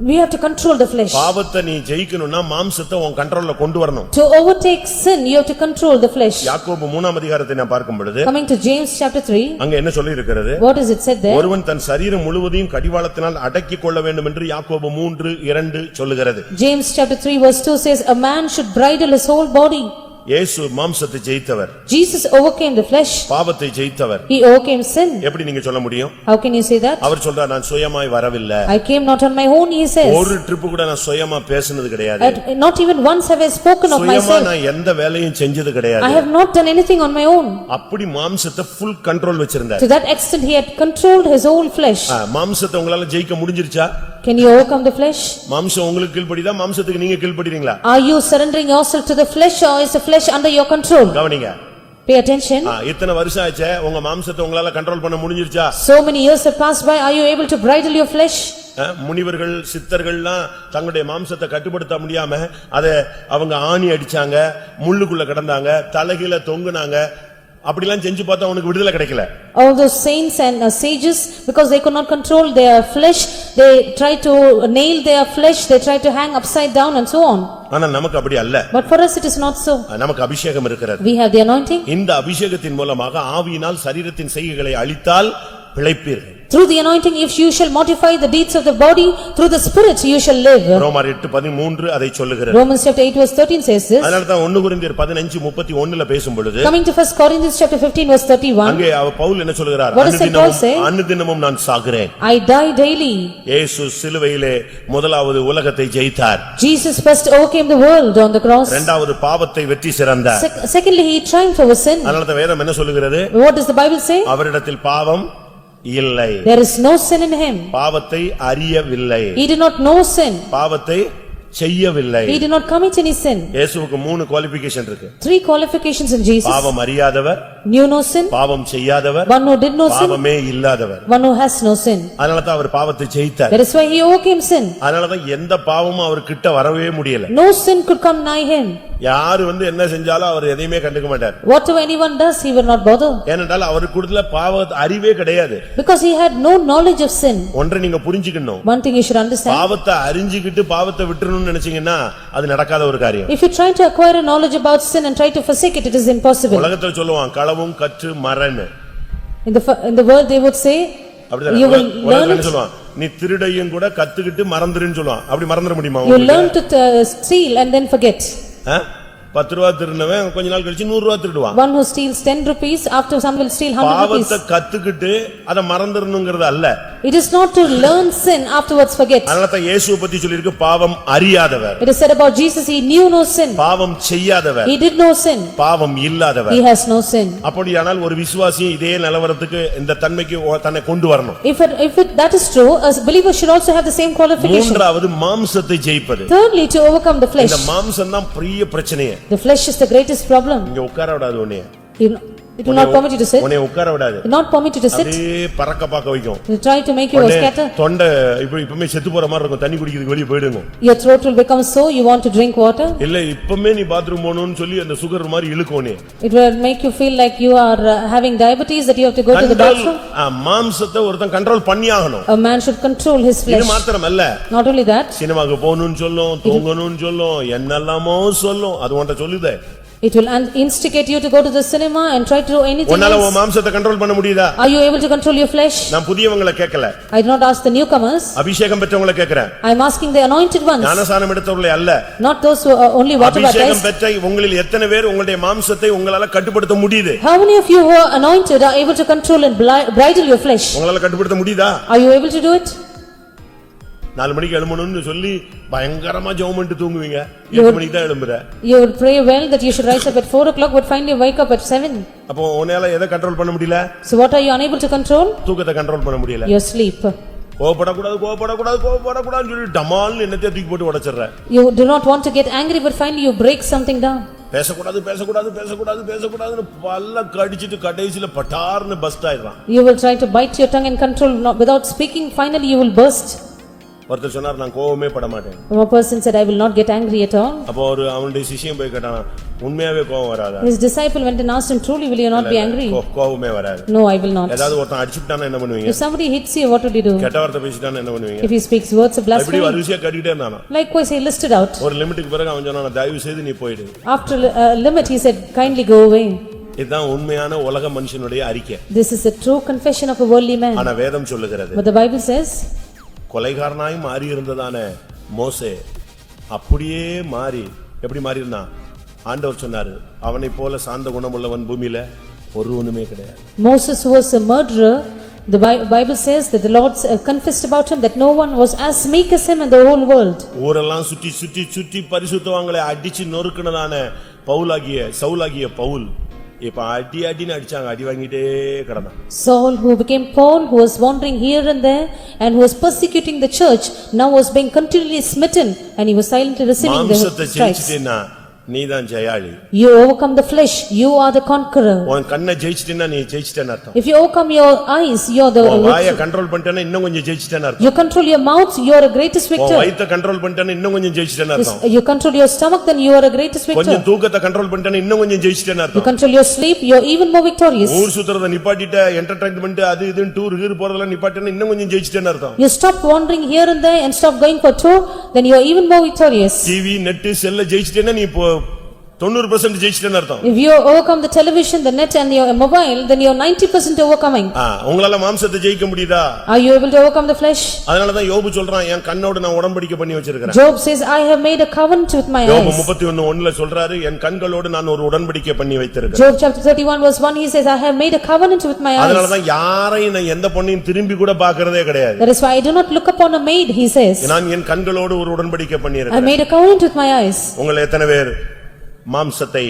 We have to control the flesh. பாவத்தை நீ ஜெயிக்கணும்னா மாம்சத்தை உன் கண்ட்ரோல்ல கொண்டு வரணும். To overtake sin, you have to control the flesh. யாக்கோபு 3ஆம் அதிகாரத்தை நான் பார்க்கும் பொழுது Coming to James chapter 3. அங்க என்ன சொல்லி இருக்கிறது? What is it said there? ஒருவன் தன் சரீரம் முழுவதையும் கடிவாளத்தினால் அடக்கிக் கொள்ள வேண்டும் என்று யாக்கோபு 3:2 சொல்லுகிறது. James chapter 3 verse 2 says, "A man should bridle his whole body." இயேசு மாம்சத்தை ஜெயித்தவர். Jesus overcame the flesh. பாவத்தை ஜெயித்தவர். He overcame sin. எப்படி நீங்க சொல்ல முடியும்? How can you say that? அவர் சொல்றார் நான் சுயமாய் வரவில்லை. I came not on my own, he says. ஒரு ட்ரிப் கூட நான் சுயமா பேசினது கிடையாது. Not even once have I spoken of சுயமா myself. நான் எந்த வேலையும் செஞ்சது கிடையாது. I have not done anything on my own. அப்படி மாம்சத்தை full control வச்சிருந்தார். To that extent he had controlled his own flesh. மாம்சத்தை உங்களால ஜெயிக்க முடிஞ்சிருச்சா? Can you overcome the flesh? மாம்சம் உங்களுக்கு கீழ்ப்படிதா? மாம்சத்துக்கு நீங்க கீழ்ப்படிறீங்களா? Are you surrendering yourself to the flesh or is the flesh under your control? கவனிங்க. Pay attention. இத்தனை வருஷம் ஆச்சே உங்க மாம்சத்தை உங்களால கண்ட்ரோல் பண்ண முடிஞ்சிருச்சா? So many years have passed by, are you able to bridle your flesh? முனிவர்கள் சித்தர்கள்லாம் தங்களுடைய மாம்சத்தை கட்டுப்படுத்த முடியாம அதை அவங்க ஆணி அடிச்சாங்க, முள்ளுக்குள்ள கிடந்தாங்க, தலைகீழ தொங்குனாங்க. அப்படிலாம் செஞ்சு பார்த்தா உனக்கு விடுதலை கிடைக்கல. All those saints and sages, because they could not control their flesh, they tried to nail their flesh, they tried to hang upside down and so on. ஆனா நமக்கு அப்படி அல்ல. But for us it is not so. நமக்கு அபிஷேகம் இருக்கிறது. We have the anointing. இந்த அபிஷேகத்தின் மூலமாக ஆவியினால் சரீரத்தின் செய்கைகளை அழித்தால் பிழைப்பீர்கள். Through the anointing, if you shall mortify the deeds of the body, through the spirit you shall live. ரோமர் 8:13 அதை சொல்லுகிறது. Romans chapter 8 verse 13 says this. அதனால தான் 1 கொரிந்தியர் 15:31ல பேசும் பொழுது Coming to 1 Corinthians chapter 15 verse 31. அங்கே பவுல் என்ன சொல்கிறார்? What does Saint Paul say? அனுதினமும் நான் சாகிறேன். I die daily. இயேசு சிலுவையிலே முதலாவது உலகத்தை ஜெயித்தார். Jesus first overcame the world on the cross. இரண்டாவது பாவத்தை வெற்றி சிறந்தார். Secondly, he triumphed over sin. அதனால தான் வேதம் என்ன சொல்லுகிறது? What does the Bible say? அவரிடத்தில் பாவம் இல்லை. There is no sin in him. பாவத்தை அறியவில்லை. He did not know sin. பாவத்தை செய்யவில்லை. He did not commit any sin. இயேசுவுக்கு 3 குவாலிஃபிகேஷன் இருக்கு. 3 qualifications in Jesus. பாவம் அறியாதவர், Knew no sin. பாவம் செய்யாதவர், One who did no sin. பாவமே இல்லாதவர். One who has no sin. அதனால தான் அவர் பாவத்தை ஜெயித்தார். That is why he overcame sin. அதனால தான் எந்த பாவமும் அவர் கிட்ட வரவே முடியல. No sin could come nigh him. யாரு என்ன செஞ்சாலும் அவர் எதையுமே கண்டுக்க மாட்டார். Whatever anyone does, he will not bother. ஏனென்றால் அவருக்கு கூடல பாவ அறிவே கிடையாது. Because he had no knowledge of sin. ஒன்றை நீங்க புரிஞ்சுக்கணும். One thing you should understand. பாவத்தை அறிஞ்சிக்கிட்டு பாவத்தை விட்டுறணும்னு நினைச்சீங்கன்னா அது நடக்காத ஒரு காரியம். If you try to acquire a knowledge about sin and try to forsake it, it is impossible. உலகத்துல சொல்லுவான் களவும் கற்று மறன்னு. In the world they would say, you will learn it. சொல்லுவான் நீ திருடையும் கூட கத்துக்கிட்டு மறந்துருன்னு சொல்லுவான். அப்படி மறந்துட முடியுமா? You learn to steal and then forget. 10 ரூபாய் திருடுனவன் கொஞ்ச நாள் கழிச்சு 100 ரூபாய் திருடுவான். One who steals 10 rupees, after some will steal 100 rupees. பாவத்தை கத்துக்கிட்டு அத மறந்துறணும்ங்கிறது அல்ல. It is not to learn sin afterwards forget. அதனால தான் இயேசுவை பத்தி சொல்லிருக்கு பாவம் அறியாதவர். It is said about Jesus, he knew no sin. பாவம் செய்யாதவர். He did no sin. பாவம் இல்லாதவர். He has no sin. அப்படியானால் ஒரு விசுவாசி இதே நிலவரத்துக்கு இந்த தன்மைக்கு தன்னை கொண்டு வரணும். If that is true, a believer should also have the same qualification. மூன்றாவது மாம்சத்தை ஜெயிப்பது. Thirdly, to overcome the flesh. இந்த மாம்சம் தான் பெரிய பிரச்சனையே. The flesh is the greatest problem. இங்க உட்கார விடாது உன்னைய. It will not permit you to sit. உன்னை உட்கார விடாது. It will not permit you to sit. அப்படியே பறக்க பார்க்க வைக்கும். It will try to make you scatter. தொண்டை இப்பமே செத்து போற மாதிரி இருக்கும். தண்ணி குடிக்கிறதுக்கு வெளிய போய்டுங்க. Your throat will become so you want to drink water. இல்ல இப்பமே நீ பாத்ரூம் போணும்னு சொல்லி அந்த சுகர் மாதிரி இழுக்கும் நீ. It will make you feel like you are having diabetes, that you have to go to the bathroom. மாம்சத்தை ஒருத்தன் control பண்ணியாகணும். A man should control his இது flesh. மாத்திரமல்ல. Not only that. சினிமாக்கு போணும்னு சொல்லும், தூங்கணும்னு சொல்லும், என்னெல்லாமோ சொல்லும். அது உன்கிட்ட சொல்லுதே. It will instigate you to go to the cinema and try to do anything உன்னால else. உன் மாம்சத்தை கண்ட்ரோல் பண்ண முடியுதா? Are you able to control your flesh? நான் புதியவங்களை கேட்கல. I do not ask the newcomers. அபிஷேகம் பெற்றவங்களை கேட்கிறேன். I am asking the anointed ones. ஞானசானம் எடுத்தவர்களை அல்ல. Not those who are only water baptized. அபிஷேகம் பெற்ற உங்களில் எத்தனை பேர் உங்களுடைய மாம்சத்தை உங்களால கட்டுப்படுத்த முடியுது? How many of you who are anointed are able to control and bridle your flesh? உங்களால கட்டுப்படுத்த முடியுதா? Are you able to do it? 4 மணிக்கு எழும்பணும்னு சொல்லி பயங்கரமா ஜெபம் பண்ணிட்டு தூங்குவீங்க. 8 மணிக்கு தான் எழும்புற. You would pray well that you should rise up at 4 o'clock but finally wake up at 7. அப்போ உன்னால எதை கண்ட்ரோல் பண்ண முடியல? So what are you unable to control? தூக்கத்தை கண்ட்ரோல் பண்ண முடியல. Your sleep. கோபப்படக்கூடாதுன்னு சொல்லி டமால்னு என்னத்தையும் தூக்கி போட்டு உடைச்சிடுற. You do not want to get angry but finally you break something down. பேசக்கூடாதுன்னு பல்ல கடிச்சிட்டு கடைசில பட்டார்னு பஸ்ட் ஆயிடுறான். You will try to bite your tongue and control without speaking, finally you will burst. ஒருத்தர் சொன்னார் நான் கோவமே பட மாட்டேன். One person said I will not get angry at all. அப்போ அவனுடைய சிஷ்யன் போய் கேட்டான் உண்மையாவே கோவம் வராதா? His disciple went and asked him, truly will you not be angry? கோவமே வராது. No, I will not. ஏதாவது ஒருத்தன் அடிச்சிட்டானா என்ன பண்ணுவீங்க? If somebody hits you, what would you do? கெட்ட வார்த்தை பேசிட்டானா என்ன பண்ணுவீங்க? If he speaks words of blasphemy. இப்படி வரிசையா கட்டிட்டே இருந்தானா. Likewise he listed out. ஒரு லிமிட்டுக்கு பிறகு அவன் சொன்னான் தயவு செய்து நீ போய்டு. After a limit he said kindly go away. இதுதான் உண்மையான உலக மனுஷனுடைய அறிக்கை. This is the true confession of a worldly man. ஆனா வேதம் சொல்லுகிறது. But the Bible says கொலைகாரனாய் மாறி இருந்ததானே மோசே அப்படியே மாறி எப்படி மாறி இருந்தான்? ஆண்டவர் சொன்னாரு அவனை போல சாந்த குணமுள்ளவன் பூமியில ஒருவனுமே கிடையாது. Moses was a murderer. The Bible says that the Lord confessed about him that no one was as meek as him in the whole world. ஊரெல்லாம் சுற்றி பரிசுத்தவான்களை அடிச்சு நொறுக்குனதான சவுலாகிய பவுல் இப்ப அடின்னு அடிச்சாங்க, அடி வாங்கிட்டே கிடந்தான். Saul, who became Paul, who was wandering here and there and who was persecuting the church, now was being continually smitten and he was silently receiving the stripes. நீதான் ஜெயாளி. You overcome the flesh, you are the conqueror. உன் கண்ணை ஜெயிச்சிட்டேன்னா நீ ஜெயிச்சிட்டேன்னு அர்த்தம். If you overcome your eyes, you are the வாயை control பண்ணிட்டேன்னா இன்னும் கொஞ்சம் ஜெயிச்சிட்டேன்னு அர்த்தம். You control your mouth, you are a greatest victor. வயித்தை கண்ட்ரோல் பண்ணிட்டேன்னா இன்னும் கொஞ்சம் ஜெயிச்சிட்டேன்னு அர்த்தம். You control your stomach, then you are a greatest victor. கொஞ்சம் தூக்கத்தை கண்ட்ரோல் பண்ணிட்டேன்னா இன்னும் கொஞ்சம் ஜெயிச்சிட்டேன்னு You அர்த்தம். control your sleep, you are even more victorious. ஊர் சுத்துறத நிப்பாட்டிட்ட என்டர்டெயின்மென்ட் அது இதுன்னு டூர் போறதெல்லாம் நிப்பாட்டினா இன்னும் கொஞ்சம் ஜெயிச்சிட்டேன்னு அர்த்தம். You stop wandering here and there and stop going for tour, then you are even more victorious. TV net செல்ல ஜெயிச்சிட்டேன்னா நீ 90% ஜெயிச்சிட்டேன்னு அர்த்தம். If you overcome the television, the net and your mobile, then you are 90% overcoming. உங்களால மாம்சத்தை ஜெயிக்க முடியுதா? Are you able to overcome the flesh? அதனால தான் யோபு சொல்றான் என் கண்ணோட நான் உடன்படிக்கை பண்ணி வச்சிருக்கேன். Job says I have made a covenant with my eyes. யோபு 31:1ல சொல்றாரு என் கண்களோடு நான் ஒரு உடன்படிக்கை பண்ணி வைத்திருக்கேன். Job chapter 31 verse 1 he says I have made a covenant with my eyes. அதனால தான் யாரையும் நான் எந்த பொண்ணையும் திரும்பி கூட பார்க்கறதே கிடையாது. That is why I do not look upon a maid, he says. நான் என் கண்களோடு ஒரு உடன்படிக்கை பண்ணி I இருக்கேன். made a covenant with my eyes. உங்களை எத்தனை பேர் மாம்சத்தை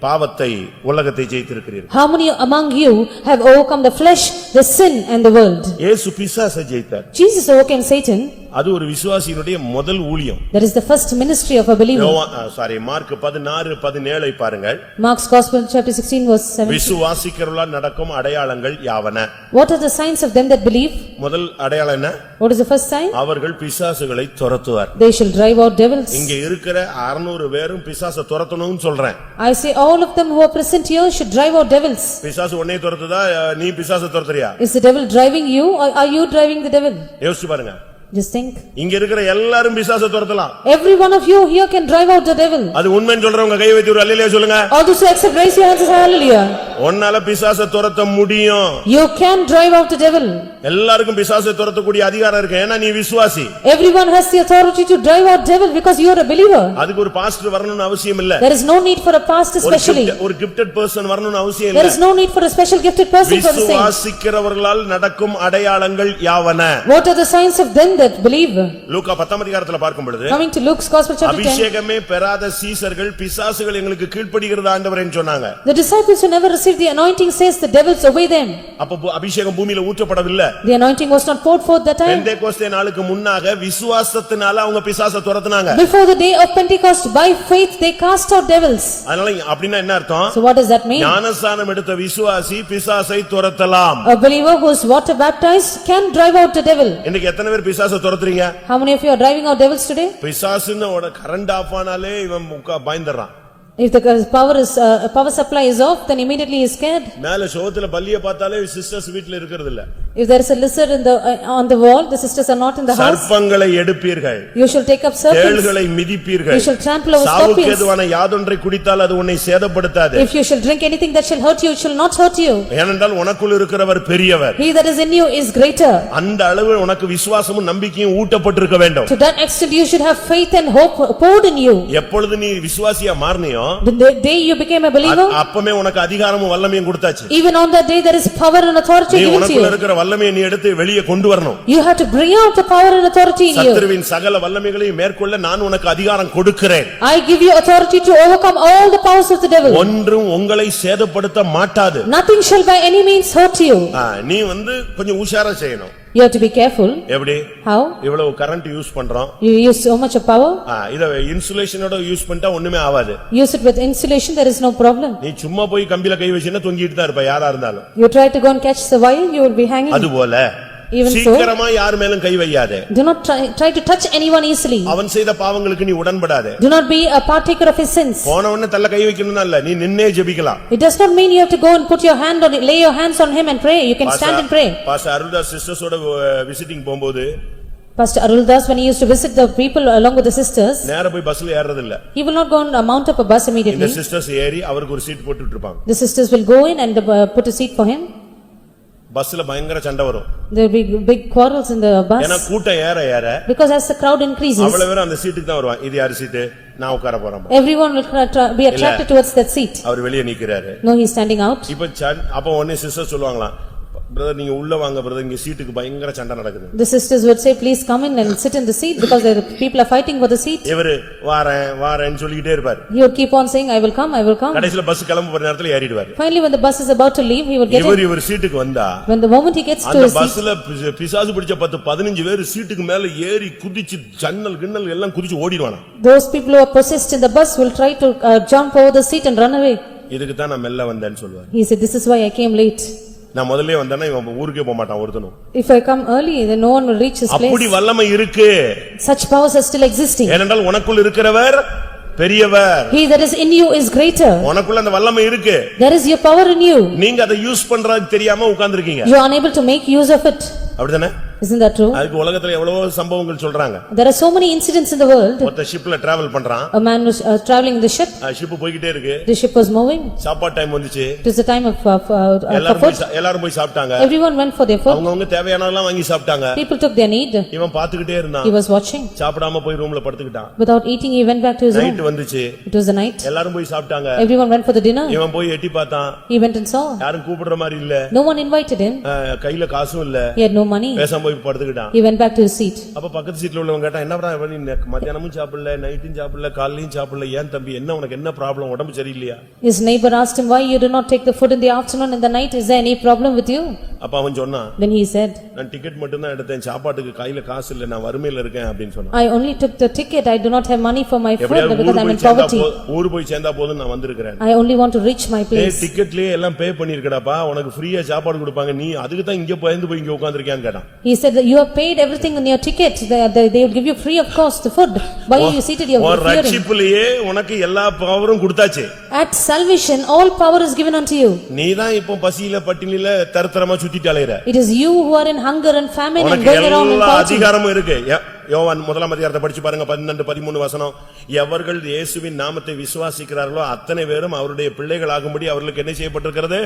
பாவத்தை உலகத்தை ஜெயித்திருக்கிறீர்கள்? How many among you have overcome the flesh, the sin and the world? இயேசு பிசாசை ஜெயித்தார். Jesus overcame Satan. அது ஒரு விசுவாசியினுடைய முதல் ஊழியம். That is the first ministry of a believer. Mark 16:17 பாருங்கள். Mark's Gospel chapter 16 verse 7. விசுவாசிக்கிறவர்களால் நடக்கும் அடையாளங்கள் யாவன? What are the signs of them that believe? முதல் அடையாளம் என்ன? What is the first sign? அவர்கள் பிசாசுகளை துரத்துவார். They shall drive out devils. இங்க இருக்கிற 600 பேரும் பிசாசை துரத்தணும்னு சொல்றேன். I say all of them who are present here should drive out devils. பிசாசு உன்னை துரத்துதா நீ பிசாசை துரத்துறியா? Is the devil driving you or are you driving the devil? யோசிச்சு பாருங்க. Just think. இங்க இருக்கிற எல்லாரும் பிசாசை துரத்தலாம். Every one of you here can drive out the devil. அது உண்மைன்னு சொல்றவங்க கை வைத்து ஒரு அல்லேலூயா சொல்லுங்க. All those who accept, raise your hands and say hallelujah. உன்னால பிசாசை துரத்த முடியும். You can drive out the devil. எல்லாருக்கும் பிசாசை துரத்தக்கூடிய அதிகாரம் இருக்கு. ஏன்னா நீ விசுவாசி. Everyone has the authority to drive out devil because you are a believer. அதுக்கு ஒரு பாஸ்டர் வரணும்னு அவசியம் இல்ல. There is no need for a pastor specially. ஒரு gifted person வரணும்னு அவசியம் இல்ல. There is no need for a special gifted person for the same. விசுவாசிக்கிறவர்களால் நடக்கும் அடையாளங்கள் யாவன? What are the signs of them that believe? லூக்கா 10 அதிகாரத்துல பார்க்கும் பொழுது Coming to Luke's Gospel chapter 10. அபிஷேகமே பெறாத சீசர்கள் பிசாசுகள் எங்களுக்கு கீழ்ப்படிகிறது ஆண்டவரே என்று சொன்னாங்க. The disciples who never received received the anointing says the devils obey them. அப்ப அபிஷேகம் பூமியில ஊற்றப்படவில்லை. The anointing was not poured forth that time. Pentecost நாளுக்கு முன்னாக விசுவாசத்தினால அவங்க பிசாசை துரத்துனாங்க. Before the day of Pentecost, by faith they cast out devils. அதனால அப்படினா என்ன அர்த்தம்? So what does that mean? ஞானஸ்நானம் எடுத்த விசுவாசி பிசாசை துரத்தலாம். A believer who is water baptized can drive out the devil. இன்னைக்கு எத்தனை பேர் பிசாசை துரத்துறீங்க? How many of you are driving out devils today? பிசாசுன்னு கரண்ட் ஆஃப் ஆனாலே இவன் பயந்துறான். If the power supply is off, then immediately he is scared. மேல சோத்துல பல்லிய பார்த்தாலே சிஸ்டர்ஸ் வீட்ல இருக்குறது இல்ல. If there is a lizard on the wall, the sisters are not in the house. சர்ப்பங்களை எடுப்பீர்கள். You shall take up serpents. தேள்களை மிதிப்பீர்கள். You shall trample over scorpions. சாவுக்கு ஏதுவான யாதொன்றை குடித்தால் அது உன்னை சேதப்படுத்தாது. If you shall drink anything that shall hurt you, it shall not hurt you. ஏனென்றால் உனக்குள் இருக்கிறவர் பெரியவர். He that is in you is greater. அந்த அளவு உனக்கு விசுவாசமும் நம்பிக்கையும் ஊட்டப்பட்டிருக்க வேண்டும். To that extent you should have faith and hope poured in you. எப்பொழுது நீ விசுவாசியா மாறினியோ, The day you became a believer, அப்பமே உனக்கு அதிகாரமும் வல்லமையும் கொடுத்தாச்சு. even on that day there is power and authority நீ given to உனக்குள்ள you. இருக்கிற வல்லமையை நீ எடுத்து வெளியே கொண்டு வரணும். You have to bring out the power and authority in you. சத்துருவின் சகல வல்லமைகளையும் மேற்கொள்ள நான் உனக்கு அதிகாரம் கொடுக்கிறேன். I give you authority to overcome all the powers of the devil. ஒன்றும் உங்களை சேதப்படுத்த மாட்டாது. Nothing shall by any means hurt you. நீ கொஞ்சம் உஷாரா செய்யணும். You have to be careful. எப்படி? How? இவ்வளவு கரண்ட் யூஸ் பண்றோம். You use so much of power. இத இன்சுலேஷனோட யூஸ் பண்ணிட்டா ஒண்ணுமே ஆகாது. Use it with insulation, there is no problem. நீ சும்மா போய் கம்பில கை வச்சினா தொங்கிட்டு தான் இருப்ப யாரா இருந்தாலும். You try to go and catch the wire, you will be hanging. அதுபோல Even so, சீக்கிரமா யார் மேலும் கை வையாதே. do not try to touch anyone easily. அவன் செய்த பாவங்களுக்கு நீ உடன்படாதே. Do not be a partaker of his sins. போன உடனே தள்ள கை வைக்கணும்னா இல்ல, நீ நின்னே ஜெபிக்கலாம். It does not mean you have to go and put your hand on it, lay your hands on him and pray. You can stand and pray. Pastor Aruldas சிஸ்டர்ஸோட visiting போகும்போது, Pastor Aruldas, when he used to visit the people along with the sisters, நேரா போய் பஸ்ல ஏறது இல்ல. he will not go and mount up a bus இந்த immediately. Sisters ஏறி அவருக்கு ஒரு சீட் போட்டுட்டு இருப்பாங்க. The sisters will go in and put a seat for him. பஸ்ல பயங்கர சண்டை வரும். There will be big quarrels in the bus. ஏனா கூட்டம் ஏற ஏற, Because as the crowd increases, அவ்வளவு பேர் அந்த சீட்டுக்கு தான் வருவாங்க. இது யார் சீட்? நான் உட்கார போறேன். everyone will be attracted towards that seat. அவர் வெளிய நிக்கறாரு. No, he is standing out. அப்ப ஒண்ணே சிஸ்டர் சொல்லுவாங்களா, பிரதர் நீங்க உள்ள வாங்க பிரதர், இங்க சீட்டுக்கு பயங்கர சண்டை நடக்குது. The sisters would say, please come in and sit in the seat because the people are fighting for the seat. இவரு வாரேன்னு சொல்லிட்டே இருப்பார். He would keep on saying, I will come, I will come. கடைசில bus கிளம்ப போற நேரத்துல ஏறிடுவார். Finally, when the bus is about to leave, he would get in. இவர் சீட்டுக்கு வந்தா, When the moment he gets to அந்த his seat, பஸ்ல பிசாசு பிடிச்ச 10-15 பேர் சீட்டுக்கு மேல ஏறி குதிச்சு ஜன்னல் கிண்ணல் எல்லாம் குதிச்சு ஓடிடுவாங்க. those people who are possessed in the bus will try to jump over the seat and run away. இதுக்கு தான் நான் மெல்ல வந்தேன்னு சொல்வார். He said, this is why I came late. நான் முதல்லயே வந்தேன்னா இவன் ஊருக்கே போக மாட்டான் ஒருத்தனும். If I come early, then no one will reach his place. அப்படி வல்லமை இருக்கு. Such powers are still existing. ஏனென்றால் உனக்குள் இருக்கிறவர் பெரியவர். He that is in you is greater. உனக்குள்ள அந்த வல்லமை இருக்கு. There is your power in you. நீங்க அதை யூஸ் பண்றது தெரியாம உட்கார்ந்திருக்கீங்க. You are unable to make use of it. அப்படிதானே? Isn't that true? அதுக்கு உலகத்துல எவ்வளவோ சம்பவங்கள் சொல்றாங்க. There are so many incidents in the world. ஒருத்த ஷிப்ல டிராவல் பண்றான். A man was traveling in the ship. Ship போயிட்டே இருக்கு. The ship was moving. சாப்பாடு டைம் வந்துச்சு. It was the time of எல்லாரும் போய் சாப்பிட்டாங்க. Everyone went for their food. அவங்க தேவையானதெல்லாம் வாங்கி சாப்பிட்டாங்க. People took their need. இவன் பாத்துக்கிட்டே இருந்தான். He was watching. சாப்பிடாம போய் ரூம்ல படுத்துக்கிட்டான். Without eating, he went back to his room. Night வந்துச்சு. It was the night. எல்லாரும் போய் சாப்பிட்டாங்க. Everyone went for the dinner. இவன் போய் எட்டி பார்த்தான். He went and saw. யாரும் கூப்பிடுற மாதிரி இல்ல. No one invited him. கையில காசும் இல்ல. He had no money. பேசாம போய் படுத்துக்கிட்டான். He went back to his seat. அப்ப பக்கத்து சீட்ல உள்ளவங்க கேட்டா, என்னடா நீ மத்தியானமும் சாப்பிடல, நைட்டும் சாப்பிடல, காலையும் சாப்பிடல, ஏன் தம்பி என்ன உனக்கு என்ன ப்ராப்ளம், உடம்பு சரியில்லையா? His neighbor asked him, why you do not take the food in the afternoon and the night? Is there any problem with you? அப்ப அவன் சொன்னான், Then he said, நான் டிக்கெட் மட்டும் தான் எடுத்தேன், சாப்பாட்டுக்கு கையில காசு இல்ல, நான் வறுமையில இருக்கேன் அப்படின்னு சொன்னான். I only took the ticket, I do not have money for my food because I am in poverty. ஊர் போய் சேர்ந்தா போதும் நான் வந்திருக்கிறேன். I only want to reach my place. டிக்கெட்லயே எல்லாம் பே பண்ணிருக்கடாப்பா, உனக்கு ஃப்ரீயா சாப்பாடு கொடுப்பாங்க, நீ அதுக்கு தான் இங்க பயந்து போய் இங்க உட்கார்ந்திருக்கியான்னு கேட்டான். He said that you have paid everything in your ticket, they will give you free of cost the food. Why are you seated here fearing? ரட்சிப்பிலேயே உனக்கு எல்லா பவரும் கொடுத்தாச்சு. At salvation all power is given unto you. நீ தான் இப்போ பசியில பட்டினில தரதரமா சுத்திட்டு அலையற. It is you who are in hunger and famine and going around and எல்லா partying. அதிகாரமும் இருக்கு. யோவான் 1ஆம் அதிகாரத்தை படிச்சு பாருங்க, 12-13 வசனம். எவர்கள் இயேசுவின் நாமத்தை விசுவாசிக்கிறார்களோ அத்தனை பேரும் அவருடைய பிள்ளைகள் ஆகும்படி அவர்களுக்கு என்ன செய்யப்பட்டிருக்கிறது?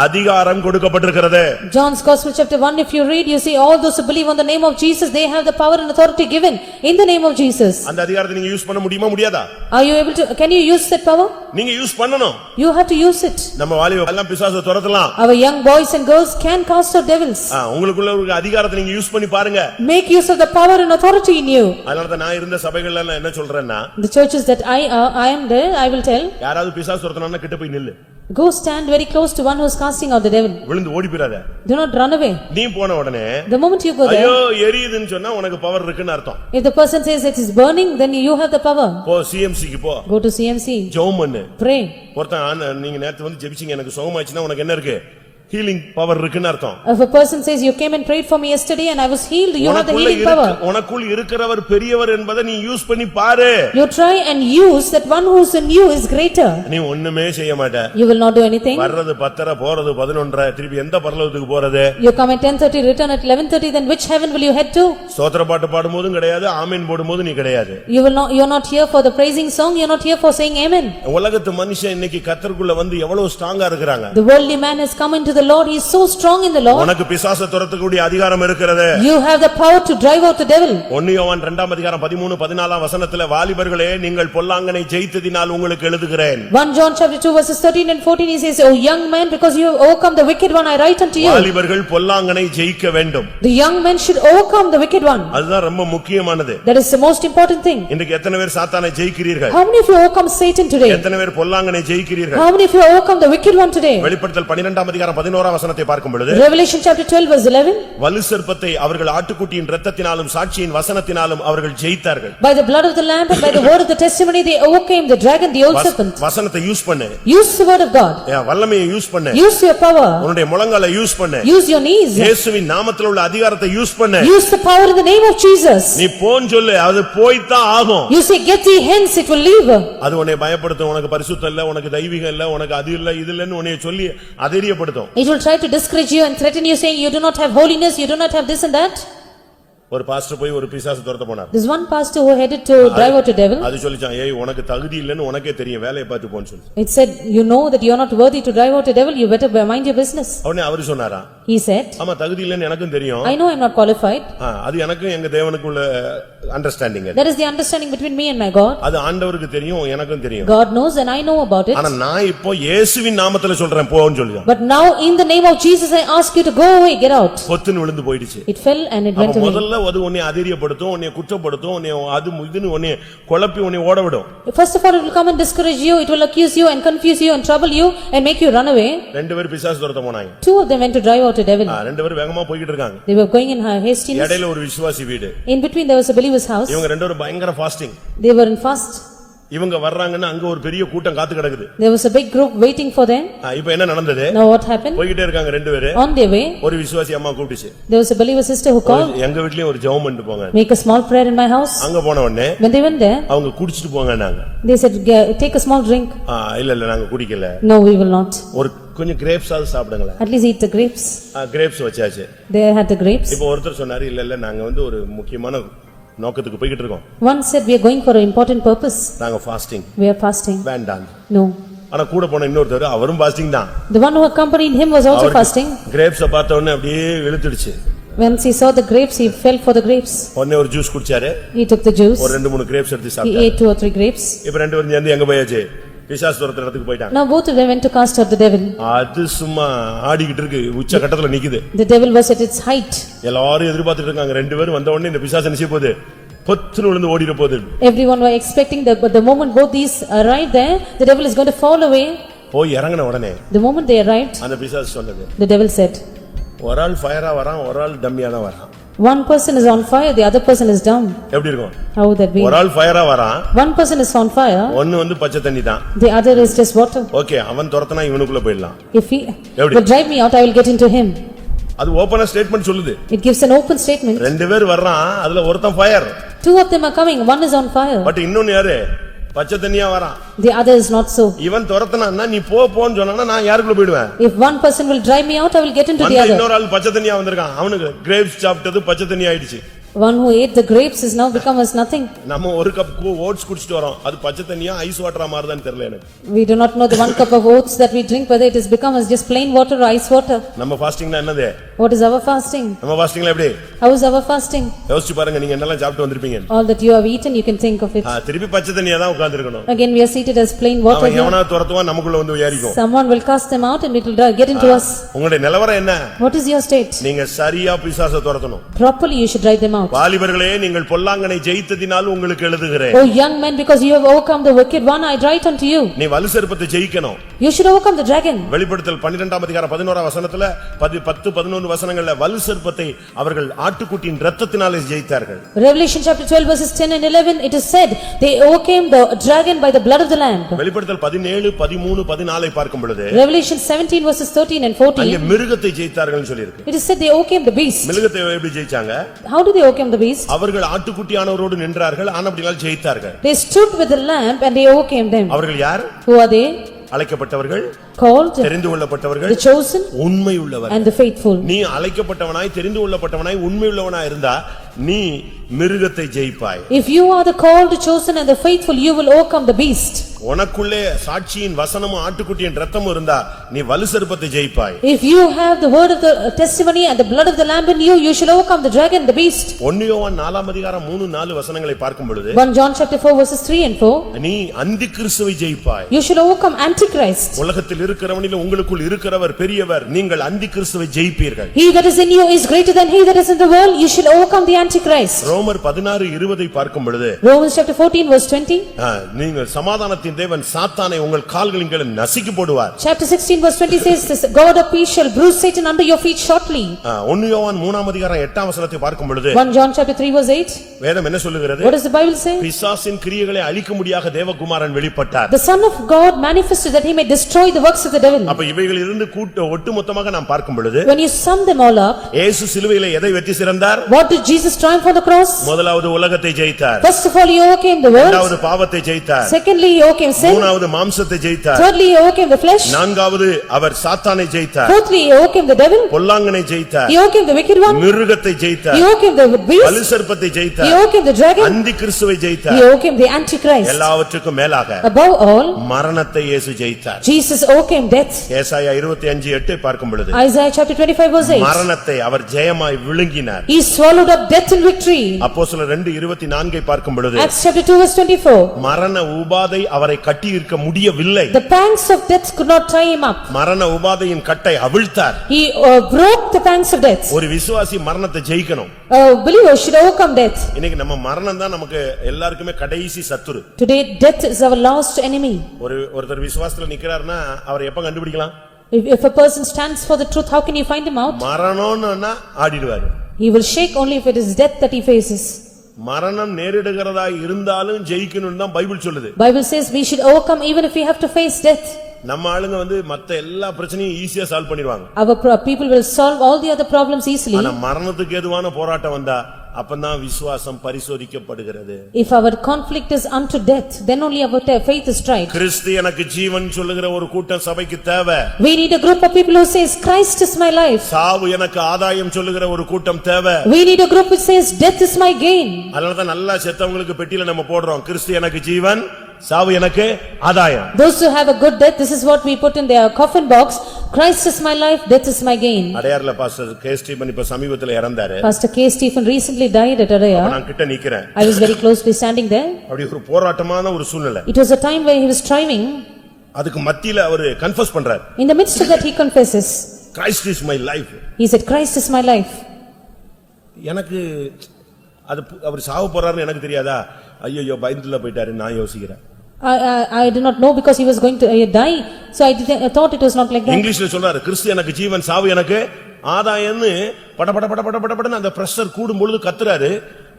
அதிகாரம் கொடுக்கப்பட்டிருக்கிறது. John's Gospel chapter 1, if you read, you see all those who believe on the name of Jesus, they have the power and authority given in the name of Jesus. அந்த அதிகாரத்தை நீங்க யூஸ் பண்ண முடியுமா முடியாதா? Are you able to, can you use that power? நீங்க use பண்ணணும். You have to use it. நம்ம வாலிப எல்லாம் பிசாசை துரத்தலாம். Our young boys and girls can cast out devils. உங்களுக்குள்ள ஒரு அதிகாரத்தை நீங்க யூஸ் பண்ணி பாருங்க. Make use of the power and authority authority in you. அதனாலதான் நான் இருந்த சபைகள்ல நான் என்ன சொல்றேன்னா, The churches that I am there, I will tell, யாராவது பிசாசு துரத்தணும்னா கிட்ட போய் நில்லு. go stand very close to one who is casting out the devil. விழுந்து ஓடி போயிராத. Do not run away. நீ போன உடனே The moment you go there, ஐயோ எரியுதுன்னு சொன்னா உனக்கு பவர் இருக்குன்னு அர்த்தம். if the person says it is burning, then you have the power. போ சிஎம்சிக்கு போ. Go to CMC. ஜெபம் பண்ணு. Pray. ஒருத்தன் நீங்க நேத்து வந்து ஜெபிச்சீங்க எனக்கு சுகமாயிச்சுன்னா உனக்கு என்ன இருக்கு? ஹீலிங் பவர் இருக்குன்னு அர்த்தம். If a person says you came and prayed for me yesterday and I was healed, you have the healing power. உனக்குள் இருக்கிறவர் பெரியவர் என்பதை நீ யூஸ் பண்ணி பாரு. You try and use that one who is in you is greater. நீ ஒண்ணுமே செய்ய மாட்ட. You will not do anything. வர்றது 10:30 போறது 11:30 திருப்பி எந்த பரலோகத்துக்கு போறது? You come at 10:30, return at 11:30, then which heaven will you head to? ஸ்தோத்திர பாட்டு பாடும்போதும் கிடையாது, ஆமென் போடும்போது நீ கிடையாது. You are not here for the praising song, you are not here for saying amen. உலகத்து மனுஷன் இன்னைக்கு கர்த்தருக்குள்ள வந்து எவ்வளவு ஸ்ட்ராங்கா இருக்காங்க. The worldly man has come into the Lord, he is so strong in the Lord. உனக்கு பிசாசை துரத்தக்கூடிய அதிகாரம் இருக்கிறது. You have the power to drive out the devil. 1 யோவான் 2 அதிகாரம் 13 14 வசனத்திலே வாலிபர்களே நீங்கள் பொல்லாங்கனை ஜெயித்ததினால் உங்களுக்கு எழுதுகிறேன். 1 John chapter 2 verses 13 and 14 he says, "O young man, because you have overcome the wicked one, I write unto you." வாலிபர்கள் பொல்லாங்கனை ஜெயிக்க வேண்டும். The young men should overcome the wicked one. அதுதான் ரொம்ப முக்கியமானது. That is the most important thing. இன்னைக்கு எத்தனை பேர் சாத்தானை ஜெயிக்கிறீர்கள்? How many of you overcome Satan today? எத்தனை பேர் பொல்லாங்கனை ஜெயிக்கிறீர்கள்? How many of you overcome the wicked one today? வெளிப்படுத்தல் 12 அதிகாரம் 11 வசனத்தை பார்க்கும் பொழுது Revelation chapter 12 verse 11, வலு சர்ப்பத்தை அவர்கள் ஆட்டுக்குட்டியின் இரத்தத்தினாலும் சாட்சியின் வசனத்தினாலும் அவர்கள் ஜெயித்தார்கள். by the blood of the lamb and by the word of the testimony they overcame the dragon, the old serpent. வசனத்தை யூஸ் பண்ணு. Use the word of God. வல்லமையை யூஸ் பண்ணு. Use your power. உன்னுடைய முழங்காலை யூஸ் பண்ணு. Use your knees. இயேசுவின் நாமத்தில் உள்ள அதிகாரத்தை யூஸ் பண்ணு. Use the power in the name of Jesus. நீ போன்னு சொல்லு, அது போய்தான் ஆகும். You say get thee hence, it will leave. அது உன்னை பயப்படுத்தும். உனக்கு பரிசுத்தம் இல்ல, உனக்கு தெய்வீகம் இல்ல, உனக்கு அது இல்ல இது இல்லன்னு உன்னை சொல்லி அதரியப்படுத்தும். It will try to discourage you and threaten you, saying you do not have holiness, you do not have this and that. ஒரு பாஸ்டர் போய் ஒரு பிசாசு துரத்த போனார். This one pastor who headed to drive out a devil. அது சொல்லிச்சான், ஏய் உனக்கு தகுதி இல்லன்னு உனக்கே தெரியும், வேலைய பார்த்து போன்னு சொல்லி. It said, you know that you are not worthy to drive out a devil, you better mind your business. அவனே அவர் சொன்னாரா? He said, ஆமா தகுதி இல்லன்னு எனக்கும் தெரியும். I know I am not qualified. அது எனக்கும் எங்க தேவனுக்குள்ள understanding. That is the understanding between me and my God. அது ஆண்டவருக்கு தெரியும், எனக்கும் தெரியும். God knows and I know about it. ஆனா நான் இப்போ இயேசுவின் நாமத்திலே சொல்றேன் போன்னு சொல்லியா. But now in the name of Jesus I ask you to go away, get out. பொத்துன்னு விழுந்து போயிடுச்சு. It fell and it went away. முதல்ல அது உன்னை அதிரியப்படுத்தும், உன்னை குற்றப்படுத்தும், உன்னை அது இதுன்னு உன்னை குழப்பி உன்னை ஓட விடும். First of all it will come and discourage you, it will accuse you and confuse you and trouble you and make you run away. ரெண்டு பேர் பிசாசு துரத்த போனாங்க. Two of them went to drive out a devil. ரெண்டு பேர் வேகமா போயிட்டு இருக்காங்க. They were going in hastiness. இடையில ஒரு விசுவாசி வீடு. In between there was a believer's house. இவங்க ரெண்டு பேரும் பயங்கர fasting. They were in fast. இவங்க வர்றாங்கன்னா அங்க ஒரு பெரிய கூட்டம் காத்து கிடக்குது. There was a big group waiting for them. இப்போ என்ன நடந்தது? Now what happened? போயிட்டே இருக்காங்க ரெண்டு பேரு. On their way, ஒரு விசுவாசி அம்மா கூப்பிடுச்சு. there was a believer sister who called, எங்க வீட்லயும் ஒரு ஜெபம் பண்ணிட்டு போங்க. make a small prayer in my house. அங்க போன உடனே When they went there, அவங்க குடிச்சிட்டு போங்கன்னாங்க. they said, take a small drink. இல்ல நாங்க குடிக்கல. No, we will not. ஒரு கொஞ்சம் கிரேப்ஸ் ஆது சாப்பிடுங்களேன். At least eat the grapes. Grapes வச்சாச்சு. They had the grapes. இப்போ ஒருத்தர் சொன்னாரு, இல்ல நாங்க வந்து ஒரு முக்கியமான நோக்கத்துக்கு போயிட்டு இருக்கோம். One said we are going for an important purpose. நாங்க ஃபாஸ்டிங். We are fasting. வேண்டாம். No. ஆனா கூட போன இன்னொருத்தர் அவரும் ஃபாஸ்டிங் தான். The one who accompanied him was also fasting. Grapes பார்த்த உடனே அப்படியே இழுத்துடுச்சு. Once he saw the grapes, he fell for the grapes. உடனே ஒரு juice குடிச்சாரு. He took the juice. ஒரு ரெண்டு மூணு கிரேப்ஸ் எடுத்து He சாப்பிட்டாரு. ate 2 or 3 grapes. இப்போ ரெண்டு பேரும் சேர்ந்து எங்க போயாச்சு? பிசாசு துரத்துற இடத்துக்கு போயிட்டாங்க. Now both of them went to cast out the devil. அது சும்மா ஆடிக்கிட்டு இருக்கு, உச்ச கட்டத்துல நிக்குது. The devil was at its height. எல்லாரும் எதிர்பார்த்துட்டு இருக்காங்க. ரெண்டு பேரும் வந்த உடனே இந்த பிசாசு நிச்சய போகுது, பொத்துன்னு விழுந்து ஓடிர போகுது. Everyone were expecting that, but the moment both these arrived there, the devil is going to fall away. போய் இறங்கின உடனே The moment they arrived, அந்த பிசாசு சொன்னது, the devil said, ஒரு ஆள் ஃபயரா வரான், ஒரு ஆள் டம்மியா தான் வரான். one person is on fire, the other person is dumb. எப்படி இருக்கும்? How would that be? ஒரு ஆள் ஃபயரா வரான், One person is on fire, ஒன்னு வந்து பச்சை தண்ணி தான். the other is just water. Okay, அவன் துரத்தனா இவனுக்குள்ள போயிடலாம். If he will drive me out, I will get into him. அது ஓபனா ஸ்டேட்மென்ட் சொல்லுது. It gives an open statement. ரெண்டு பேர் வர்றான், அதுல ஒருத்தன் fire. Two of them are coming, one is on fire. But இன்னொன்னு யாரு? பச்சை தண்ணியா வரான். The other is not so. இவன் துரத்தனா நீ போன்னு சொன்னா நான் யாருக்குள்ள போய்டுவேன்? If one person will drive me out, I will get into the other. இன்னொரு ஆள் பச்சை தண்ணியா வந்திருக்கான், அவனுக்கு கிரேப்ஸ் சாப்பிட்டது பச்சை தண்ணி ஆயிடுச்சு. One who ate the grapes is now become as nothing. நம்ம ஒரு கப் ஓட்ஸ் குடிச்சிட்டு வரோம், அது பச்சை தண்ணியா ஐஸ் வாட்டரா மாறுதான்னு தெரியல எனக்கு. We do not know the 1 cup of oats that we drink whether it has become as just plain water or ice water. நம்ம ஃபாஸ்டிங்னா என்னது? What is our fasting? நம்ம ஃபாஸ்டிங்ல எப்படி? How is our fasting? யோசிச்சு பாருங்க, நீங்க என்னெல்லாம் சாப்பிட்டு வந்திருப்பீங்க. All that you have eaten, you can think of it. திருப்பி பச்சை தண்ணியா தான் உட்கார்ந்திருக்கணும். Again, we are seated as plain water. அவன் எவனா துரத்துவான், நமக்குள்ள வந்து ஏறிக்கும். Someone will cast them out and it will get into us. உங்களுடைய நிலவரம் என்ன? What is your state? நீங்க சரியா பிசாசை துரத்தணும். Properly you should drive them out. வாலிபர்களே, நீங்கள் பொல்லாங்கனை ஜெயித்ததினால் உங்களுக்கு எழுதுகிறேன். Oh young men, because you have overcome the wicked one, I write unto you. நீ வலுசர்ப்பத்தை ஜெயிக்கணும். You should overcome the dragon. வெளிப்படுத்தல் 12ஆம் அதிகாரம் 11ஆம் வசனத்துல 10-11 வசனங்கள்ல வலுசர்ப்பத்தை அவர்கள் ஆட்டுக்குட்டியின் இரத்தத்தினாலே ஜெயித்தார்கள். Revelation chapter 12 verses 10 and 11, it is said they overcame the dragon by the blood of the lamb. வெளிப்படுத்தல் 17, 13, 14 பார்க்கும் பொழுது Revelation 17 verses 13 and 14, அங்கே மிருகத்தை ஜெயித்தார்கள்னு சொல்லி இருக்கு. it is said they overcame the beast. மிருகத்தை எப்படி ஜெயிச்சாங்க? How do they overcome the beast? அவர்கள் ஆட்டுக்குட்டியானவரோடு நின்றார்கள், ஆனபடியால் ஜெயித்தார்கள். They stood with the lamb and they overcame them. அவர்கள் யார்? Who are they? அழைக்கப்பட்டவர்கள், Called, தெரிந்து கொள்ளப்பட்டவர்கள், the chosen உண்மை உள்ளவர். and the faithful. நீ அழைக்கப்பட்டவனாய் தெரிந்து கொள்ளப்பட்டவனாய் உண்மை உள்ளவனாய் இருந்தா நீ மிருகத்தை ஜெயிப்பாய். If you are the called, chosen and the faithful, you will overcome the beast. உனக்குள்ளே சாட்சியின் வசனமும் ஆட்டுக்குட்டியின் இரத்தமும் இருந்தா நீ வலுசர்ப்பத்தை ஜெயிப்பாய். If you have the word of the testimony and the blood of the lamb in you, you shall overcome the dragon, the beast. 1 யோவான் 4ஆம் அதிகாரம் 3-4 வசனங்களை பார்க்கும் பொழுது 1 John chapter 4 verses 3 and 4, நீ அந்தி கிறிஸ்துவை ஜெயிப்பாய். you shall overcome Antichrist. உலகத்தில் இருக்கிறவனில் உங்களுக்குள் இருக்கிறவர் பெரியவர், நீங்கள் அந்தி கிறிஸ்துவை ஜெயிப்பீர்கள். He that is in you is greater than he that is in the world, you shall overcome the Antichrist. ரோமர் 16:20 பார்க்கும் பொழுது Romans chapter 14 verse 20, நீங்கள் சமாதானத்தின் தேவன் சாத்தானை உங்கள் கால்களின் கீழ் நசுக்கி போடுவார். chapter 16 verse 20 says this, God of peace shall bruise Satan under your feet shortly. 1 யோவான் 3ஆம் அதிகாரம் 8ஆம் வசனத்தை பார்க்கும் பொழுது 1 John chapter 3 verse 8, வேதம் என்ன சொல்லுகிறது? what does the Bible say? பிசாசின் கிரியைகளை அழிக்கும்படியாக தேவகுமாரன் வெளிப்பட்டார். The Son of God manifested that he may destroy the works of the devil. அப்ப இவைகளிலிருந்து ஒட்டுமொத்தமாக நாம் பார்க்கும் பொழுது When you sum them all up, இயேசு சிலுவையிலே எதை வெற்றி சிறந்தார்? what did Jesus triumph on the cross? முதலாவது உலகத்தை ஜெயித்தார். First of all, he overcame the world. இரண்டாவது பாவத்தை ஜெயித்தார். Secondly, he overcame sin. மூணாவது மாம்சத்தை ஜெயித்தார். Thirdly, he overcame the flesh. நான்காவது அவர் சாத்தானை ஜெயித்தார். Fourthly, he overcame the devil. பொல்லாங்கனை ஜெயித்தார். He overcame the wicked one. மிருகத்தை ஜெயித்தார். He overcame the beast. வலுசர்ப்பத்தை He ஜெயித்தார். overcame the dragon. அந்தி கிறிஸ்துவை He ஜெயித்தார். overcame the Antichrist. எல்லாவற்றுக்கும் மேலாக Above all, மரணத்தை இயேசு ஜெயித்தார். Jesus overcame death. ஏசாயா 25:8 பார்க்கும் பொழுது Isaiah chapter 25 verse 8, மரணத்தை அவர் ஜெயமாய் விழுங்கினார். he swallowed up death in victory. அப்போஸ்தலர் 2:24 பார்க்கும் பொழுது Acts chapter 2 verse 24, மரண உபாதை அவரை கட்டி இருக்க முடியவில்லை. the pangs of death could not tie him up. மரண உபாதையின் கட்டை அவிழ்த்தார். He broke the pangs of death. ஒரு விசுவாசி மரணத்தை ஜெயிக்கணும். A believer should overcome death. இன்னைக்கு நம்ம மரணம் தான் நமக்கு எல்லாருக்குமே கடைசி சத்துரு. Today, death is our last enemy. ஒருத்தர் விசுவாசத்துல நிக்கிறாருன்னா அவரை எப்ப கண்டுபிடிக்கலாம்? If a person stands for the truth, how can you find him out? மரணம்னா ஆடிடுவாரு. He will shake only if it is death that he faces. மரணம் நேரிடுகிறதா இருந்தாலும் ஜெயிக்கணும்னு தான் பைபிள் சொல்லுது. Bible says we should overcome even if we have to face death. நம்ம ஆளுங்க மத்த எல்லா பிரச்சனையும் ஈஸியா சால்வ் பண்ணிடுவாங்க. Our people will solve all the other problems easily. ஆனா மரணத்துக்கு ஏதுவான போராட்டம் வந்தா அப்பதான் விசுவாசம் பரிசோதிக்கப்படுகிறது. If our conflict is unto death, then only our faith is tried. கிறிஸ்து எனக்கு ஜீவன் சொல்லுகிற ஒரு கூட்டம் சபைக்கு தேவை. We need a group of people who says Christ is my life. சாவு எனக்கு ஆதாயம் சொல்லுகிற ஒரு கூட்டம் தேவை. We need a group which says death is my gain. அதனால தான் நல்லா செத்தவங்களுக்கு பெட்டியில நம்ம போடுறோம், கிறிஸ்து எனக்கு ஜீவன், சாவு எனக்கு ஆதாயம். Those who have a good death, this is what we put in their coffin box. Christ is my life, death is my gain. அடையார்ல பாஸ்டர் கே ஸ்டீபன் இப்ப சமீபத்துல இறந்தாரு. Pastor K. Stephen recently died at Adaya. நான் கிட்ட நிக்கிறேன். I was very closely standing there. அப்படி ஒரு போராட்டமான ஒரு சூழ்நிலை. It was a time where he was striving. அதுக்கு மத்தியில அவர் கன்ஃபஸ் பண்றார். In the midst of that, he confesses. Christ is my life. He said, Christ is my life. எனக்கு அது அவர் சாவு போறாருன்னு எனக்கு தெரியாதா? ஐயோ பயந்துல போயிட்டாரு நான் யோசிக்கிறேன். I did not know because he was going to die, so I thought it was not like that. இங்கிலீஷ்ல சொல்றாரு, கிறிஸ்து எனக்கு ஜீவன், சாவு எனக்கு ஆதாயம்னு படபடன்னு அந்த பிரஷர் கூடும் பொழுது கத்துறாரு.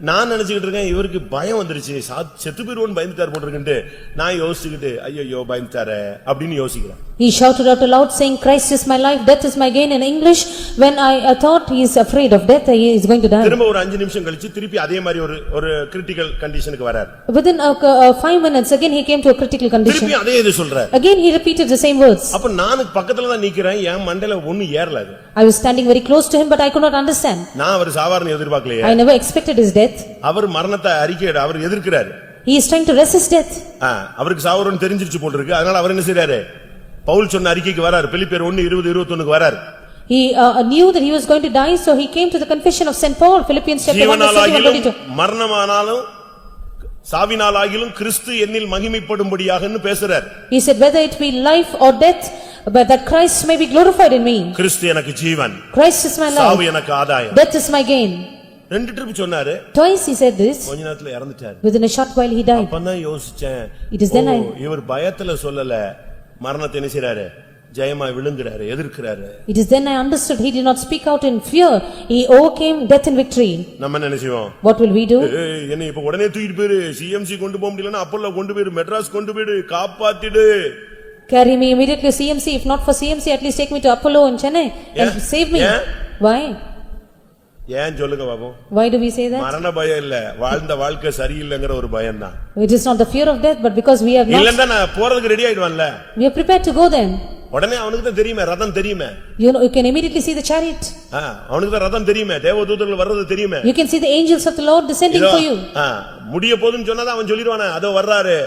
நான் நினைச்சுக்கிட்டு இருக்கேன் இவருக்கு பயம் வந்துருச்சு, செத்து போயிருவோன்னு பயந்துட்டார் போட்டிருக்குன்ட்டு நான் யோசிச்சுக்கிட்டு ஐயோ பயந்துட்டாரு அப்படின்னு யோசிக்கிறேன். He shouted out aloud saying, Christ is my life, death is my gain in English. When I thought he is afraid of death, he is going to die. திரும்ப ஒரு 5 நிமிஷம் கழிச்சு திருப்பி அதே மாதிரி ஒரு கிரிட்டிக்கல் கண்டிஷனுக்கு வரார். Within 5 minutes again he came to a critical condition. திருப்பி அதே இது சொல்றார். Again he repeated the same words. அப்ப நான் பக்கத்துல தான் நிக்கிறேன், என் மண்டையில ஒண்ணு ஏறல. I was standing very close to him, but I could not understand. நான் அவர் சாவார்னு எதிர்பார்க்கலையே. I never expected his death. அவர் மரணத்தை அறிக்கையிட அவர் எதிர்க்கிறார். He is trying to resist death. அவருக்கு சாவறன்னு தெரிஞ்சிருச்சு போல இருக்கு. அதனால அவர் என்ன செய்றாரு? பவுல் சொன்ன அறிக்கைக்கு வரார். பிலிப்பியர் 1:20-21க்கு வரார். He knew that he was going to die, so he came to the confession of St. Paul, Philippians chapter 1 verse 31 ஜீவனாலாகிலும் 22. மரணமானாலும் சாவினாலாகிலும் கிறிஸ்து என்னில் மகிமைப்படும்படியாகன்னு பேசுறார். He said, whether it be life or death, but that Christ may be glorified in me. கிறிஸ்து எனக்கு ஜீவன், Christ is my சாவு life, எனக்கு ஆதாயம். death is my gain. ரெண்டு trip சொன்னாரு. Twice he said this, கொஞ்ச நேரத்துல இறந்துட்டார். within a short while he died. அப்பதான் யோசிச்சேன், It is then இவர் பயத்துல சொல்லல, மரணத்தை என்ன செய்றாரு, ஜெயமா விழுங்குறாரு, எதிர்க்கிறாரு. It is then I understood he did not speak out in fear, he overcame death in victory. நம்ம என்ன செய்வோம்? What will we do? என்ன இப்ப உடனே தூக்கிட்டு போயிரு, சிஎம்சி கொண்டு போக முடியலன்னா அப்போலோ கொண்டு போயிரு, மெட்ராஸ் கொண்டு போயிரு, காப்பாத்திடு. Carry me immediately to CMC, if not for CMC, at least take me to Apollo in Chennai and Yeah. save me. Yeah. Why? ஏன் சொல்லுங்க பாப்போம்? Why do we say that? மரண பயம் இல்ல, வாழ்ந்த வாழ்க்கை சரியில்லைங்கிற ஒரு பயம் தான். It is not the fear of death, but because we have not, இல்லன்னா நான் போறதுக்கு ready ஆயிடுவான்ல. we are prepared to go then. உடனே அவனுக்கு தான் தெரியுமே, ரதம் தெரியுமே. You know, you can immediately see the chariot. அவனுக்கு தான் ரதம் தெரியுமே, தேவதூதர்கள் வர்றது தெரியுமே. You can see the angels of the Lord descending for you. முடிய போதுன்னு சொன்னதா அவன் சொல்லிடுவானே, அதோ வர்றாரு,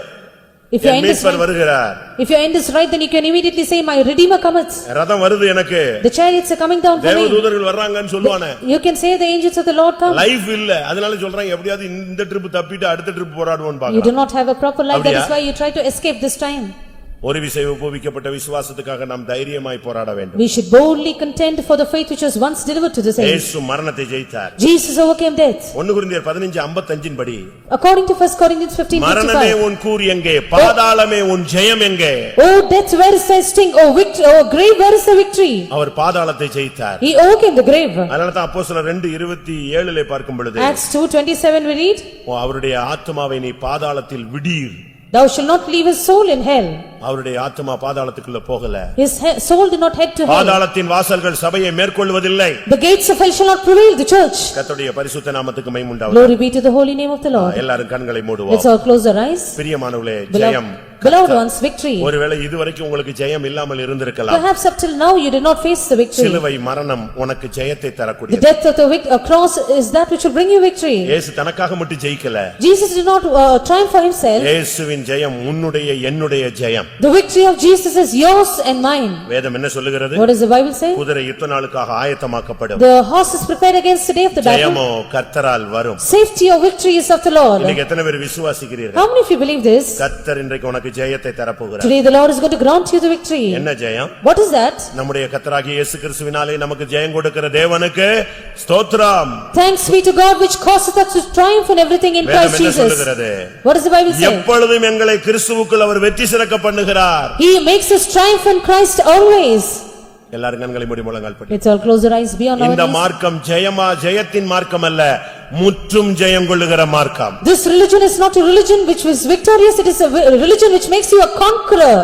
If your end is மீட்பர் வருகிறார். if your end is right, then you can immediately say, my Redeemer cometh. ரதம் வருது எனக்கு, The chariots are coming down for me. தேவதூதர்கள் வர்றாங்கன்னு சொல்லுவானே. You can say the angels of the Lord come. Life இல்ல, அதனால சொல்றாங்க எப்படியாவது இந்த ட்ரிப் தப்பிட்டு அடுத்த ட்ரிப் போராடுவோன்னு You பாக்குறான். do not have a proper life, that is அப்படியா? why you try to escape this time. ஒரு விசை ஒப்புவிக்கப்பட்ட விசுவாசத்துக்காக நாம் தைரியமாய் போராட வேண்டும். We should boldly contend for the faith which was once delivered to the saints. இயேசு மரணத்தை ஜெயித்தார். Jesus overcame death. 1 கொரிந்தியர் 15:55 படி, According to 1 Corinthians மரணமே 15:55. உன் கூர் எங்கே, பாதாளமே உன் ஜெயம் எங்கே? O death, where is thy sting? O victory, O grave, where is the victory? Our பாதாளத்தை ஜெயித்தார். He overcame the grave. அதனால தான் அப்போஸ்தலர் 2:27 பார்க்கும் பொழுது, Acts 2:27 we read, அவருடைய ஆத்துமாவை நீ பாதாளத்தில் விடீர். thou shalt not leave his soul in hell. அவருடைய ஆத்துமா பாதாளத்துக்குள்ள போகல. His soul did not head to hell. பாதாளத்தின் வாசல்கள் சபையை மேற்கொள்வதில்லை. The gates of hell shall not prevail the church. கர்த்தருடைய பரிசுத்த நாமத்துக்கு மகிமை உண்டாவதாக. Glory be to the holy name of the Lord. எல்லாரும் கண்களை மூடுவோம். Let's all close our eyes. பிரியமானவர்களே, ஜெயம். Beloved ones, victory. ஒருவேளை இதுவரைக்கும் உங்களுக்கு ஜெயம் இல்லாமல் இருந்திருக்கலாம். Perhaps up till now you did not face the victory. சிலுவை மரணம் உனக்கு ஜெயத்தை The தரக்கூடியது. death of the cross is that which will bring you victory. இயேசு தனக்காக மட்டும் ஜெயிக்கல. Jesus did not triumph for himself. இயேசுவின் ஜெயம் உன்னுடைய என்னுடைய ஜெயம். The victory of Jesus is yours and mine. வேதம் என்ன சொல்லுகிறது? What does the Bible say? குதிரை யுத்த நாளுக்காக ஆயத்தமாக்கப்படும். The horse is prepared against the day of the battle. ஜெயமோ கர்த்தரால் வரும். Safety or victory is of the Lord. இன்னைக்கு எத்தனை பேர் விசுவாசிக்கிறீர்கள்? How many of you believe this? கர்த்தர் இன்றைக்கு உனக்கு ஜெயத்தை தரப்போகிறார். Today the Lord is going to grant you the victory. என்ன ஜெயம்? What is that? நம்முடைய கர்த்தராகிய இயேசு கிறிஸ்துவினாலே நமக்கு ஜெயம் கொடுக்கிற தேவனுக்கு ஸ்தோத்திரம். Thanks be to God which causes us to triumph in everything in வேதம் Christ என்ன Jesus. சொல்லுகிறது? What does the Bible say? எப்பொழுதும் எங்களை கிறிஸ்துவுக்குள் அவர் வெற்றி சிறக்க பண்ணுகிறார். He makes us triumph in Christ always. எல்லாரும் கண்களை மூடி முழங்கால் படி. Let's all close our eyes, be on our இந்த knees. மார்க்கம் ஜெயத்தின் மார்க்கம் அல்ல, முற்றும் ஜெயம் கொள்ளுகிற மார்க்கம். This religion is not a religion which is victorious, it is a religion which makes you a conqueror.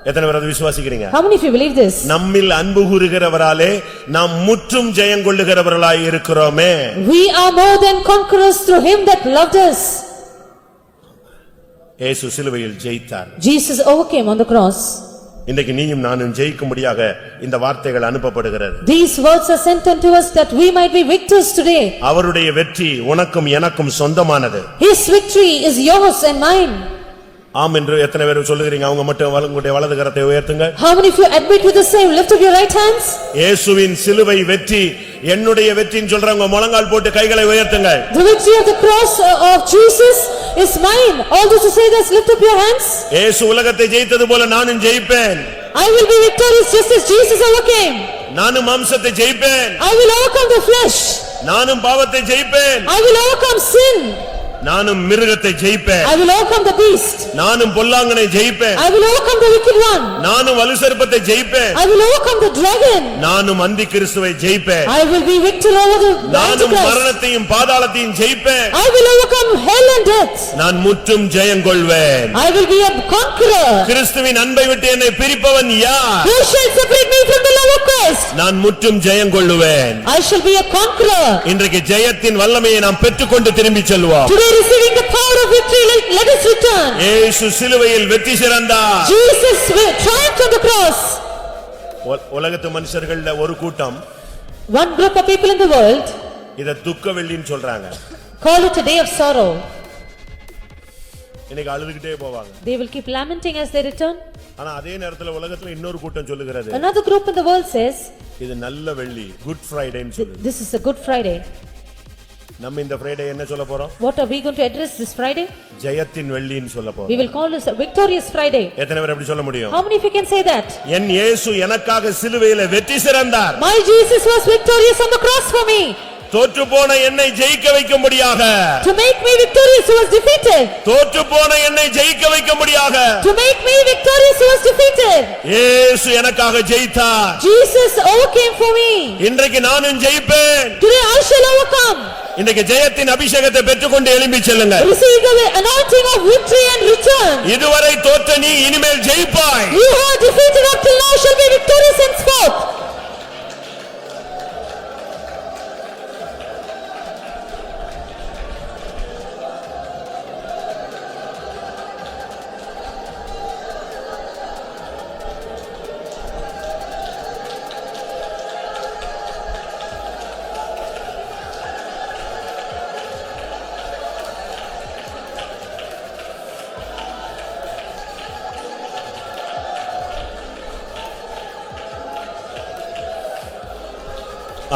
எத்தனை பேர் அதை விசுவாசிக்கிறீங்க? How many of you believe this? நம்மில் அன்பு கூறுகிறவராலே நாம் முற்றும் ஜெயம் கொள்ளுகிறவர்களாய் இருக்கிறோமே. We are more than conquerors through him that loved us. இயேசு சிலுவையில் ஜெயித்தார். Jesus overcame on the cross. இன்றைக்கு நீயும் நானும் ஜெயிக்கும்படியாக இந்த வார்த்தைகள் அனுப்பப்படுகிறது. These words are sent unto us that we might be victors today. அவருடைய வெற்றி உனக்கும் எனக்கும் சொந்தமானது. His victory is yours and mine. ஆம் என்று எத்தனை பேர் சொல்லுகிறீங்க? அவங்க மட்டும் உங்களுடைய வலது கரத்தை உயர்த்துங்க. How many of you admit with the same? Lift up your right hands. இயேசுவின் சிலுவை வெற்றி என்னுடைய வெற்றின்னு சொல்றவங்க முழங்கால் போட்டு கைகளை உயர்த்துங்க. The victory of the cross of Jesus is mine. All those who say this, lift up your hands. இயேசு உலகத்தை ஜெயித்தது போல நானும் ஜெயிப்பேன். I will be victorious just as Jesus overcame. நானும் மாம்சத்தை ஜெயிப்பேன். I will overcome the flesh. நானும் பாவத்தை ஜெயிப்பேன். I will overcome sin. நானும் மிருகத்தை ஜெயிப்பேன். I will overcome the beast. நானும் பொல்லாங்கனை ஜெயிப்பேன். I will overcome the wicked one. நானும் வலுசர்ப்பத்தை ஜெயிப்பேன். I will overcome the dragon. நானும் அந்தி கிறிஸ்துவை ஜெயிப்பேன். I will be victor over the நானும் Antichrist. மரணத்தையும் பாதாளத்தையும் ஜெயிப்பேன். I will overcome hell and death. நான் முற்றும் ஜெயம் கொள்வேன். I will be a conqueror. கிறிஸ்துவின் அன்பை விட்டு என்னை பிரிப்பவன் யார்? Who shall separate me from the love of Christ? நான் முற்றும் ஜெயம் கொள்வேன். I shall be a conqueror. இன்றைக்கு ஜெயத்தின் வல்லமையை நாம் பெற்றுக்கொண்டு திரும்பி செல்வோம். Today receiving the power of victory, let us return. இயேசு சிலுவையில் வெற்றி சிறந்தார். Jesus triumphed on the cross. உலகத்து மனுஷர்கள்ல ஒரு கூட்டம் One group of people in the world இத துக்க வெள்ளின்னு சொல்றாங்க. call it a day of sorrow. இன்னைக்கு அழுதுகிட்டே போவாங்க. They will keep lamenting as they return. ஆனா அதே நேரத்துல உலகத்துல இன்னொரு கூட்டம் சொல்லுகிறது, Another group in the world says, இது நல்ல வெள்ளி, குட் ஃப்ரைடேன்னு சொல்லுது. this is a good Friday. நம்ம இந்த ஃப்ரைடே என்ன சொல்ல போறோம்? What are we going to address this Friday? ஜெயத்தின் வெள்ளின்னு சொல்ல போறோம். We will call this a victorious Friday. எத்தனை பேர் அப்படி சொல்ல முடியும்? How many of you can say that? என் இயேசு எனக்காக சிலுவையிலே வெற்றி சிறந்தார். My Jesus was victorious on the cross for me. தோற்று போன என்னை ஜெயிக்க வைக்கும்படியாக, To make me victorious who was defeated. தோற்று போன என்னை ஜெயிக்க வைக்கும்படியாக, To make me victorious who was defeated. இயேசு எனக்காக ஜெயித்தார். Jesus overcame for me. இன்றைக்கு நானும் ஜெயிப்பேன். Today I shall overcome. இன்றைக்கு ஜெயத்தின் அபிஷேகத்தை பெற்றுக்கொண்டு எழும்பி செல்லுங்க. Receive the anointing of victory and return. இதுவரை தோற்ற நீ இனிமேல் ஜெயிப்பாய். You who are defeated up till now shall be victorious henceforth.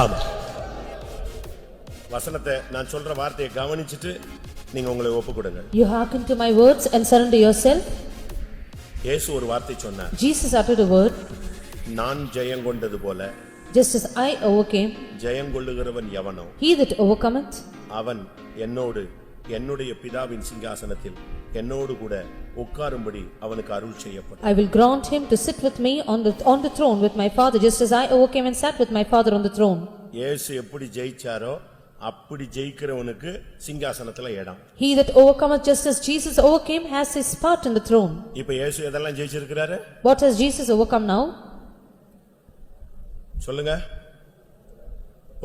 ஆமா, வசனத்தை நான் சொல்ற வார்த்தையை கவனிச்சிட்டு நீங்க உங்களை ஒப்பு கொடுங்க. You hearken to my words and surrender yourself. இயேசு ஒரு வார்த்தை சொன்னார். Jesus uttered a word. நான் ஜெயங்கொண்டது போல Just as I overcame, ஜெயங்கொள்ளுகிறவன் எவனோ he that overcometh, அவன் என்னோடு என்னுடைய பிதாவின் சிங்காசனத்தில் என்னோடு கூட உட்காரும்படி அவனுக்கு அருள் செய்யப்படும். I will grant him to sit with me on the throne with my father, just as I overcame and sat with my father on the throne. இயேசு எப்படி ஜெயிச்சாரோ அப்படி ஜெயிக்கிறவனுக்கு சிங்காசனத்துல இடம். He that overcometh, just as Jesus overcame, has his part in the throne. இப்ப இயேசு எதெல்லாம் ஜெயிச்சிருக்கிறாரு? What has Jesus overcome now? சொல்லுங்க.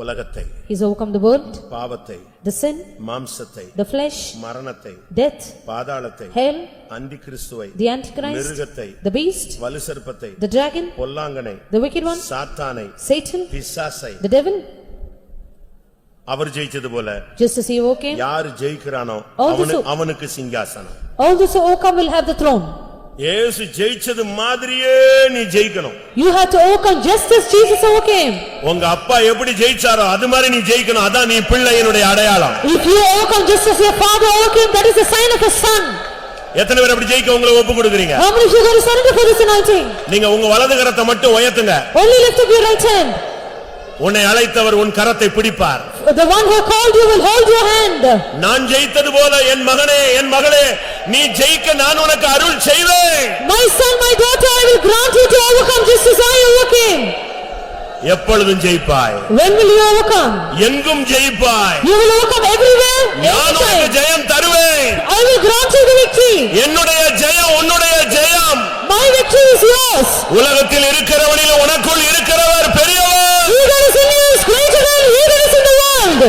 உலகத்தை, He's overcome the world, பாவத்தை, the sin, மாம்சத்தை, the flesh, மரணத்தை, death, பாதாளத்தை, hell, அந்தி கிறிஸ்துவை, the antichrist, மிருகத்தை, the beast, வலுசர்ப்பத்தை, the dragon, பொல்லாங்கனை, the wicked one, சாத்தானை, Satan, பிசாசை the devil. அவர் ஜெயிச்சது போல Just as he overcame, யார் ஜெயிக்கிறானோ அவனுக்கு சிங்காசனம். all those who overcome will have the throne. இயேசு ஜெயிச்சது மாதிரியே நீ ஜெயிக்கணும். You have to overcome just as Jesus overcame. உங்க அப்பா எப்படி ஜெயிச்சாரோ அது மாதிரி நீ ஜெயிக்கணும். அதான் நீ பிள்ளையினுடைய அடையாளம். If you overcome just as your father overcame, that is the sign of a son. எத்தனை பேர் அப்படி ஜெயிக்க உங்களை ஒப்பு கொடுக்குறீங்க? How many of you are going to surrender for this anointing? நீங்க உங்க வலது கரத்தை மட்டும் உயர்த்துங்க. Only lift up your right hand. உன்னை அழைத்தவர் உன் கரத்தை பிடிப்பார். The one who called you will hold your hand. நான் ஜெயித்தது போல என் மகனே என் மகளே நீ ஜெயிக்க நான் உனக்கு அருள் செய்வேன். My son, my daughter, I will grant you to overcome just as I overcame. எப்பொழுதும் ஜெயிப்பாய். When will you overcome? எங்கும் ஜெயிப்பாய். You will overcome everywhere. நான் உனக்கு ஜெயம் தருவேன். I will grant you the victory. என்னுடைய ஜெயம் உன்னுடைய ஜெயம். My victory is yours. உலகத்தில் இருக்கிறவனில் உனக்குள் இருக்கிறவர் பெரியவர். He that is in you is greater than he that is in the world.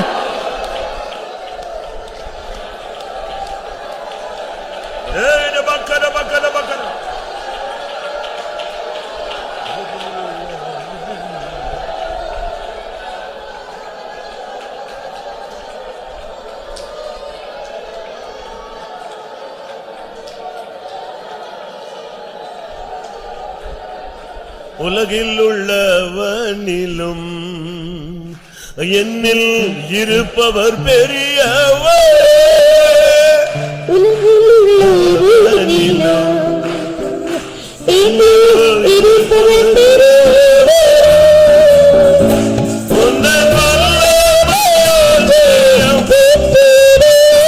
உலகில் உள்ளவனிலும் என்னில் இருப்பவர் பெரியவர். உலகில் உள்ளவனிலும் என்னில் இருப்பவர் பெரியவர். உன்னை வல்லமையால் ஜெயம் இருப்பவர் பெரியவர்.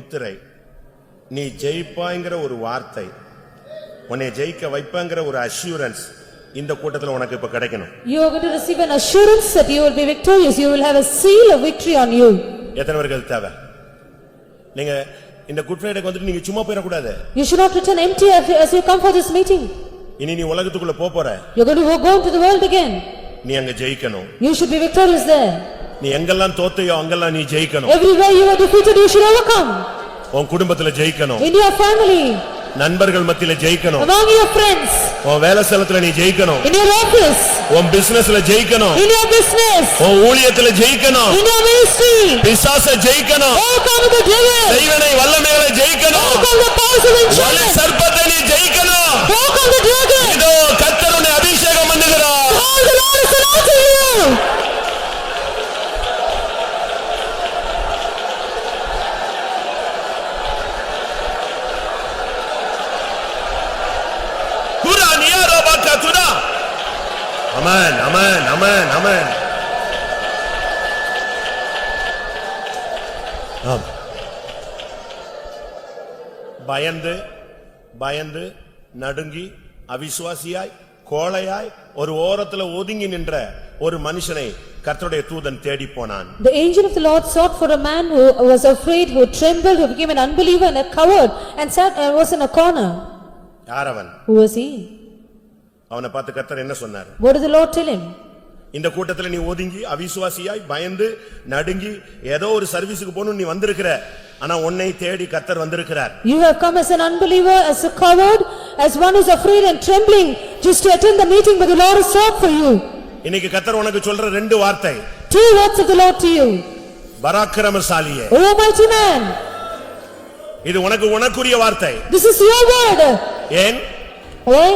முத்திரை. நீ ஜெயிப்பாய்ங்கிற ஒரு வார்த்தை, உன்னை ஜெயிக்க வைப்பாங்கிற ஒரு அஷ்யூரன்ஸ் இந்த கூட்டத்துல உனக்கு இப்ப கிடைக்கணும். You are going to receive an assurance that you will be victorious. You will have a seal of victory on you. எத்தனை பேருக்கு தேவை? நீங்க இந்த குட் ஃப்ரைடேக்கு வந்துட்டு நீங்க சும்மா போயிட கூடாது. You should not return empty as you come for this meeting. இனி நீ உலகத்துக்குள்ள போற. You are going to go into the world again. நீ அங்க ஜெயிக்கணும். You should be victorious there. நீ எங்கெல்லாம் தோத்தையோ அங்கெல்லாம் நீ ஜெயிக்கணும். Everywhere you are defeated, you should overcome. உன் குடும்பத்துல ஜெயிக்கணும். In your family. நண்பர்கள் மத்தியில ஜெயிக்கணும். Among your friends. உன் வேலை ஸ்தலத்துல நீ ஜெயிக்கணும். In your office. உன் பிசினஸ்ல ஜெயிக்கணும். In your business. உன் ஊழியத்துல ஜெயிக்கணும். In your ministry. பிசாசை ஜெயிக்கணும். Overcome the devil. தெய்வனை வல்லமைகளை ஜெயிக்கணும். Overcome the powers of enchantment. சர்ப்பத்தை நீ ஜெயிக்கணும். Overcome the dragon. இதோ கர்த்தர் உன்னை அபிஷேகம் பண்ணுகிறார். All the Lord is anointing you. Amen, amen, amen, amen. பயந்து நடுங்கி அவிசுவாசியாய் கோழையாய் ஒரு ஓரத்துல ஒதுங்கி நின்ற ஒரு மனுஷனை கர்த்தருடைய தூதன் தேடி போனான். The angel of the Lord sought for a man who was afraid, who trembled, who became an unbeliever and a coward and sat and was in a corner. யார் அவன்? Who was he? அவனை பார்த்து கர்த்தர் என்ன சொன்னார்? What did the Lord tell him? இந்த கூட்டத்துல நீ ஒதுங்கி அவிசுவாசியாய் பயந்து நடுங்கி ஏதோ ஒரு சர்வீஸ்க்கு போணும் நீ வந்திருக்கிற. ஆனா உன்னை தேடி கர்த்தர் வந்திருக்கிறார். You have come as an unbeliever, as a coward, as one who is afraid and trembling just to attend the meeting, but the Lord has sought for you. இன்னைக்கு கர்த்தர் உனக்கு சொல்ற ரெண்டு வார்த்தை. Two words of the Lord to you. பராக்கிரமசாலியே. O mighty man. இது உனக்குரிய வார்த்தை. This is your word. ஏன்? Why?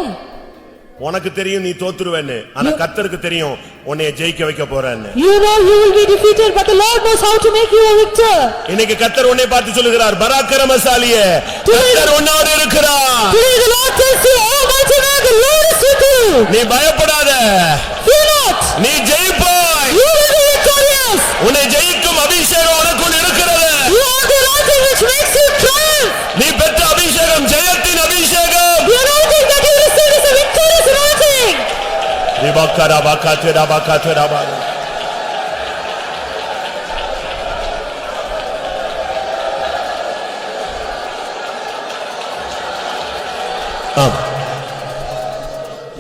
உனக்கு தெரியும் நீ தோத்துருவேன்னு, ஆனா கர்த்தருக்கு தெரியும் உன்னை ஜெயிக்க வைக்க போறேன்னு. You know you will be defeated, but the Lord knows how to make you a victor. இன்னைக்கு கர்த்தர் உன்னை பார்த்து சொல்லுகிறார், பராக்கிரமசாலியே, கர்த்தர் உன்னோடு இருக்கிறார். Today the Lord tells you, oh mighty man, the Lord is with you. நீ பயப்படாத. Fear not. நீ ஜெயிப்பாய். You will be victorious. உன்னை ஜெயிக்கும் அபிஷேகம் உனக்குள் இருக்கிறது. You are the anointing which makes you triumph. நீ பெற்ற அபிஷேகம் ஜெயத்தின் அபிஷேகம். The anointing that you receive is a victorious anointing. ரிபக்கரபக்கரபக்கரபா.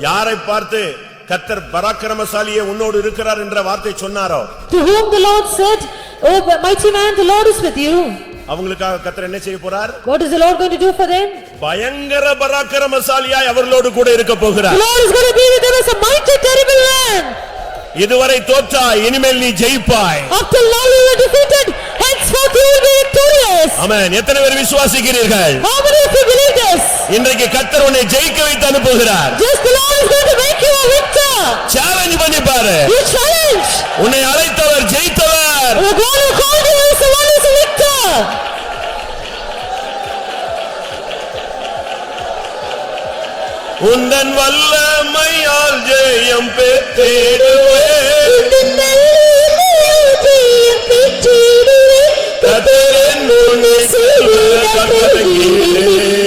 யாரை பார்த்து கர்த்தர் பராக்கிரமசாலியே உன்னோடு இருக்கிறார் என்ற வார்த்தை சொன்னாரோ, To whom the Lord said, oh mighty man, the Lord is with you. அவங்களுக்காக கர்த்தர் என்ன செய்ய போறார்? What is the Lord going to do for them? பயங்கர பராக்கிரமசாலியாய் அவர்களோடு கூட இருக்க போகிறார். The Lord is going to be with them as a mighty terrible man. இதுவரை தோற்றாய், இனிமேல் நீ ஜெயிப்பாய். Up till now you were defeated, henceforth you will be victorious. ஆமென். எத்தனை பேர் விசுவாசிக்கிறீர்கள்? How many of you believe this? இன்றைக்கு கர்த்தர் உன்னை ஜெயிக்க வைத்து அனுப்புகிறார். Just the Lord is going to make you a victor. Challenge பண்ணி பாரு. You challenge. உன்னை அழைத்தவர் ஜெயித்தவர். The God who called you is the one who is a victor. உந்தன் வல்லமையால் ஜெயம் பெற்றிடுவேன். உந்தன் வல்லமையால் ஜெயம் பெற்றிடுவேன். கர்த்தரின் முன்னே செல்வ கட்டளையிலே.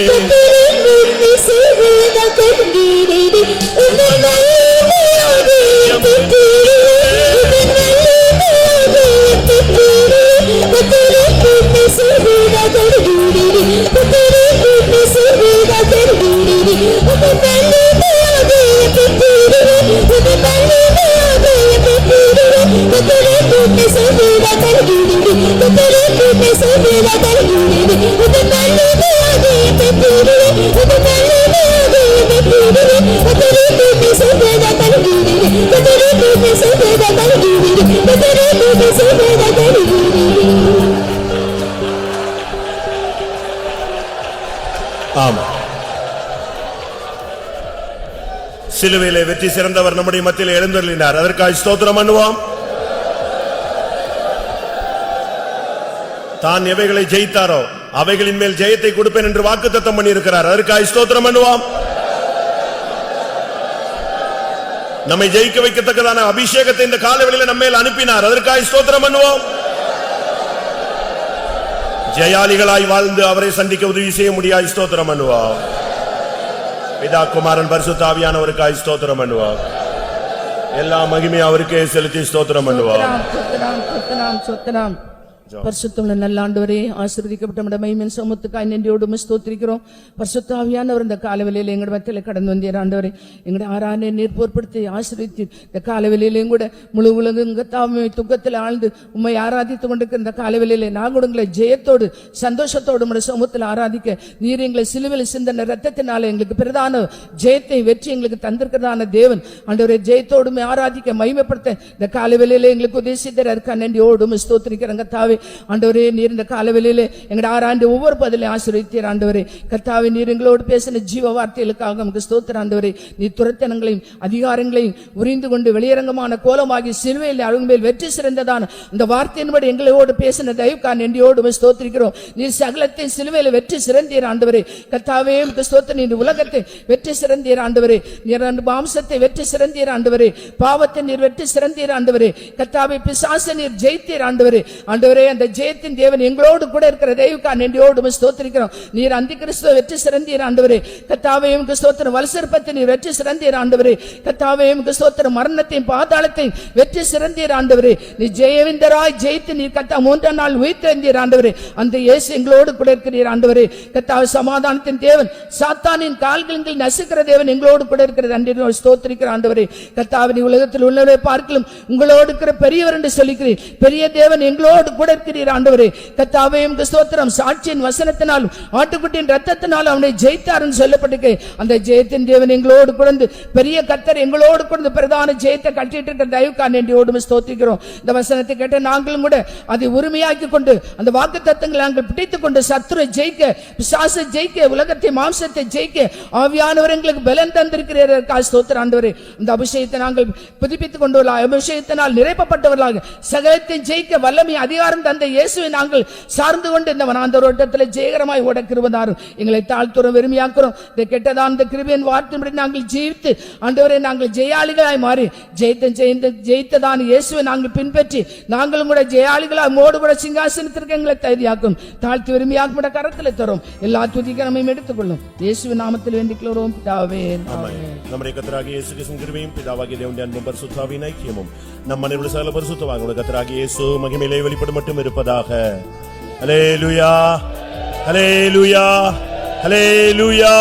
கர்த்தரின் முன்னே செல்வ கட்டளையிலே. உந்தன் வல்லமையால் ஜெயம் பெற்றிடுவேன். உந்தன் வல்லமையால் ஜெயம் பெற்றிடுவேன். கர்த்தரின் முன்னே செல்வ கட்டளையிலே. கர்த்தரின் முன்னே செல்வ கட்டளையிலே. உந்தன் வல்லமையால் ஜெயம் பெற்றிடுவேன். உந்தன் வல்லமையால் ஜெயம் பெற்றிடுவேன். கர்த்தரின் முன்னே செல்வ கட்டளையிலே. கர்த்தரின் முன்னே செல்வ கட்டளையிலே. உந்தன் வல்லமையால் ஜெயம் பெற்றிடுவேன். உந்தன் வல்லமையால் ஜெயம் பெற்றிடுவேன். கர்த்தரின் முன்னே செல்வ கட்டளையிலே. கர்த்தரின் முன்னே செல்வ கட்டளையிலே. கர்த்தரின் முன்னே செல்வ கட்டளையிலே. ஆமா. சிலுவையிலே வெற்றி சிறந்தவர் நம்முடைய மத்தியில் எழுந்தருளினார். அதற்காக ஸ்தோத்திரம் பண்ணுவோம். தான் எவைகளை ஜெயித்தாரோ அவைகளின் மேல் ஜெயத்தை கொடுப்பேன் என்று வாக்குத்தத்தம் பண்ணி இருக்கிறார். அதற்காக ஸ்தோத்திரம் பண்ணுவோம். நம்மை ஜெயிக்க வைக்கத்தக்கதான அபிஷேகத்தை இந்த காலவெளியில நம்ம மேல் அனுப்பினார். அதற்காக ஸ்தோத்திரம் பண்ணுவோம். ஜெயாளிகளாய் வாழ்ந்து அவரை சந்திக்க உதவி செய்ய முடியாது. ஸ்தோத்திரம் பண்ணுவோம். பிதா குமாரன் பரிசுத்த ஆவியானவருக்காய் ஸ்தோத்திரம் பண்ணுவோம். எல்லா மகிமையும் அவருக்கே செலுத்தி ஸ்தோத்திரம் பண்ணுவோம். சொத்தனாம் பரிசுத்தமுள்ள நல்ல ஆண்டவரே, ஆசீர்வதிக்கப்பட்ட நம்முடைய மகிமையின் சமூகத்துக்காய் நன்றியோடு ஸ்தோத்திரிக்கிறோம். பரிசுத்த ஆவியானவர் இந்த காலவெளியில எங்கள் மத்தியில கடந்து வந்தீர் ஆண்டவரே. எங்களுடைய ஆராதனை நீர் பொறுப்படுத்தி ஆசீர்வதித்து இந்த காலவெளியிலையும் கூட முழு உலகம் தாமே துக்கத்தில் ஆழ்ந்து உம்மை ஆராதித்துக் கொண்டிருக்கிற இந்த காலவெளியிலே நாங்கள் உங்களை ஜெயத்தோடு சந்தோஷத்தோடு உங்களுடைய சமூகத்தில் ஆராதிக்க நீர் எங்களை சிலுவையில் சிந்தின ரத்தத்தினால எங்களுக்கு பிரதான ஜெயத்தை வெற்றி எங்களுக்கு தந்திருக்கிறதான தேவன் ஆண்டவரே, ஜெயத்தோடு ஆராதிக்க மகிமைப்படுத்த இந்த காலவெளியில எங்களுக்கு உதேசித்தர் இருக்க நன்றியோடு ஸ்தோத்திரிக்கிறங்க தாவே. ஆண்டவரே, நீர் இந்த காலவெளியிலே எங்களுடைய ஆராய்ந்து ஒவ்வொரு பதிலையும் ஆசீர்வதித்தீர் ஆண்டவரே. கர்த்தாவே, நீர் எங்களோடு பேசின ஜீவ வார்த்தைகளுக்காக நமக்கு ஸ்தோத்திரம் ஆண்டவரே. நீ துரத்தனங்களையும் அதிகாரங்களையும் உரிந்து கொண்டு வெளியரங்கமான கோலமாகி சிலுவையில் அவங்க மேல் வெற்றி சிறந்ததான இந்த வார்த்தையின்படி எங்களோடு பேசின தயவுக்கா நன்றியோடு ஸ்தோத்திரிக்கிறோம். நீர் சகலத்தை சிலுவையில் வெற்றி சிறந்தீர் ஆண்டவரே. கர்த்தாவே, நமக்கு ஸ்தோத்திரம். நீர் உலகத்தை வெற்றி சிறந்தீர் ஆண்டவரே. நீர் மாம்சத்தை வெற்றி சிறந்தீர் ஆண்டவரே. பாவத்தை நீர் வெற்றி சிறந்தீர் ஆண்டவரே. கர்த்தாவே, பிசாசை நீர் ஜெயித்தீர் ஆண்டவரே. ஆண்டவரே, அந்த ஜெயத்தின் தேவன் எங்களோடு கூட இருக்கிற தெய்வக்கா நன்றியோடு ஸ்தோத்திரிக்கிறோம். நீர் அந்தி கிறிஸ்துவை வெற்றி சிறந்தீர் ஆண்டவரே. கர்த்தாவே, உமக்கு ஸ்தோத்திரம். வலசர்ப்பத்தை நீர் வெற்றி சிறந்தீர் ஆண்டவரே. கர்த்தாவே, உமக்கு ஸ்தோத்திரம். மரணத்தையும் பாதாளத்தையும் வெற்றி சிறந்தீர் ஆண்டவரே. நீ ஜெயவிந்தராய் ஜெயித்து நீர் கர்த்தா மூன்றாம் நாள் உயிர்த்தெழுந்தீர் ஆண்டவரே. அந்த இயேசு எங்களோடு கூட இருக்கிறீர் ஆண்டவரே. கர்த்தாவே, சமாதானத்தின் தேவன், சாத்தானின் கால்களில் நசுக்கிற தேவன் எங்களோடு கூட இருக்கிறது அன்றைய ஸ்தோத்திரிக்கிற ஆண்டவரே. கர்த்தாவே, நீ உலகத்தில் உள்ளவரை பார்க்கலும் உங்களோடு இருக்கிற பெரியவர் என்று சொல்லிக்கிறீர். பெரிய தேவன் எங்களோடு கூட இருக்கிறீர் ஆண்டவரே. கர்த்தாவே, உமக்கு ஸ்தோத்திரம். சாட்சியின் வசனத்தினாலும் ஆட்டுக்குட்டியின் ரத்தத்தினாலும் அவனை ஜெயித்தார் என்று சொல்லப்பட்டிருக்க அந்த ஜெயத்தின் தேவன் எங்களோடு கூட பெரிய கர்த்தர் எங்களோடு கூட பிரதான ஜெயத்தை கட்டிட்டு இருக்கிற தயவுக்கா நன்றியோடு ஸ்தோத்திரிக்கிறோம். இந்த வசனத்தை கேட்ட நாங்களும் கூட அதை உரிமையாக்கி கொண்டு அந்த வாக்குத்தத்தங்களை நாங்கள் பிடித்துக் கொண்டு சத்துரை ஜெயிக்க, பிசாசை ஜெயிக்க, உலகத்தை மாம்சத்தை ஜெயிக்க ஆவியானவர் எங்களுக்கு பலன் தந்திருக்கிறீர்கள். ஸ்தோத்திரம் ஆண்டவரே. இந்த அபிஷேகத்தை நாங்கள் புதுப்பித்துக் கொண்டு அபிஷேகத்தினால் நிறைப்பப்பட்டவர்களாக சகலத்தை ஜெயிக்க வல்லமை அதிகாரம் தந்த இயேசுவை நாங்கள் சார்ந்து கொண்டு இந்த வனாந்தர ஓட்டத்தில் ஜெயகரமாய் ஓட கிருபைதாரும். எங்களை தாழ்த்துறோம், வெறுமையாக்குறோம். இந்த கெட்டதான இந்த கிருபையின் வார்த்தையின்படி நாங்கள் ஜீவித்து ஆண்டவரே, நாங்கள் ஜெயாளிகளாய் மாறி ஜெயித்ததான இயேசுவை நாங்கள் பின்பற்றி நாங்களும் கூட ஜெயாளிகளாய் மோடு கூட சிங்காசனத்திற்கு எங்களை தகுதியாக்கும். தாழ்த்தி வெறுமையாக்கும் கரத்தில் தரும். எல்லா துதிகரமையும் எடுத்துக்கொள்ளும். இயேசுவின் நாமத்தில் வேண்டிக்கிறோம் பிதாவே. நம்முடைய கர்த்தராகிய இயேசு கிறிஸ்துவின் கிருபையும் பிதாவாகிய தேவனுடைய அன்பும் பரிசுத்தாவின் ஐக்கியமும் நம் அனைவரும் சகல பரிசுத்தவான்களுடைய கர்த்தராகிய இயேசு மகிமையிலே வெளிப்படும் மட்டும் இருப்பதாக. ஹல்லேலூயா, ஹல்லேலூயா, ஹல்லேலூயா.